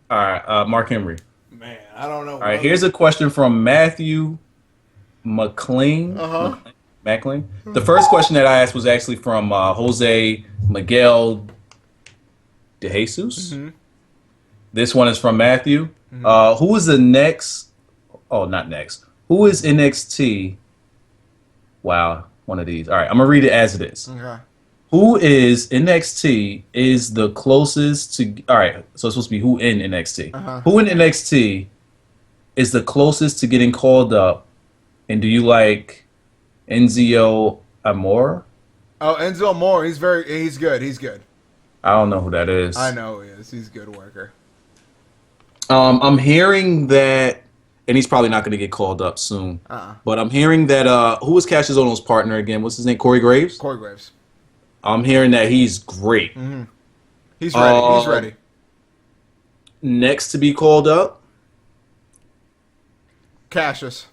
All right, Mark Henry. Man, I don't know. All right, here's a question from Matthew McLean. McLean. The first question that I asked was actually from Jose Miguel de Jesus. This one is from Matthew. Who is the next? Oh, not next. Who is NXT? Wow, one of these. All right, I'm gonna read it as it is. Okay. Who is NXT is the closest to? All right, so it's supposed to be who in NXT. Who in NXT is the closest to getting called up? And do you like Enzo Amore? Oh, Enzo Amore. He's good. He's good. I don't know who that is. I know who he is. He's a good worker. I'm hearing that, and he's probably not going to get called up soon. But I'm hearing that who was Cassius Ohno's partner again? What's his name? Corey Graves. Corey Graves. I'm hearing that he's great. He's ready. He's ready. Next to be called up, Cassius.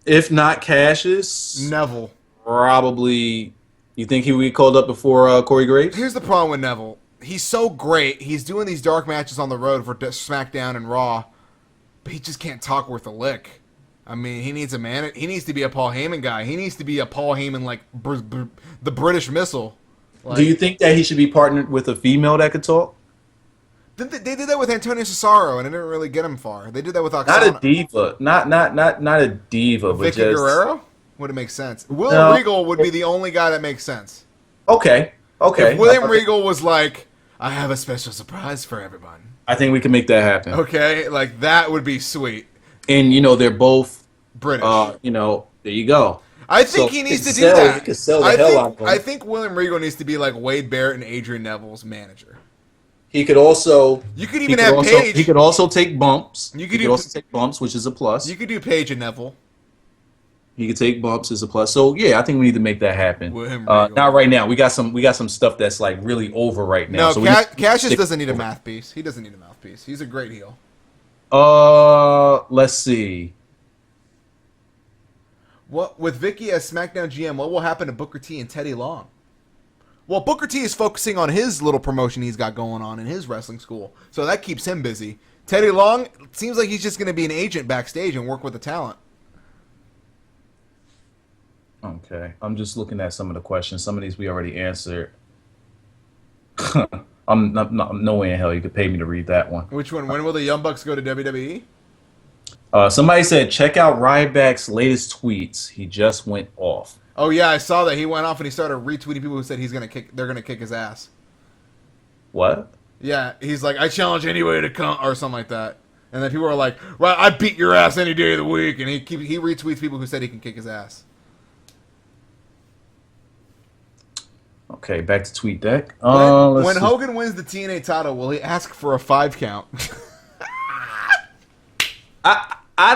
if not Cassius, Neville. probably. You think he would get called up before Corey Graves? Here's the problem with Neville. He's so great. He's doing these dark matches on the road for Smackdown and Raw, but he just can't talk worth a lick. I mean, he needs a man. He needs to be a Paul Heyman guy. He needs to be a Paul Heyman like the British Missile. Like, Do you think that he should be partnered with a female that could talk? they did that with Antonio Cesaro, and it didn't really get him far. They did that with Oksana. Not a diva. Not a diva, but Vicky just Guerrero? Wouldn't make sense. William Regal would be the only guy that makes sense. Okay. If William Regal was like, I have a special surprise for everyone. I think we can make that happen. Okay, like that would be sweet. And they're both British. there you go. I think So he needs to do sell- that. he could sell the hell out of him. I think William Regal needs to be like Wade Barrett and Adrian Neville's manager. He could also. You could even have Paige. He could also take bumps. You He could could do- also take bumps, which is a plus. You could do Paige and Neville. He could take bumps as a plus. So yeah, I think we need to make that happen. William Regal. Not right now. We got some stuff that's like really over right now. No, so we need to Cassius stick- doesn't need a mouthpiece. He doesn't need a mouthpiece. He's a great heel. Let's see. What with Vicky as SmackDown GM? What will happen to Booker T and Teddy Long? Well, Booker T is focusing on his little promotion he's got going on in his wrestling school, so that keeps him busy. Teddy Long seems like he's just going to be an agent backstage and work with the talent. Okay, I'm just looking at some of the questions. Some of these we already answered. I'm no way in hell you could pay me to read that one. Which one? When will the Young Bucks go to WWE? Somebody said check out Ryback's latest tweets. He just went off. Oh yeah, I saw that he went off and he started retweeting people who said they're gonna kick his ass. What? Yeah, he's like, I challenge anybody to come or something like that. And then people are like, right, I beat your ass any day of the week, and he retweets people who said he can kick his ass. Okay, back to tweet deck. When Hogan wins the TNA title, will he ask for a 5 count? I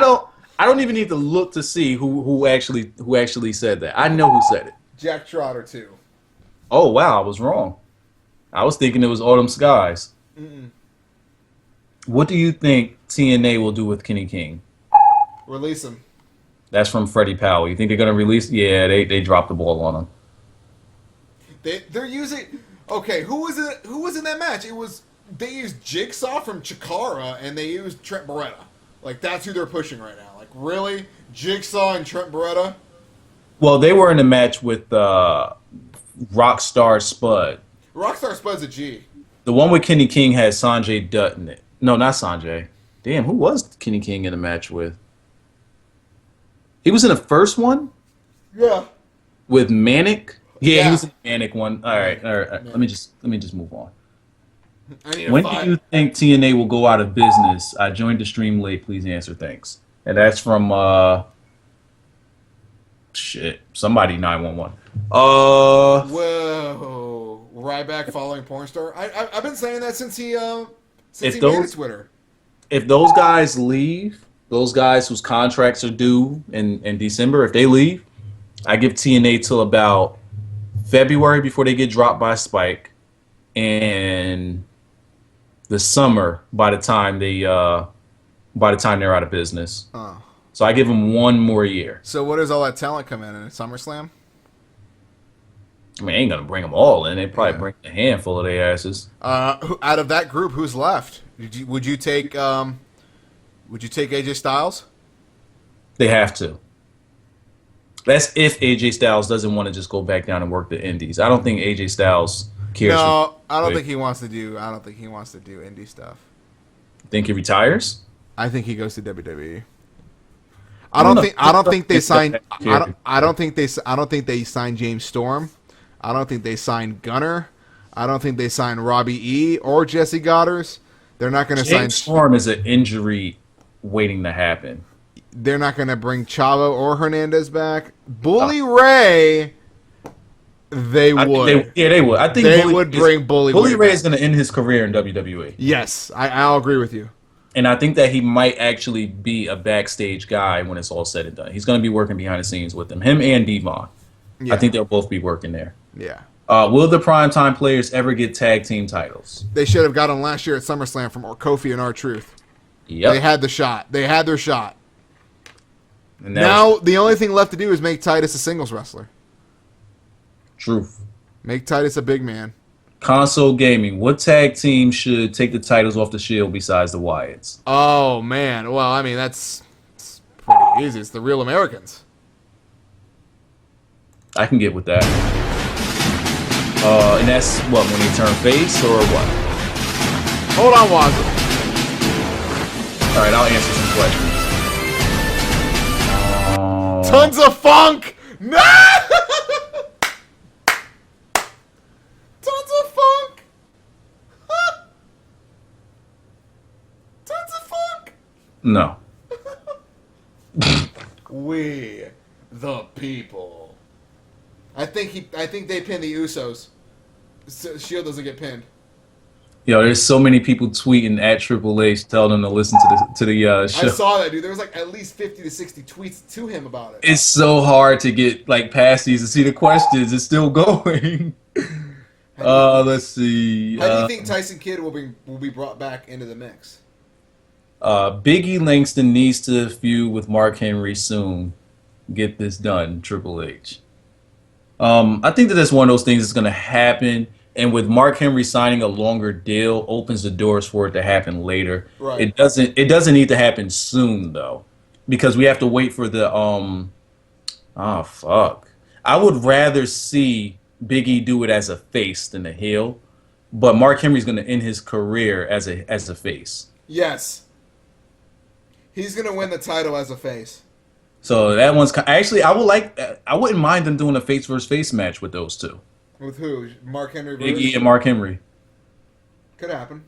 don't even need to look to see who actually said that. I know who said it. Jack Trotter too. Oh wow, I was wrong. I was thinking it was Autumn Skies. Mm-mm. What do you think TNA will do with Kenny King? Release him. That's from Freddie Powell. You think they're gonna release? Yeah, they dropped the ball on him. They're using. Okay, who was it? Who was in that match? They used Jigsaw from Chikara and they used Trent Beretta. Like that's who they're pushing right now. Like really, Jigsaw and Trent Beretta. Well, they were in a match with Rockstar Spud. Rockstar Spud's a G. The one with Kenny King had Sanjay Dutt in it. No, not Sanjay. Damn, who was Kenny King in a match with? He was in the first one? Yeah. With Manic? Yeah, Yeah. he was in the Manic one. All right. Let me just move on. I need When do you think TNA will go out of business? I joined the stream late. Please answer. Thanks. And that's from somebody 911. Whoa, Ryback following porn star. I've been saying that since he made his Twitter. If those guys leave, those guys whose contracts are due in December, if they leave, I give TNA till about February before they get dropped by Spike, and the summer by the time they're out of business. Oh. So I give them one more year. So what does all that talent come in SummerSlam? I mean, I ain't gonna bring them all in. They probably bring a handful of their asses. Out of that group, who's left? Would you take AJ Styles? They have to. That's if AJ Styles doesn't want to just go back down and work the indies. I don't think AJ Styles cares. No, I don't think he wants to do indie stuff. Think he retires? I think he goes to WWE. I don't think they signed James Storm. I don't think they signed Gunner. I don't think they signed Robbie E. or Jesse Goddard. They're not going to sign. James Storm is an injury waiting to happen. They're not going to bring Chavo or Hernandez back. Bully Ray, they would. They would. I think they would bring Bully Ray back. is going to end his career in WWE. Yes, I'll agree with you. And I think that he might actually be a backstage guy when it's all said and done. He's going to be working behind the scenes with them. Him and Devon. Yeah. I think they'll both be working there. Yeah. Will the primetime players ever get tag team titles? They should have got them last year at SummerSlam from Kofi and R-Truth. Yep. They had the shot. They had their shot. And Now, the only thing left to do is make Titus a singles wrestler. Truth. Make Titus a big man. Console Gaming. What tag team should take the titles off the Shield besides the Wyatts? Oh, man. Well, I mean, it's pretty easy. It's the Real Americans. I can get with that. And that's what, when they turn face or what? Hold on, Wazoo. All right, I'll answer some questions. Tons of funk! No! Tons of funk! Tons of funk! No. We, the people. I think they pin the Usos. So Shield doesn't get pinned. Yo, there's so many people tweeting at Triple H telling them to listen to the show. I saw that, dude. There was like at least 50 to 60 tweets to him about it. It's so hard to get like past these and see the questions. It's still going. Let's see. How do you think Tyson Kidd will be brought back into the mix? Biggie Langston needs to feud with Mark Henry soon. Get this done, Triple H. I think that that's one of those things that's going to happen. And with Mark Henry signing a longer deal, opens the doors for it to happen later. Right. It doesn't need to happen soon though, because we have to wait for the Oh fuck! I would rather see Big E do it as a face than a heel, but Mark Henry's going to end his career as a face. Yes. He's gonna win the title as a face. So that one's actually I wouldn't mind them doing a face versus face match with those two, With who? Mark Henry Big versus? E and Mark Henry. Could happen.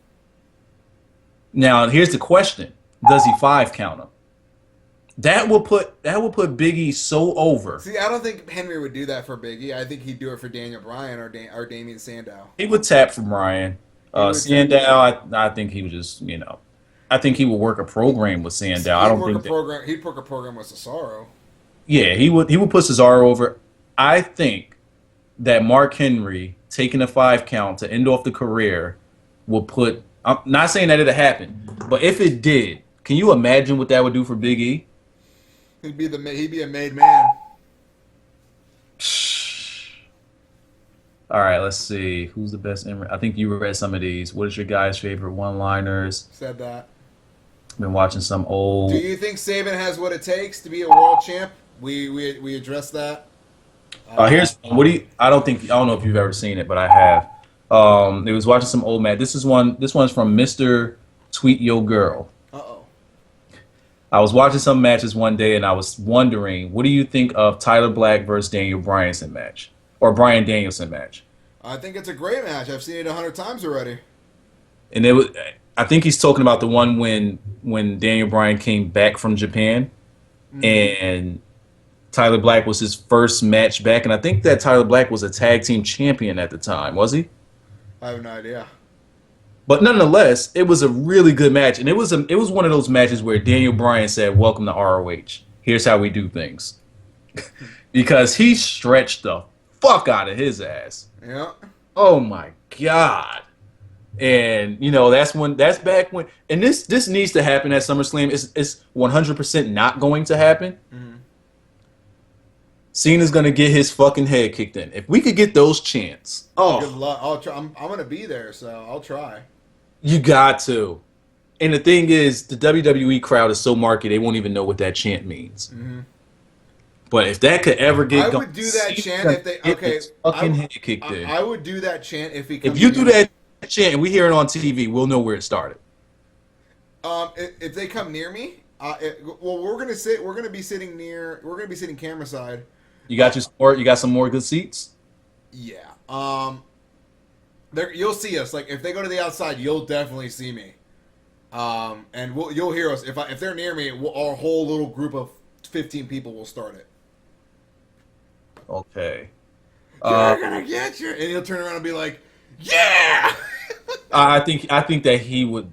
Now here's the question: does he 5 count him? That will put Big E so over. See, I don't think Henry would do that for Big E. I think he'd do it for Daniel Bryan or Damian Sandow. He would tap for Bryan. Sandow, I think he would just I think he would work a program with Sandow. I don't think He'd work a program with Cesaro. Yeah, he would put Cesaro over. I think that Mark Henry taking a 5 count to end off the career will put. I'm not saying that it'll happen, but if it did, can you imagine what that would do for Big E? He'd be a made man. All right, let's see. Who's the best? I think you read some of these. What is your guys' favorite one-liners? Said that. Been watching some old. Do you think Sabin has what it takes to be a world champ? We addressed that. Here's what do you? I don't know if you've ever seen it, but I have. It was watching some old match. This one's from Mr. Tweet Yo Girl. Uh-oh. I was watching some matches one day, and I was wondering, what do you think of Tyler Black versus Daniel Bryanson match, or Bryan Danielson match? I think it's a great match. I've seen it 100 times already. And it was. I think he's talking about the one when Daniel Bryan came back from Japan, and Tyler Black was his first match back, and I think that Tyler Black was a tag team champion at the time, was he? I have no idea. But nonetheless, it was a really good match, and it was one of those matches where Daniel Bryan said, "Welcome to ROH. Here's how we do things," because he stretched the fuck out of his ass. Yeah. Oh my god! And that's back when, and this needs to happen at SummerSlam. It's 100% not going to happen. Mm-hmm. Cena's gonna get his fucking head kicked in. If we could get those chants, Good luck. I'll try. I'm gonna be there, so I'll try. you got to. And the thing is, the WWE crowd is so marky they won't even know what that chant means. Mm-hmm. But if that could ever get I going, would do that Cena's chant gonna if they. get Okay. his fucking head kicked in. I would do that chant if he. Comes If you do near that chant and we hear it on TV, we'll know where it started. If they come near me, we're gonna be sitting camera side. You got some more good seats. Yeah. You'll see us. Like if they go to the outside, you'll definitely see me. And you'll hear us. If they're near me, our whole little group of 15 people will start it. Okay. They're gonna get you, and he'll turn around and be like, "Yeah." I think that he would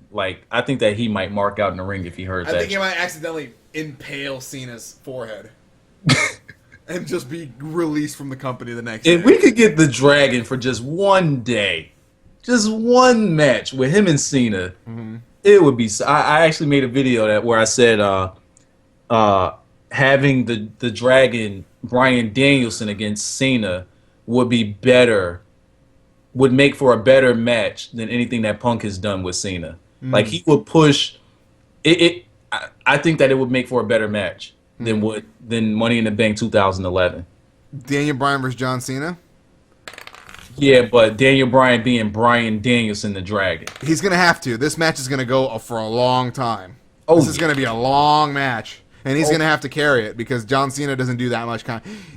I think that he might mark out in the ring if he heard that. I think he might accidentally impale Cena's forehead. And just be released from the company the next day. If we could get the Dragon for just one day, just one match with him and Cena, it would be. I actually made a video where I said having the Dragon Bryan Danielson against Cena would be better, would make for a better match than anything that Punk has done with Cena. Like he would push it. I think that it would make for a better match than Money in the Bank 2011. Daniel Bryan versus John Cena? Yeah, but Daniel Bryan being Bryan Danielson, the Dragon. He's going to have to. This match is going to go for a long time. Oh, This is going to be a long match. And he's going to have to carry it because John Cena doesn't do that much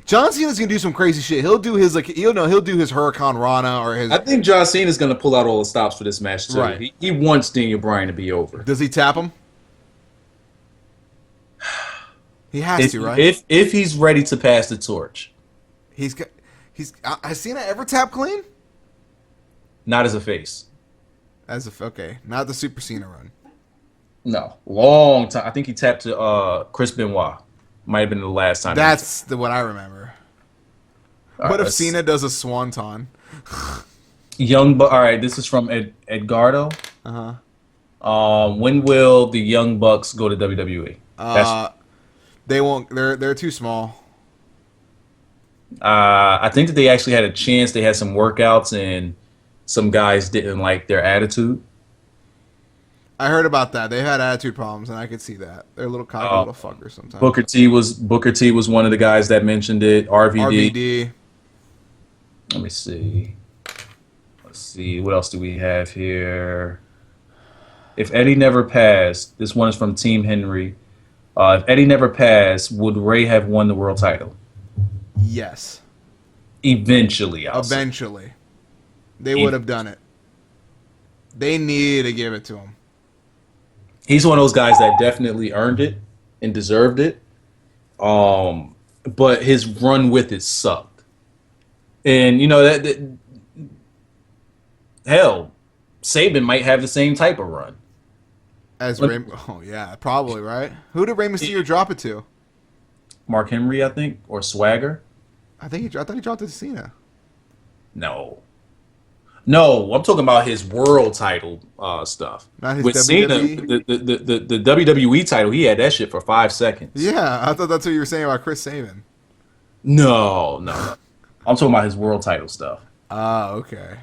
John Cena's going to do some crazy shit. He'll do his he'll do his Hurricane Rana or his. I think John Cena's going to pull out all the stops for this match too. Right. He wants Daniel Bryan to be over. Does he tap him? He has to, right? If he's ready to pass the torch. Has Cena ever tapped clean? Not as a face. Okay, not the Super Cena run. No, long time. I think he tapped to Chris Benoit. Might have been the last time. That's what I remember. All What right, if Cena does a swanton? All right, this is from Edgardo. When will the Young Bucks go to WWE? They won't. They're too small. I think that they actually had a chance. They had some workouts and some guys didn't like their attitude. I heard about that. They've had attitude problems, and I could see that. They're a little cocky little fuckers sometimes. Booker T was one of the guys that mentioned it. RVD. Let me see. Let's see. What else do we have here? If Eddie never passed, this one is from Team Henry. If Eddie never passed, would Ray have won the world title? Yes. Eventually, I'll say. Eventually. They would have done it. They needed to give it to him. He's one of those guys that definitely earned it and deserved it. But his run with it sucked. And, you know, that hell, Sabin might have the same type of run. As Rey, oh yeah, probably, right? Who did Rey Mysterio drop it to? Mark Henry, I think, or Swagger. I thought he dropped it to Cena. No, I'm talking about his world title stuff. Not his with WWE? Cena, the WWE title, he had that shit for 5 seconds. Yeah, I thought that's what you were saying about Chris Sabin. No. I'm talking about his world title stuff. Okay.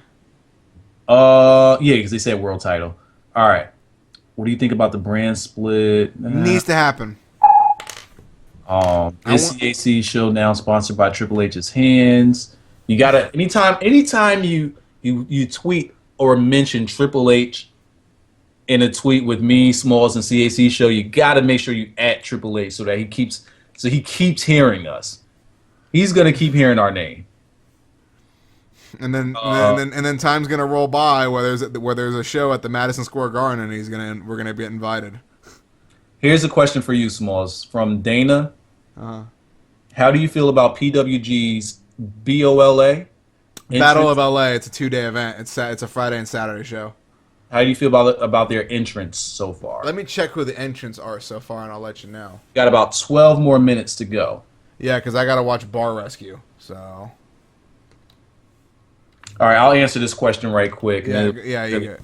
Yeah, because they said world title. All right. What do you think about the brand split? Needs to happen. NCAC show now sponsored by Triple H's hands. You gotta anytime you tweet or mention Triple H in a tweet with me, Smalls, and CAC show, you gotta make sure you at Triple H so that he keeps hearing us. He's gonna keep hearing our name. And then time's gonna roll by where there's a show at the Madison Square Garden and we're gonna get invited. Here's a question for you, Smalls, from Dana. How do you feel about PWG's BOLA? Battle of LA. It's a 2-day event. It's a Friday and Saturday show. How do you feel about their entrance so far? Let me check who the entrants are so far, and I'll let you know. Got about 12 more minutes to go. Yeah, because I gotta watch Bar Rescue. So. All right, I'll answer this question right quick. Yeah, you get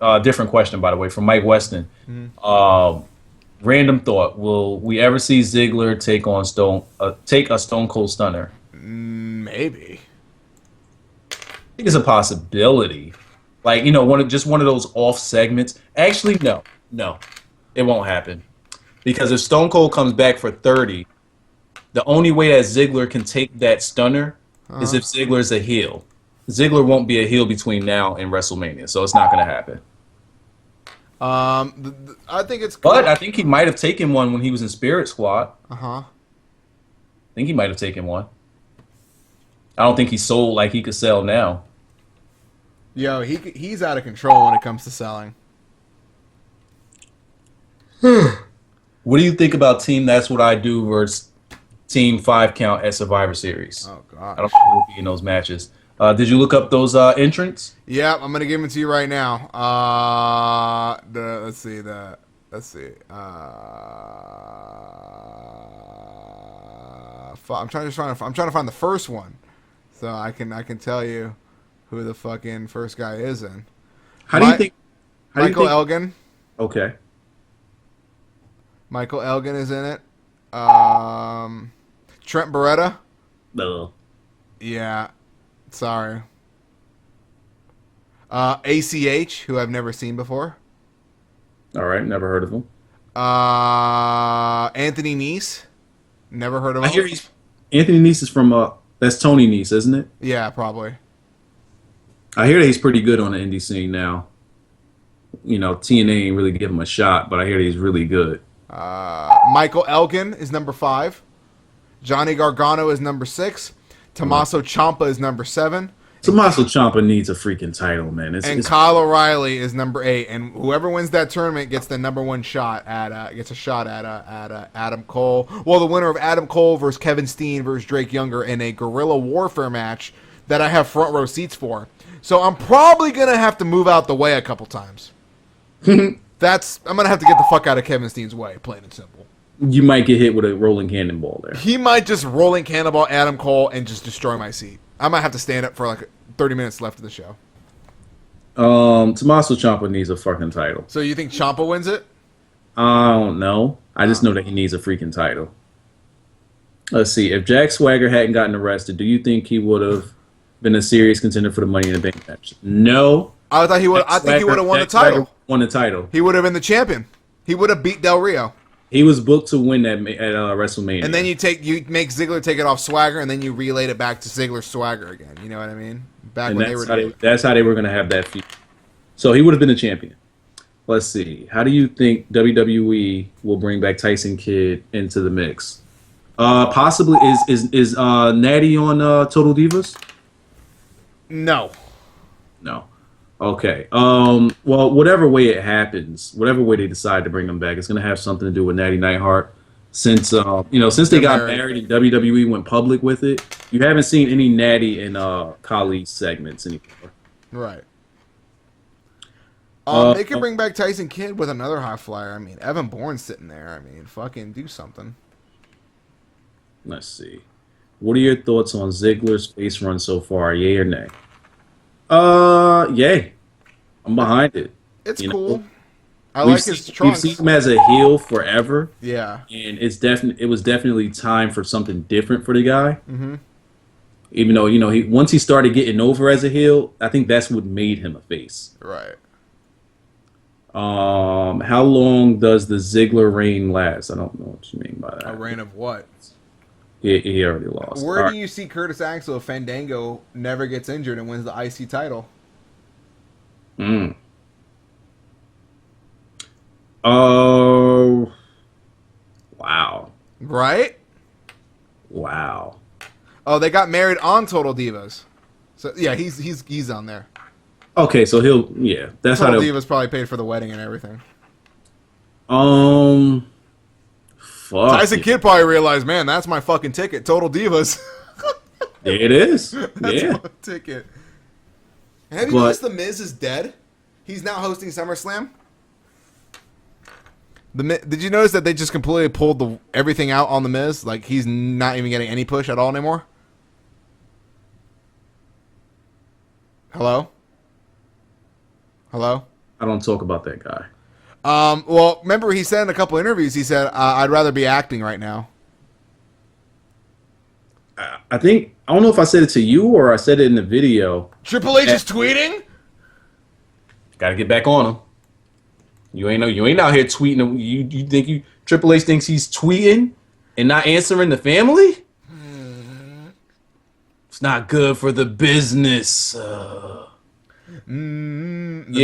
it. Different question, by the way, from Mike Weston. Random thought: will we ever see Ziggler take a Stone Cold Stunner? Maybe. I think it's a possibility. Like, you know, one of those off segments. Actually, no, it won't happen. Because if Stone Cold comes back for 30, the only way that Ziggler can take that stunner is if Ziggler's a heel. Ziggler won't be a heel between now and WrestleMania, so it's not going to happen. I think it's cool. But I think he might have taken one when he was in Spirit Squad. I think he might have taken one. I don't think he sold like he could sell now. Yo, he's out of control when it comes to selling. What do you think about Team That's What I Do versus Team 5 Count at Survivor Series? Oh, God. I don't know who will be in those matches. Did you look up those entrants? Yeah, I'm gonna give them to you right now. Let's see. I'm trying to find the first one, so I can tell you who the fucking first guy is in. How do you think? Michael Elgin. Okay. Michael Elgin is in it. Trent Beretta. No. Yeah. Sorry. ACH, who I've never seen before. All right, never heard of him. Anthony Nese. Never heard of him. I hear Anthony Nese is from that's Tony Nese, isn't it? Yeah, probably. I hear that he's pretty good on the indie scene now. You know, TNA ain't really give him a shot, but I hear that he's really good. Michael Elgin is number 5. Johnny Gargano is number 6. Tommaso Ciampa is number 7. Tommaso Ciampa needs a freaking title, man. Kyle O'Reilly is number 8. And whoever wins that tournament gets the number 1 shot at Adam Cole. Well, the winner of Adam Cole versus Kevin Steen versus Drake Younger in a guerrilla warfare match that I have front row seats for. So I'm probably gonna have to move out the way a couple times. I'm gonna have to get the fuck out of Kevin Steen's way, plain and simple. You might get hit with a rolling cannonball there. He might just rolling cannonball Adam Cole and just destroy my seat. I might have to stand up for like 30 minutes left of the show. Tommaso Ciampa needs a fucking title. So you think Ciampa wins it? I don't know. I just know that he needs a freaking title. Let's see. If Jack Swagger hadn't gotten arrested, do you think he would have been a serious contender for the Money in the Bank match? No. I think he would have won the title. Won the title. He would have been the champion. He would have beat Del Rio. He was booked to win that at WrestleMania. And then you make Ziggler take it off Swagger, and then you relate it back to Ziggler's Swagger again. You know what I mean? That's how they were going to have that feud. So he would have been the champion. let's see. How do you think WWE will bring back Tyson Kidd into the mix? Possibly is Natty on Total Divas? No. No. Okay. Well, whatever way it happens, whatever way they decide to bring him back, it's gonna have something to do with Natty Neidhart. Since since they got married and WWE went public with it, you haven't seen any Natty and Khali segments anymore. Right. They could bring back Tyson Kidd with another high flyer. I mean, Evan Bourne's sitting there. I mean, fucking do something. Let's see. What are your thoughts on Ziggler's face run so far? Yay or nay? Yay. I'm behind it. It's You know, cool. I like his trunks. We've seen him as a heel forever, Yeah. and it was definitely time for something different for the guy. Mm-hmm. Even though once he started getting over as a heel, I think that's what made him a face. Right. How long does the Ziggler reign last? I don't know what you mean by that. A reign of what? He already lost. Where All do you see Curtis Axel if Fandango never gets injured and wins the IC title? right. Oh, wow. Right? Wow. Oh, they got married on Total Divas. So yeah, he's on there. Okay, so that's Total how Divas probably paid for the wedding and everything. Fuck. Tyson Kidd probably realized, man, that's my fucking ticket. Total Divas. There it is. That's Yeah. my ticket. Have you But- noticed The Miz is dead? He's now hosting SummerSlam. Did you notice that they just completely pulled everything out on The Miz? Like, he's not even getting any push at all anymore? Hello? Hello? I don't talk about that guy. Well, remember he said in a couple interviews, he said, I'd rather be acting right now. I don't know if I said it to you or I said it in the video. Triple H is tweeting? Got to get back on him. You ain't out here tweeting. You think Triple H thinks he's tweeting and not answering the family? It's not good for the business. Yeah,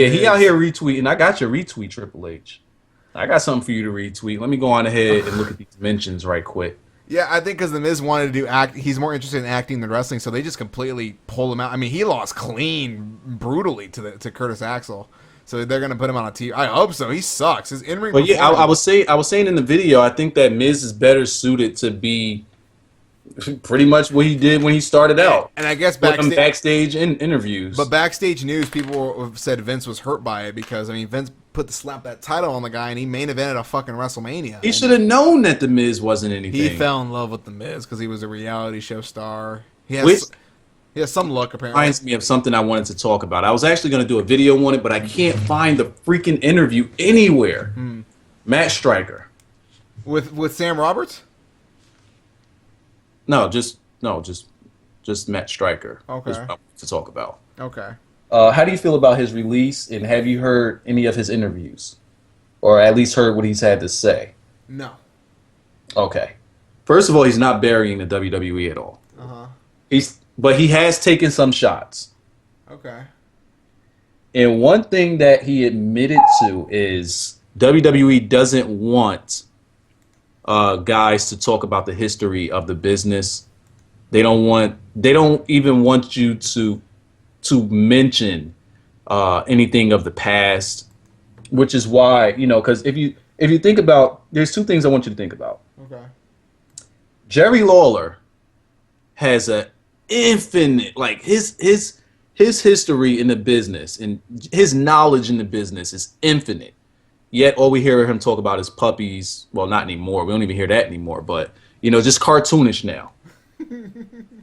he out here retweeting. I got your retweet, Triple H. I got something for you to retweet. Let me go on ahead and look at these mentions right quick. Yeah, I think because The Miz wanted to do act, he's more interested in acting than wrestling, so they just completely pulled him out. I mean, he lost clean, brutally to Curtis Axel, so they're gonna put him on a TV. I hope so. He sucks. His in-ring. But yeah, I was saying in the video, I think that Miz is better suited to be pretty much what he did when he started out. And I guess With them backstage interviews. But backstage news, people said Vince was hurt by it because Vince slapped that title on the guy and he main evented a fucking WrestleMania. He should have known that the Miz wasn't anything. He fell in love with the Miz because he was a reality show star. He has some look apparently. Reminds me of something I wanted to talk about. I was actually going to do a video on it, but I can't find the freaking interview anywhere. Matt Striker. With Sam Roberts? No, just Matt Striker. Okay. Is what I wanted to talk about. Okay. How do you feel about his release, and have you heard any of his interviews, or at least heard what he's had to say? No. Okay. First of all, he's not burying the WWE at all. Uh-huh. But he has taken some shots. Okay. And one thing that he admitted to is WWE doesn't want guys to talk about the history of the business. They don't even want you to mention anything of the past, which is why, because if you think about, there's two things I want you to think about. Okay. Jerry Lawler has a infinite, like his history in the business and his knowledge in the business is infinite. Yet all we hear him talk about is puppies. Well, not anymore. We don't even hear that anymore. But just cartoonish now.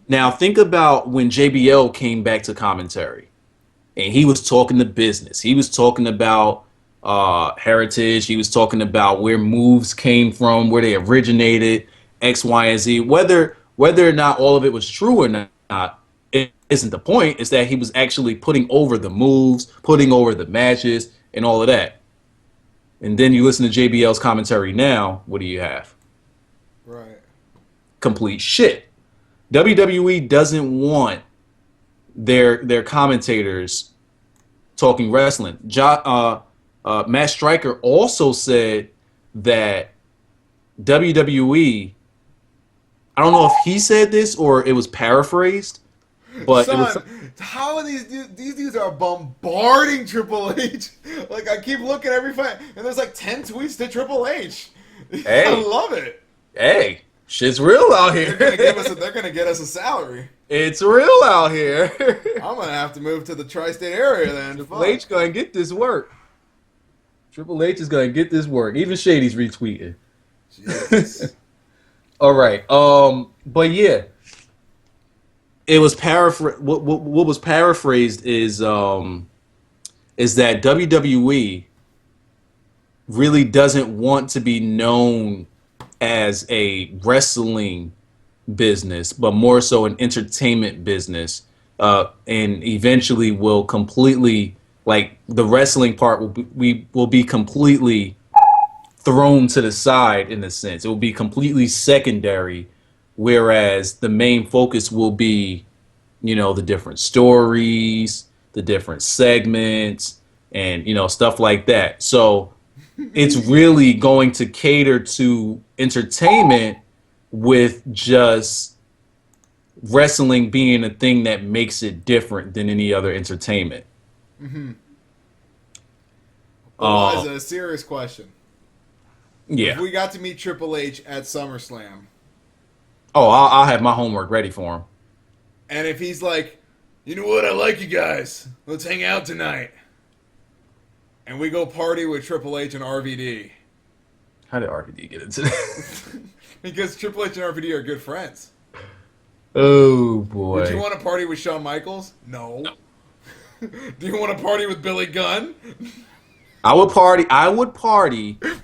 Now think about when JBL came back to commentary, and he was talking the business. He was talking about heritage. He was talking about where moves came from, where they originated, X, Y, and Z. Whether or not all of it was true or not, it isn't the point. It's that he was actually putting over the moves, putting over the matches, and all of that. And then you listen to JBL's commentary now, what do you have? Right. Complete shit. WWE doesn't want their commentators talking wrestling. Matt Stryker also said that WWE. I don't know if he said this or it was paraphrased, but it was. Son, how are these dudes? These dudes are bombarding Triple H. Like, I keep looking every fight, and there's like 10 tweets to Triple H. Hey. I love it. Hey, shit's real out here. They're gonna get us a salary. It's real out here. I'm gonna have to move to the tri-state area then. Triple H gonna get this work. Triple H is gonna get this work. Even Shady's retweeting. Jesus. All right. But yeah, it was what was paraphrased is that WWE really doesn't want to be known as a wrestling business, but more so an entertainment business, and eventually will completely, like, the wrestling part will be completely thrown to the side. In a sense, it will be completely secondary, whereas the main focus will be, the different stories, the different segments, and stuff like that. So it's really going to cater to entertainment, with just wrestling being a thing that makes it different than any other entertainment. Mm-hmm. Well, a serious question. Yeah. If we got to meet Triple H at SummerSlam. Oh, I'll have my homework ready for him. And if he's like, you know what, I like you guys. Let's hang out tonight. And we go party with Triple H and RVD. How did RVD get into that? Because Triple H and RVD are good friends. Oh, boy. Would you want to party with Shawn Michaels? No. Do you want to party with Billy Gunn? I would party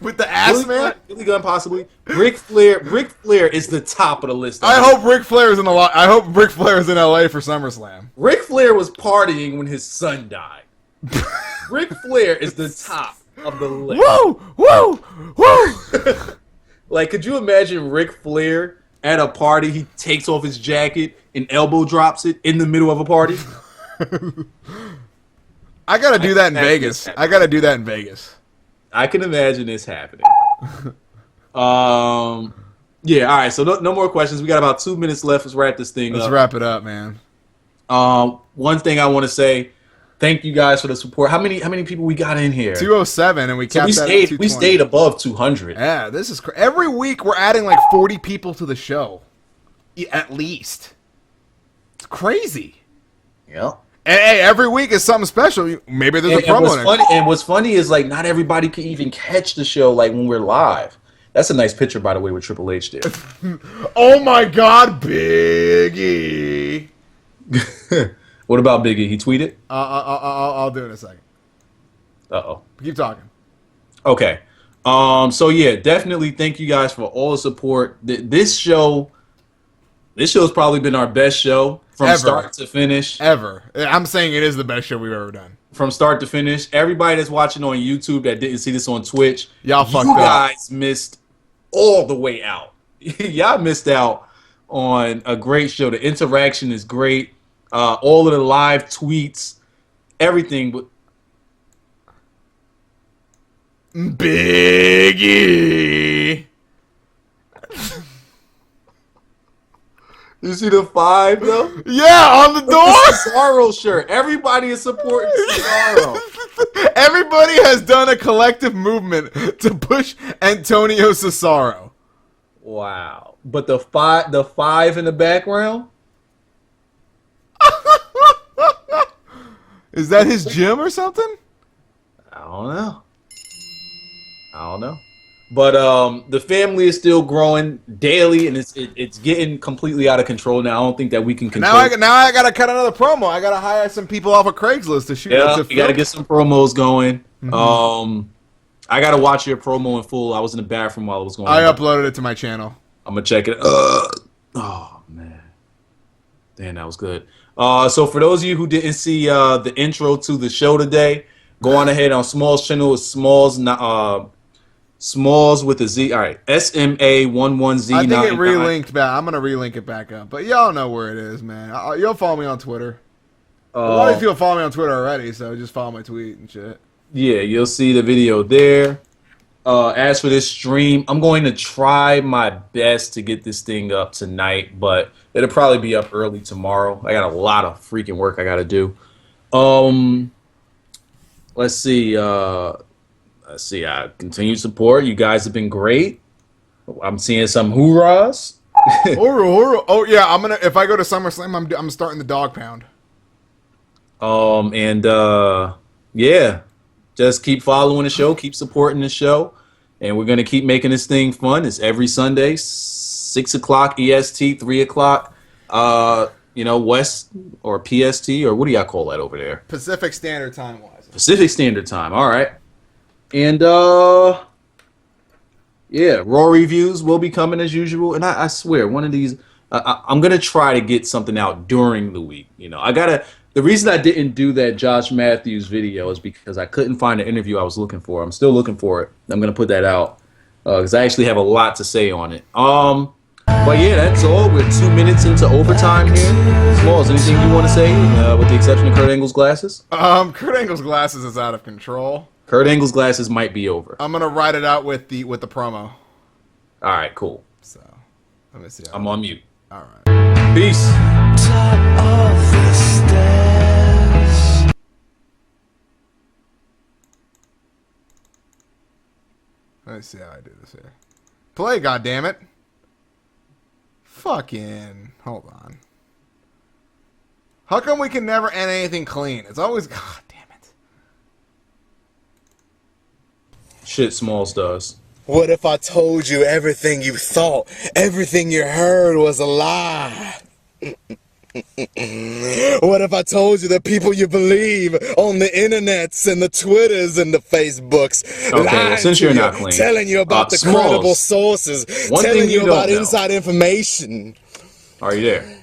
with the ass man? Billy Gunn, possibly. Ric Flair is the top of the list. I hope Ric Flair is in LA for SummerSlam. Ric Flair was partying when his son died. Ric Flair is the top of the list. Woo! Woo! Woo! Like, could you imagine Ric Flair at a party? He takes off his jacket and elbow drops it in the middle of a party. I gotta do that in Vegas. I gotta do that in Vegas. I can imagine this happening. Yeah, all right. So no more questions. We got about 2 minutes left. Let's wrap this thing up. Let's wrap it up, man. One thing I want to say. Thank you guys for the support. How many people we got in here? 207, and we capped that at 220. We stayed above 200. Yeah, this is every week we're adding like 40 people to the show, at least. It's crazy. Yeah. And hey, every week is something special. Maybe there's a promo. And what's funny is, like, not everybody can even catch the show like when we're live. That's a nice picture, by the way, with Triple H did. Oh my God, Biggie. What about Biggie? He tweeted? I'll do it in a second. Uh-oh. Keep talking. Okay. So yeah, definitely thank you guys for all the support. This show has probably been our best show from start to finish. Ever. I'm saying it is the best show we've ever done. From start to finish. Everybody that's watching on YouTube that didn't see this on Twitch, y'all fucked up. You guys missed all the way out. Y'all missed out on a great show. The interaction is great. All of the live tweets, everything. But Biggie. You see the 5 though? Yeah, on the door. Cesaro shirt. Everybody is supporting Cesaro. Everybody has done a collective movement to push Antonio Cesaro. Wow. But the 5 in the background? Is that his gym or something? I don't know. But the family is still growing daily, and it's getting completely out of control now. I don't think that we can control. Now I gotta cut another promo. I gotta hire some people off of Craigslist to shoot. Yeah, you gotta get some promos going. Mm-hmm. I gotta watch your promo in full. I was in the bathroom while it was going on. I uploaded it to my channel. I'm gonna check it. Oh man, damn, that was good. So for those of you who didn't see the intro to the show today, go on ahead on Smalls' channel. It's Smalls with a Z. All right, SMA11Z. I think it relinked back. I'm gonna relink it back up, but y'all know where it is, man. You'll follow me on Twitter. A lot of these people follow me on Twitter already, so just follow my tweet and shit. Yeah, you'll see the video there. As for this stream, I'm going to try my best to get this thing up tonight, but it'll probably be up early tomorrow. I got a lot of freaking work I got to do. Um, let's see. Continued support. You guys have been great. I'm seeing some hoorahs. Oh yeah, if I go to SummerSlam, I'm starting the dog pound. Yeah, just keep following the show, keep supporting the show, and we're gonna keep making this thing fun. It's every Sunday, 6 o'clock EST, 3 o'clock, West or PST, or what do y'all call that over there? Pacific Standard Time wise. Pacific Standard Time. All right, and yeah, Raw reviews will be coming as usual, and I swear one of these. I'm gonna try to get something out during the week. The reason I didn't do that Josh Matthews video is because I couldn't find the interview I was looking for. I'm still looking for it. I'm gonna put that out because I actually have a lot to say on it. But yeah, that's all. We're 2 minutes into overtime here. Smalls, anything you want to say, with the exception of Kurt Angle's glasses? Kurt Angle's glasses is out of control. Kurt Angle's glasses might be over. I'm gonna ride it out with the promo. All right, cool. So let me see. I'm on mute. All right. Peace. Top of the stairs. Let me see how I do this here. Play, goddammit. Fucking hold on. How come we can never end anything clean? It's always god damn it. Shit Smalls does. What if I told you everything you thought, everything you heard was a lie? What if I told you the people you believe on the internets and the Twitters and the Facebooks lying since to you're you, not clean. telling you about the Smalls, credible sources, one telling thing you you about don't know. inside information, Are you there?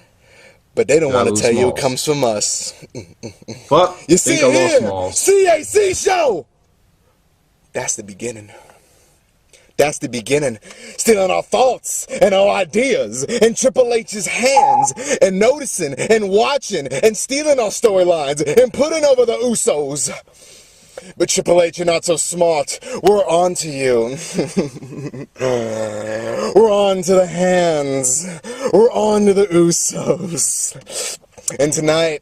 but they don't want to Lose tell you it Smalls. comes from us. Fuck. You see think I it lost here, Smalls. CAC show. That's the beginning. That's the beginning. Stealing our thoughts and our ideas in Triple H's hands and noticing and watching and stealing our storylines and putting over the Usos. But Triple H, you're not so smart. We're on to you. We're on to the hands. We're on to the Usos. And tonight,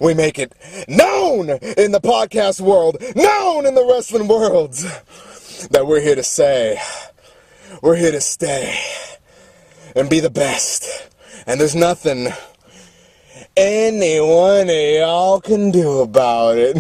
we make it known in the podcast world, known in the wrestling world, that we're here to say, we're here to stay, and be the best. And there's nothing any one of y'all can do about it.